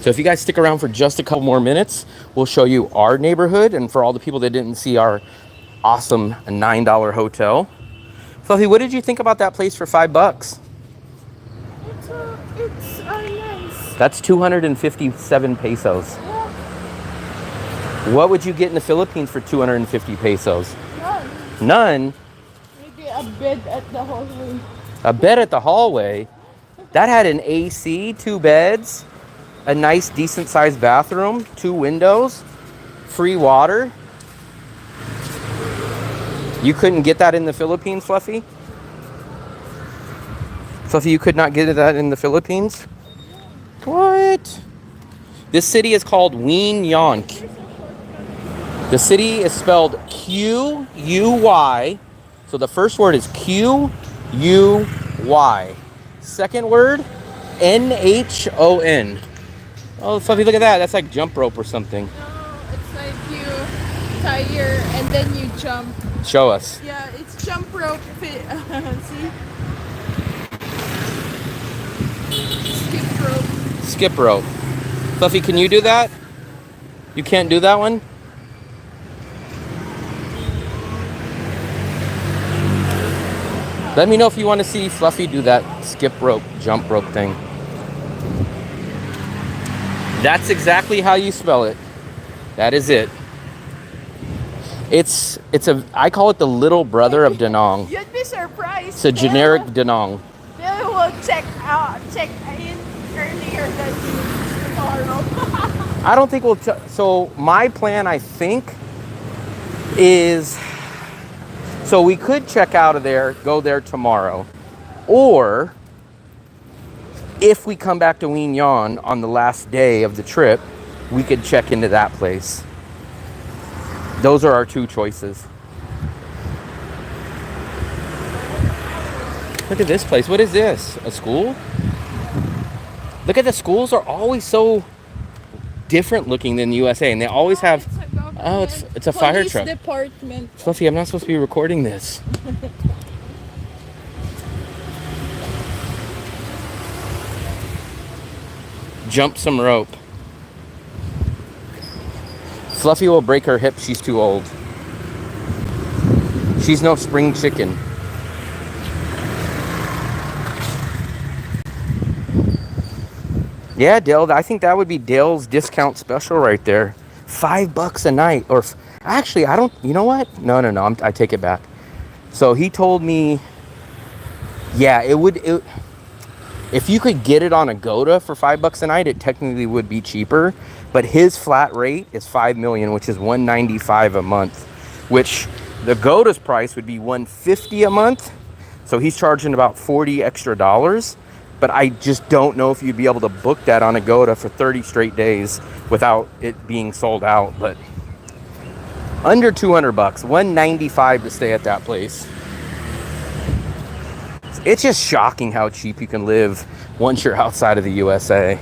So if you guys stick around for just a couple more minutes, we'll show you our neighborhood. And for all the people that didn't see our awesome $9 hotel. Fluffy, what did you think about that place for $5? It's nice. That's 257 pesos. Yeah, What would you get in the Philippines for 250 pesos? none. None. Maybe a bed at the hallway. A bed at the hallway. That had an AC, 2 beds, a nice decent sized bathroom, 2 windows, free water. You couldn't get that in the Philippines, Fluffy? Fluffy, you could not get that in the Philippines? What? This city is called Quy Nhon. The city is spelled Q-U-Y. So the first word is Q-U-Y. Second word, N-H-O-N. Oh, Fluffy, look at that. That's like jump rope or something. No, it's like you tire and then you jump. Show us. Yeah, it's jump rope. See? Skip rope. Skip rope. Fluffy, can you do that? You can't do that one? Let me know if you want to see Fluffy do that skip rope, jump rope thing. That's exactly how you spell it. That is it. I call it the little brother of Danong. You'd be surprised. It's a generic Danong. They will check in earlier than tomorrow. I don't think we'll. So my plan, I think, is so we could check out of there, go there tomorrow, or if we come back to Quy Nhon on the last day of the trip, we could check into that place. Those are our 2 choices. Look at this place. What is this? A school? Look at the schools are always so different looking than the USA, and they always have. Oh, it's a fire Police truck. department. Fluffy, I'm not supposed to be recording this. Jump some rope. Fluffy will break her hip. She's too old. She's no spring chicken. Yeah, Dale, I think that would be Dale's discount special right there. $5 a night. Or actually, I don't, you know what? No, I take it back. So he told me, yeah, if you could get it on Agoda for $5 a night, it technically would be cheaper. But his flat rate is $5 million, which is $195 a month, which the Agoda's price would be $150 a month. So he's charging about $40 extra. But I just don't know if you'd be able to book that on Agoda for 30 straight days without it being sold out. But under $200, $195 to stay at that place. It's just shocking how cheap you can live once you're outside of the USA.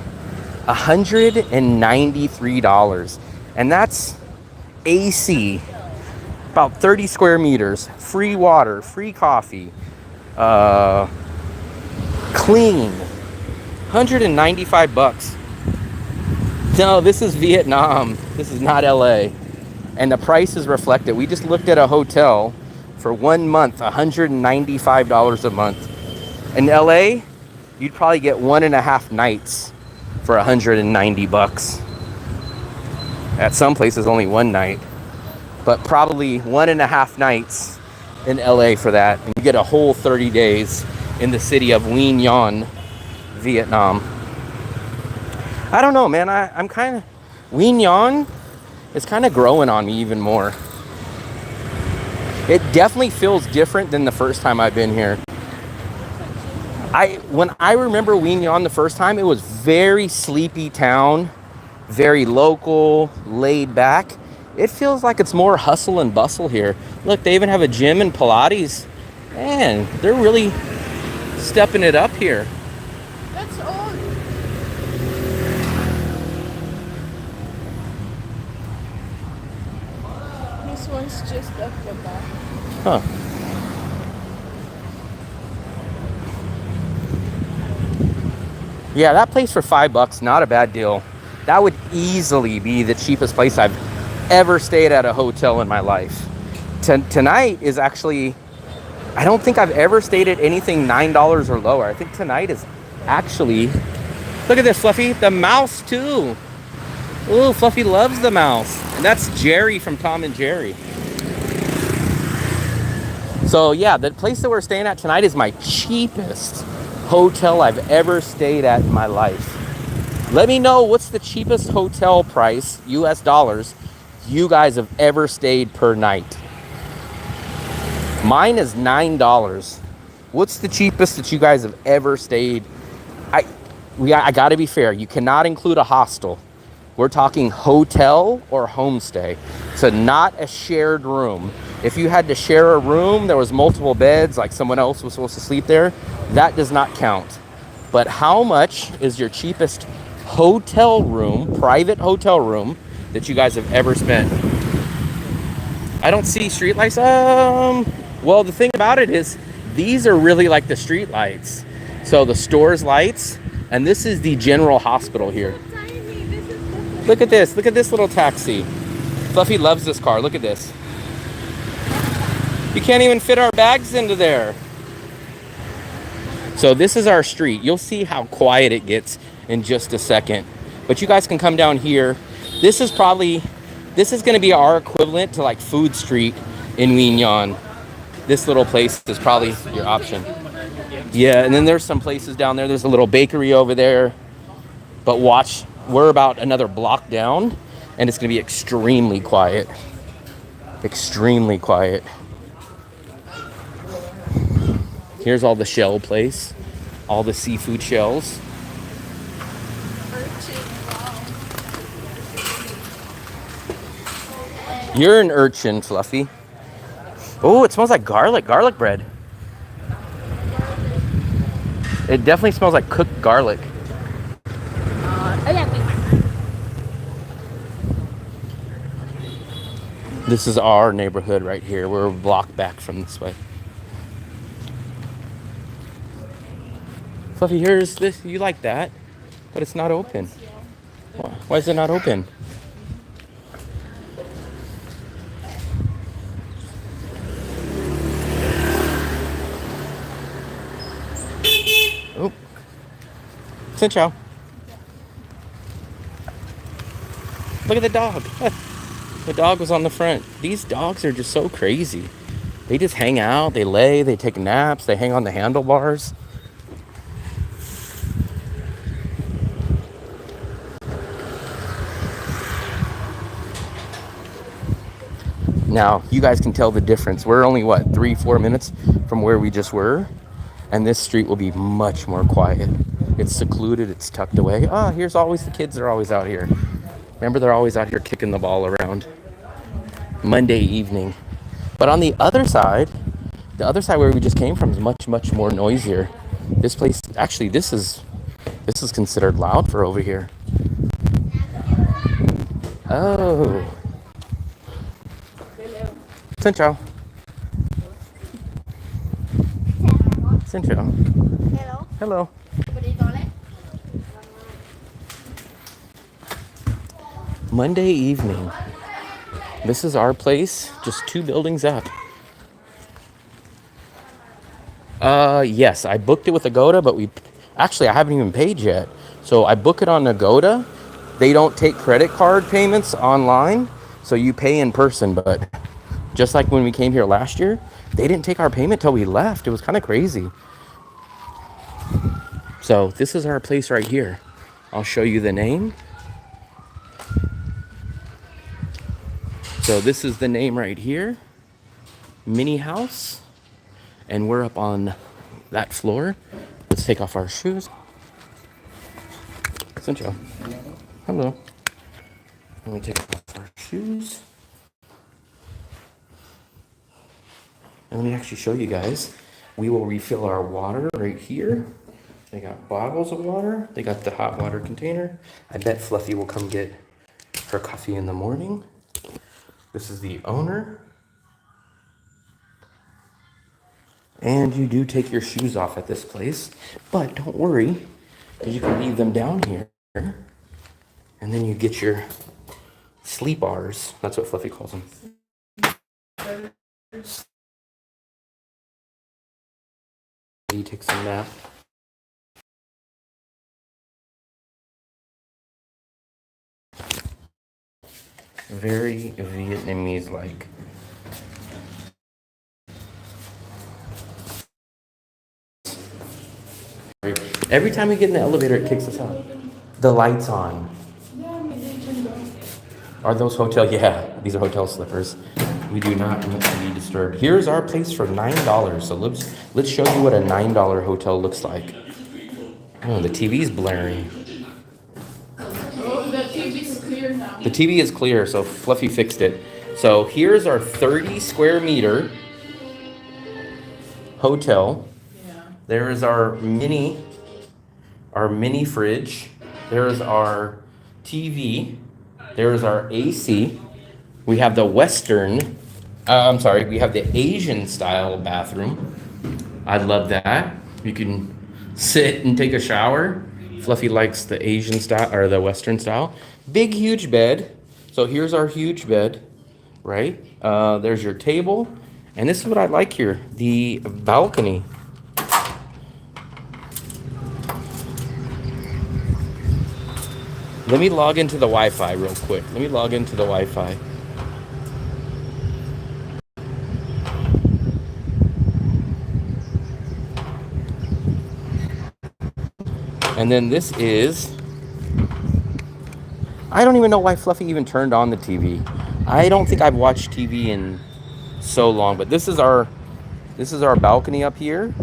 $193. And that's AC. About 30 square meters. Free water, free coffee. Clean. $195. No, this is Vietnam. This is not LA. And the prices reflect it. We just looked at a hotel for 1 month, $195 a month. In LA, you'd probably get 1.5 nights for $190. At some places, only 1 night. But probably 1.5 nights in LA for that. And you get a whole 30 days in the city of Quy Nhon, Vietnam. I don't know, man. I'm kind of... Quy Nhon is kind of growing on me even more. It definitely feels different than the first time I've been here. When I remember Quy Nhon the first time, it was very sleepy town, very local, laid back. It feels like it's more hustle and bustle here. Look, they even have a gym and Pilates. Man, they're really stepping it up here. That's old. This one's just up the back. Huh. Yeah, that place for $5, not a bad deal. That would easily be the cheapest place I've ever stayed at a hotel in my life. Tonight is actually, I don't think I've ever stayed at anything $9 or lower. I think tonight is actually, look at this, Fluffy, the mouse too. Ooh, Fluffy loves the mouse. And that's Jerry from Tom and Jerry. So yeah, the place that we're staying at tonight is my cheapest hotel I've ever stayed at in my life. Let me know what's the cheapest hotel price, US dollars, you guys have ever stayed per night. Mine is $9. What's the cheapest that you guys have ever stayed? I gotta be fair, you cannot include a hostel. We're talking hotel or homestay. So not a shared room. If you had to share a room, there was multiple beds, like someone else was supposed to sleep there, that does not count. But how much is your cheapest hotel room, private hotel room, that you guys have ever spent? I don't see street lights. Well, the thing about it is, these are really like the street lights. So the store's lights, and this is the general hospital here. Look at this. Look at this little taxi. Fluffy loves this car. Look at this. You can't even fit our bags into there. So this is our street. You'll see how quiet it gets in just a second. But you guys can come down here. This is going to be our equivalent to like Food Street in Quy Nhon. This little place is probably your option. Yeah, and then there's some places down there. There's a little bakery over there. But watch, we're about another block down, and it's going to be extremely quiet. Extremely quiet. Here's all the shell place, all the seafood shells. You're an urchin, Fluffy. Oh, it smells like garlic bread. It definitely smells like cooked garlic. Ayan, tingnan. This is our neighborhood right here. We're a block back from this way. Fluffy, here's this. You like that, but it's not open. Why is it not open? Oh, Xin chào. Look at the dog. The dog was on the front. These dogs are just so crazy. They just hang out, they lay, they take naps, they hang on the handlebars. Now, you guys can tell the difference. We're only, what, 3-4 minutes from where we just were? And this street will be much more quiet. It's secluded, it's tucked away. Ah, here's always the kids are always out here. Remember, they're always out here kicking the ball around. Monday evening. But on the other side where we just came from is much, much more noisier. This place, actually, this is considered loud for over here. Oh. Xin chào. Xin chào. Hello. Hello. Monday evening. This is our place, just 2 buildings up. Yes, I booked it with Agoda, but I haven't even paid yet. So I book it on Agoda. They don't take credit card payments online, so you pay in person. But just like when we came here last year, they didn't take our payment till we left. It was kind of crazy. So this is our place right here. I'll show you the name. So this is the name right here, Mini House, and we're up on that floor. Let's take off our shoes. Sancho. Hello. Let me take off our shoes. And let me actually show you guys. We will refill our water right here. They got bottles of water. They got the hot water container. I bet Fluffy will come get her coffee in the morning. This is the owner. And you do take your shoes off at this place, but don't worry, because you can leave them down here. And then you get your sleep bars. That's what Fluffy calls them. He takes a nap. Very Vietnamese-like. Every time we get in the elevator, it kicks us out. The lights on. Are those hotel? Yeah, these are hotel slippers. We do not want to be disturbed. Here's our place for $9. So let's show you what a $9 hotel looks like. Oh, the TV's blaring. Oh, the TV's clear now. The TV is clear, so Fluffy fixed it. So here's our 30 square meter hotel. Yeah. There is our mini fridge. There is our TV. There is our AC. We have the we have the Asian style bathroom. I love that. You can sit and take a shower. Fluffy likes the Asian style or the Western style. Big, huge bed. So here's our huge bed, right? There's your table. And this is what I like here, the balcony. Let me log into the Wi-Fi real quick. Let me log into the Wi-Fi. And then this is, I don't even know why Fluffy even turned on the TV. I don't think I've watched TV in so long, but this is our balcony up here.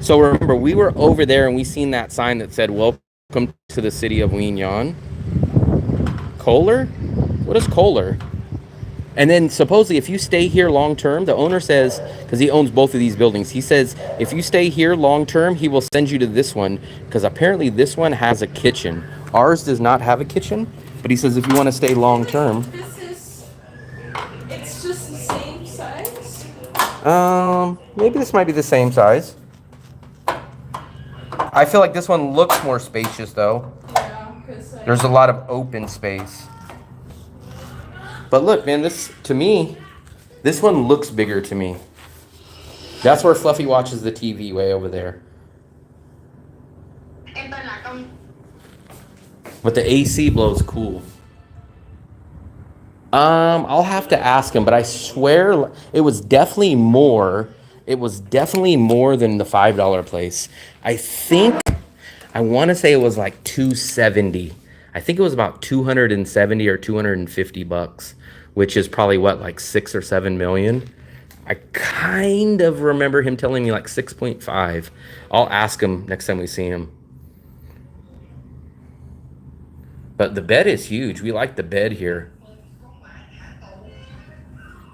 So remember, we were over there and we seen that sign that said, "Welcome to the city of Quy Nhon." Kohler? What is Kohler? And then supposedly if you stay here long term, the owner says, because he owns both of these buildings, he says if you stay here long term, he will send you to this one because apparently this one has a kitchen. Ours does not have a kitchen, but he says if you want to stay long term. It's just the same size. Maybe this might be the same size. I feel like this one looks more spacious though. Yeah, because There's a lot of open space. But look, man, this, to me, this one looks bigger to me. That's where Fluffy watches the TV, way over there. But the AC blows cool. I'll have to ask him, but I swear it was definitely more. It was definitely more than the $5 place. I think, I want to say it was like $270. I think it was about 270 or 250 bucks, which is probably what, like 6 or 7 million. I kind of remember him telling me like 6.5. I'll ask him next time we see him. But the bed is huge. We like the bed here.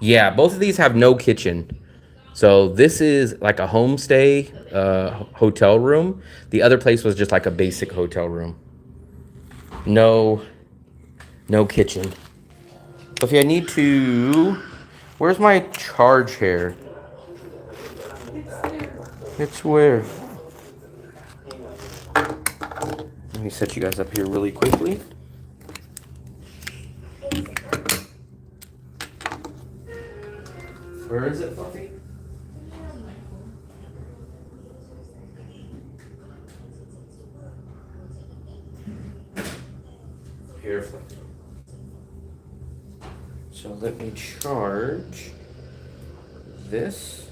Yeah, both of these have no kitchen. So this is like a homestay hotel room. The other place was just like a basic hotel room. No kitchen. If I need to, where's my charge hair? It's where? Let me set you guys up here really quickly. Where is it, Fluffy? Here, Fluffy. So let me charge this.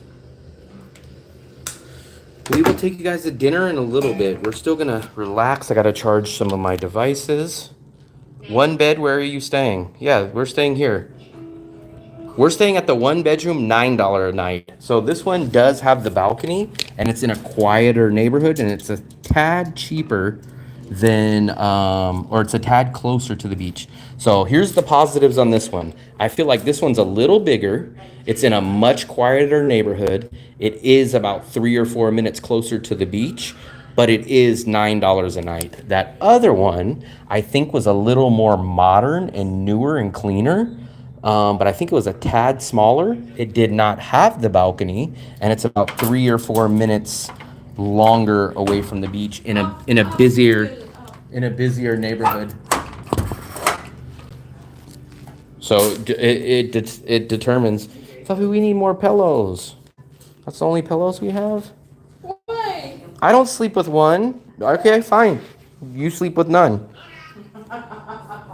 We will take you guys to dinner in a little bit. We're still gonna relax. I gotta charge some of my devices. One bed, where are you staying? Yeah, we're staying here. We're staying at the one bedroom, $9 a night. So this one does have the balcony and it's in a quieter neighborhood and it's a tad cheaper than, or it's a tad closer to the beach. So here's the positives on this one. I feel like this one's a little bigger. It's in a much quieter neighborhood. It is about 3 or 4 minutes closer to the beach, but it is $9 a night. That other one, I think, was a little more modern and newer and cleaner. But I think it was a tad smaller. It did not have the balcony, and it's about 3 or 4 minutes longer away from the beach in a busier neighborhood. So it determines. Fluffy, we need more pillows. That's the only pillows we have. why? I don't sleep with one. Okay, fine. You sleep with none.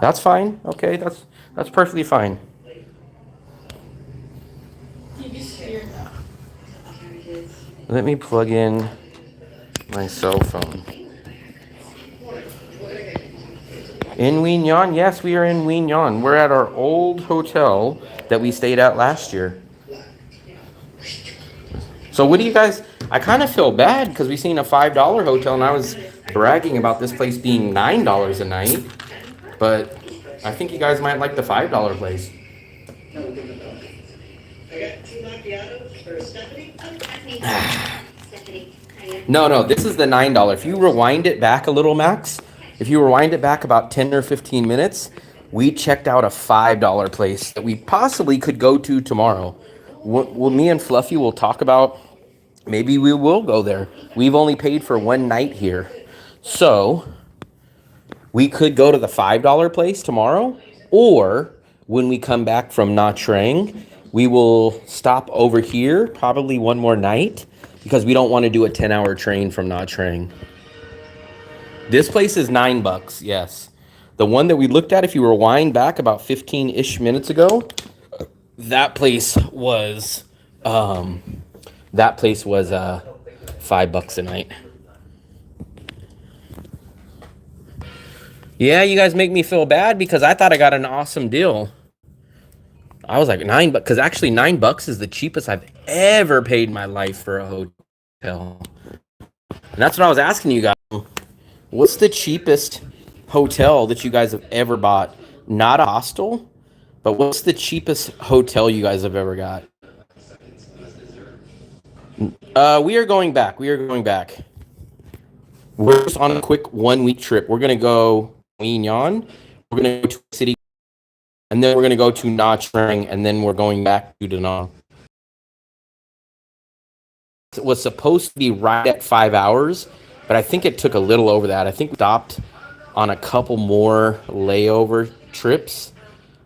That's fine. Okay, that's perfectly fine. TV's clear now. Let me plug in my cell phone. In Quy Nhon? Yes, we are in Quy Nhon. We're at our old hotel that we stayed at last year. So what do you guys, I kind of feel bad because we seen a $5 hotel and I was bragging about this place being $9 a night. But I think you guys might like the $5 place. No, this is the $9. If you rewind it back a little, Max, if you rewind it back about 10 or 15 minutes, we checked out a $5 place that we possibly could go to tomorrow. Well, me and Fluffy will talk about, maybe we will go there. We've only paid for one night here. So we could go to the $5 place tomorrow, or when we come back from Nha Trang, we will stop over here probably one more night because we don't want to do a 10-hour train from Nha Trang. This place is $9, yes. The one that we looked at, if you rewind back about 15-ish minutes ago, that place was $5 a night. Yeah, you guys make me feel bad because I thought I got an awesome deal. I was like $9, because actually $9 is the cheapest I've ever paid in my life for a hotel. And that's what I was asking you guys. What's the cheapest hotel that you guys have ever bought? Not a hostel, But what's the cheapest hotel you guys have ever got? We are going back. We are going back. We're just on a quick 1 week trip. We're gonna go Quy Nhon. We're gonna go to a city, and then we're gonna go to Nha Trang, and then we're going back to Da Nang. It was supposed to be right at 5 hours, but I think it took a little over that. I think we stopped on a couple more layover trips.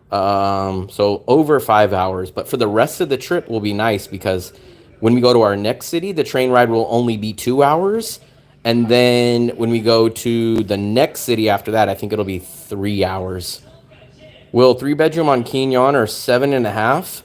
So over 5 hours, but for the rest of the trip will be nice because when we go to our next city, the train ride will only be 2 hours. And then when we go to the next city after that, I think it'll be 3 hours. Will 3 bedroom on Quy Nhon or 7.5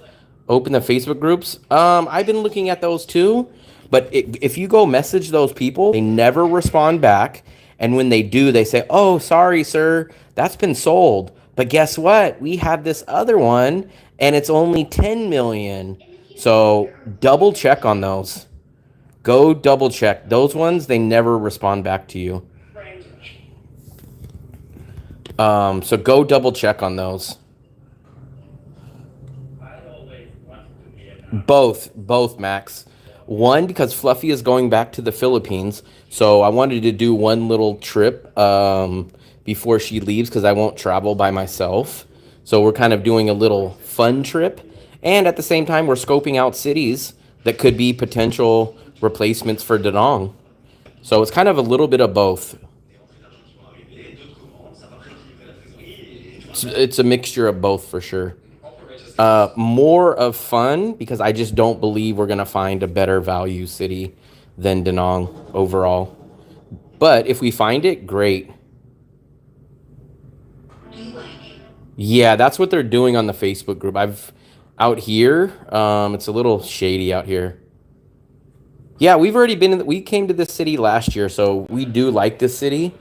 open the Facebook groups? I've been looking at those too, but if you go message those people, they never respond back. And when they do, they say, "Oh, sorry, sir, that's been sold. But guess what? We have this other one, and it's only 10 million." So double check on those. Go double check. Those ones, they never respond back to you. So go double check on those. Both, Max. One, because Fluffy is going back to the Philippines, so I wanted to do one little trip before she leaves because I won't travel by myself. So we're kind of doing a little fun trip, and at the same time, we're scoping out cities that could be potential replacements for Da Nang. So it's kind of a little bit of both. It's a mixture of both for sure. More of fun because I just don't believe we're gonna find a better value city than Da Nang overall. But if we find it, great. Yeah, that's what they're doing on the Facebook group. Out here, it's a little shady out here. Yeah, we've already been we came to this city last year, so we do like this city.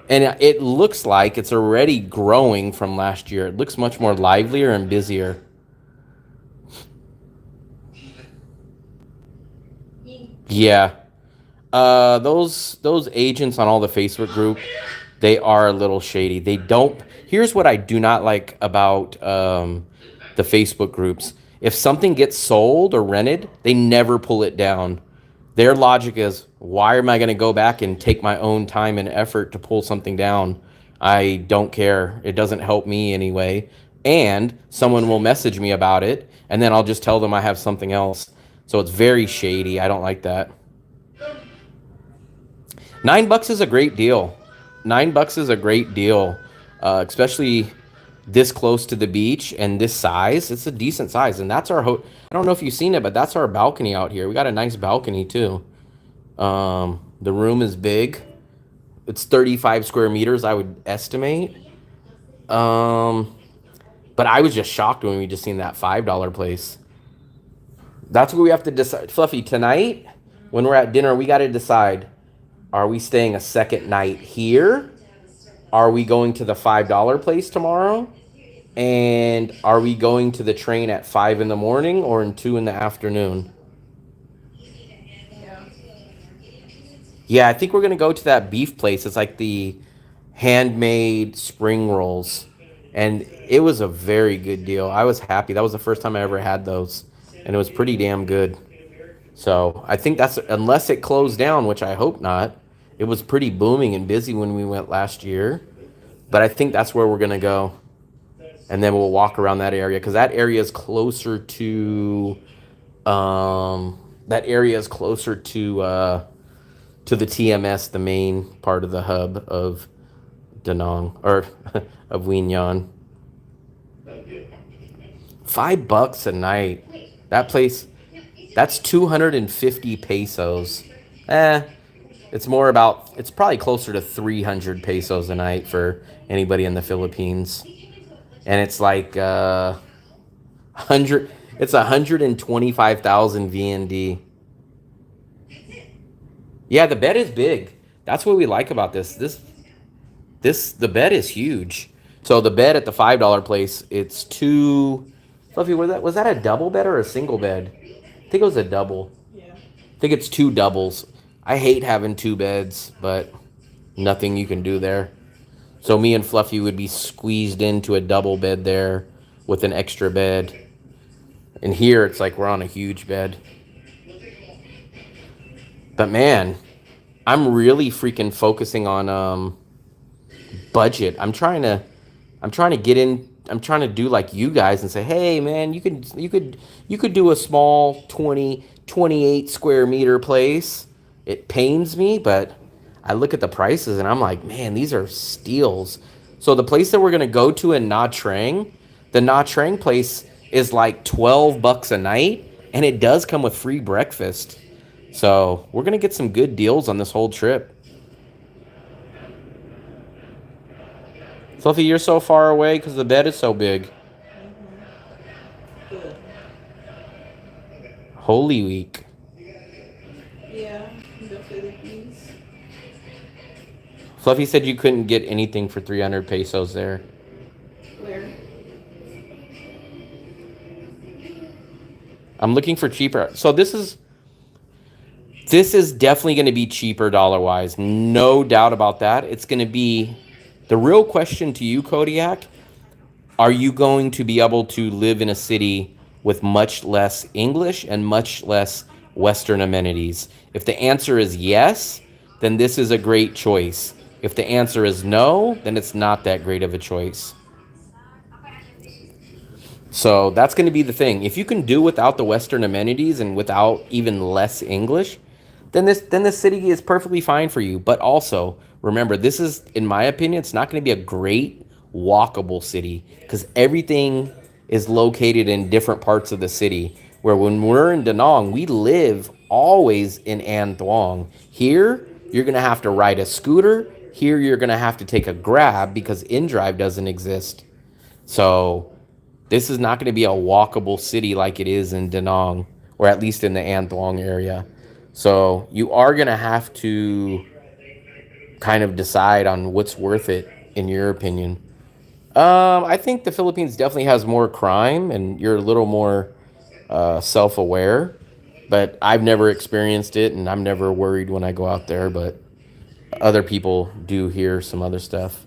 And it looks like it's already growing from last year. It looks much more livelier and busier. Yeah. Those agents on all the Facebook group, they are a little shady. They don't. Here's what I do not like about the Facebook groups. If something gets sold or rented, they never pull it down. Their logic is, why am I going to go back and take my own time and effort to pull something down? I don't care. It doesn't help me anyway. And someone will message me about it, and then I'll just tell them I have something else. So it's very shady. I don't like that. $9 is a great deal. $9 is a great deal, especially this close to the beach and this size. It's a decent size, and that's our I don't know if you've seen it, but that's our balcony out here. We got a nice balcony too. The room is big. It's 35 square meters, I would estimate. But I was just shocked when we just seen that $5 place. That's what we have to decide. Fluffy, tonight, when we're at dinner, we got to decide, are we staying a second night here? Are we going to the $5 place tomorrow? And are we going to the train at 5 in the morning or in 2 in the afternoon? Yeah, I think we're going to go to that beef place. It's like the handmade spring rolls. And it was a very good deal. I was happy. That was the first time I ever had those. And it was pretty damn good. So I think that's, unless it closed down, which I hope not. It was pretty booming and busy when we went last year. But I think that's where we're going to go. And then we'll walk around that area. Because that area is closer to... to the TMS, the main part of the hub of Da Nang, or of Quy Nhon. $5 a night. That place, that's 250 pesos. It's probably closer to 300 pesos a night for anybody in the Philippines. And it's like it's 125,000 VND. Yeah, the bed is big. That's what we like about this. The bed is huge. So the bed at the $5 place, it's two. Fluffy, was that a double bed or a single bed? I think it was a double. Yeah. I think it's two doubles. I hate having two beds, but nothing you can do there. So me and Fluffy would be squeezed into a double bed there, with an extra bed. And here it's like we're on a huge bed. But man, I'm really freaking focusing on budget. I'm trying to get in. I'm trying to do like you guys and say, hey man, you could do a small 28 square meter place. It pains me, but I look at the prices and I'm like, man, these are steals. So the place that we're gonna go to in Nha Trang, the Nha Trang place is like $12 a night, and it does come with free breakfast. So we're gonna get some good deals on this whole trip. Fluffy, you're so far away because the bed is so big. Good. Holy Week. Yeah, in the Philippines. Fluffy said you couldn't get anything for 300 pesos there. Where? I'm looking for cheaper. So this is definitely going to be cheaper dollar-wise. No doubt about that. It's going to be the real question to you, Kodiak. Are you going to be able to live in a city with much less English and much less Western amenities? If the answer is yes, then this is a great choice. If the answer is no, then it's not that great of a choice. So that's going to be the thing. If you can do without the Western amenities and without even less English, then this city is perfectly fine for you. But also, remember, this is, in my opinion, it's not going to be a great walkable city because everything is located in different parts of the city. Where when we're in Da Nang, we live always in An Thuong. Here, you're going to have to ride a scooter. Here, you're going to have to take a Grab because InDrive doesn't exist. So this is not going to be a walkable city like it is in Da Nang, or at least in the An Thuong area. So you are going to have to kind of decide on what's worth it, in your opinion. I think the Philippines definitely has more crime, and you're a little more self-aware. But I've never experienced it, and I'm never worried when I go out there. But other people do hear some other stuff.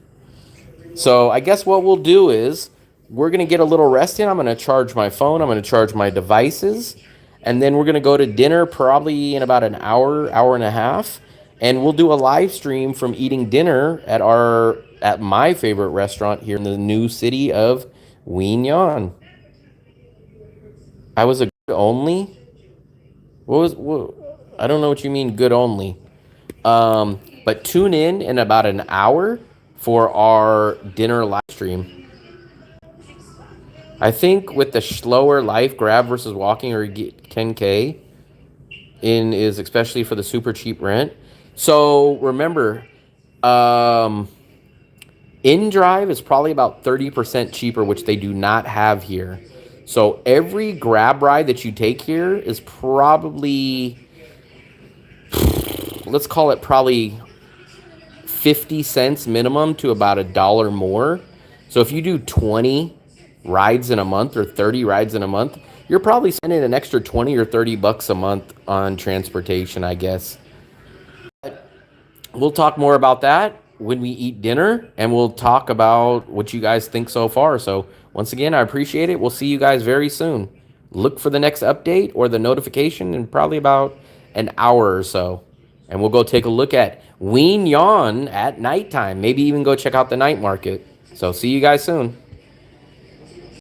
So I guess what we'll do is we're going to get a little rest in. I'm going to charge my phone. I'm going to charge my devices. And then we're going to go to dinner probably in about an hour, hour and a half. And we'll do a live stream from eating dinner at my favorite restaurant here in the new city of Quy Nhon. I was a good only? What? I don't know what you mean good only. But tune in about an hour for our dinner live stream. I think with the slower life, Grab versus walking or get 10K in is especially for the super cheap rent. So remember, InDrive is probably about 30% cheaper, which they do not have here. So every Grab ride that you take here is probably, let's call it probably 50 cents minimum to about $1 more. So if you do 20 rides in a month or 30 rides in a month, you're probably spending an extra 20 or 30 bucks a month on transportation, I guess. We'll talk more about that when we eat dinner, and we'll talk about what you guys think so far. So once again, I appreciate it. We'll see you guys very soon. Look for the next update or the notification in probably about an hour or so. And we'll go take a look at Quy Nhon at nighttime. Maybe even go check out the night market. So see you guys soon.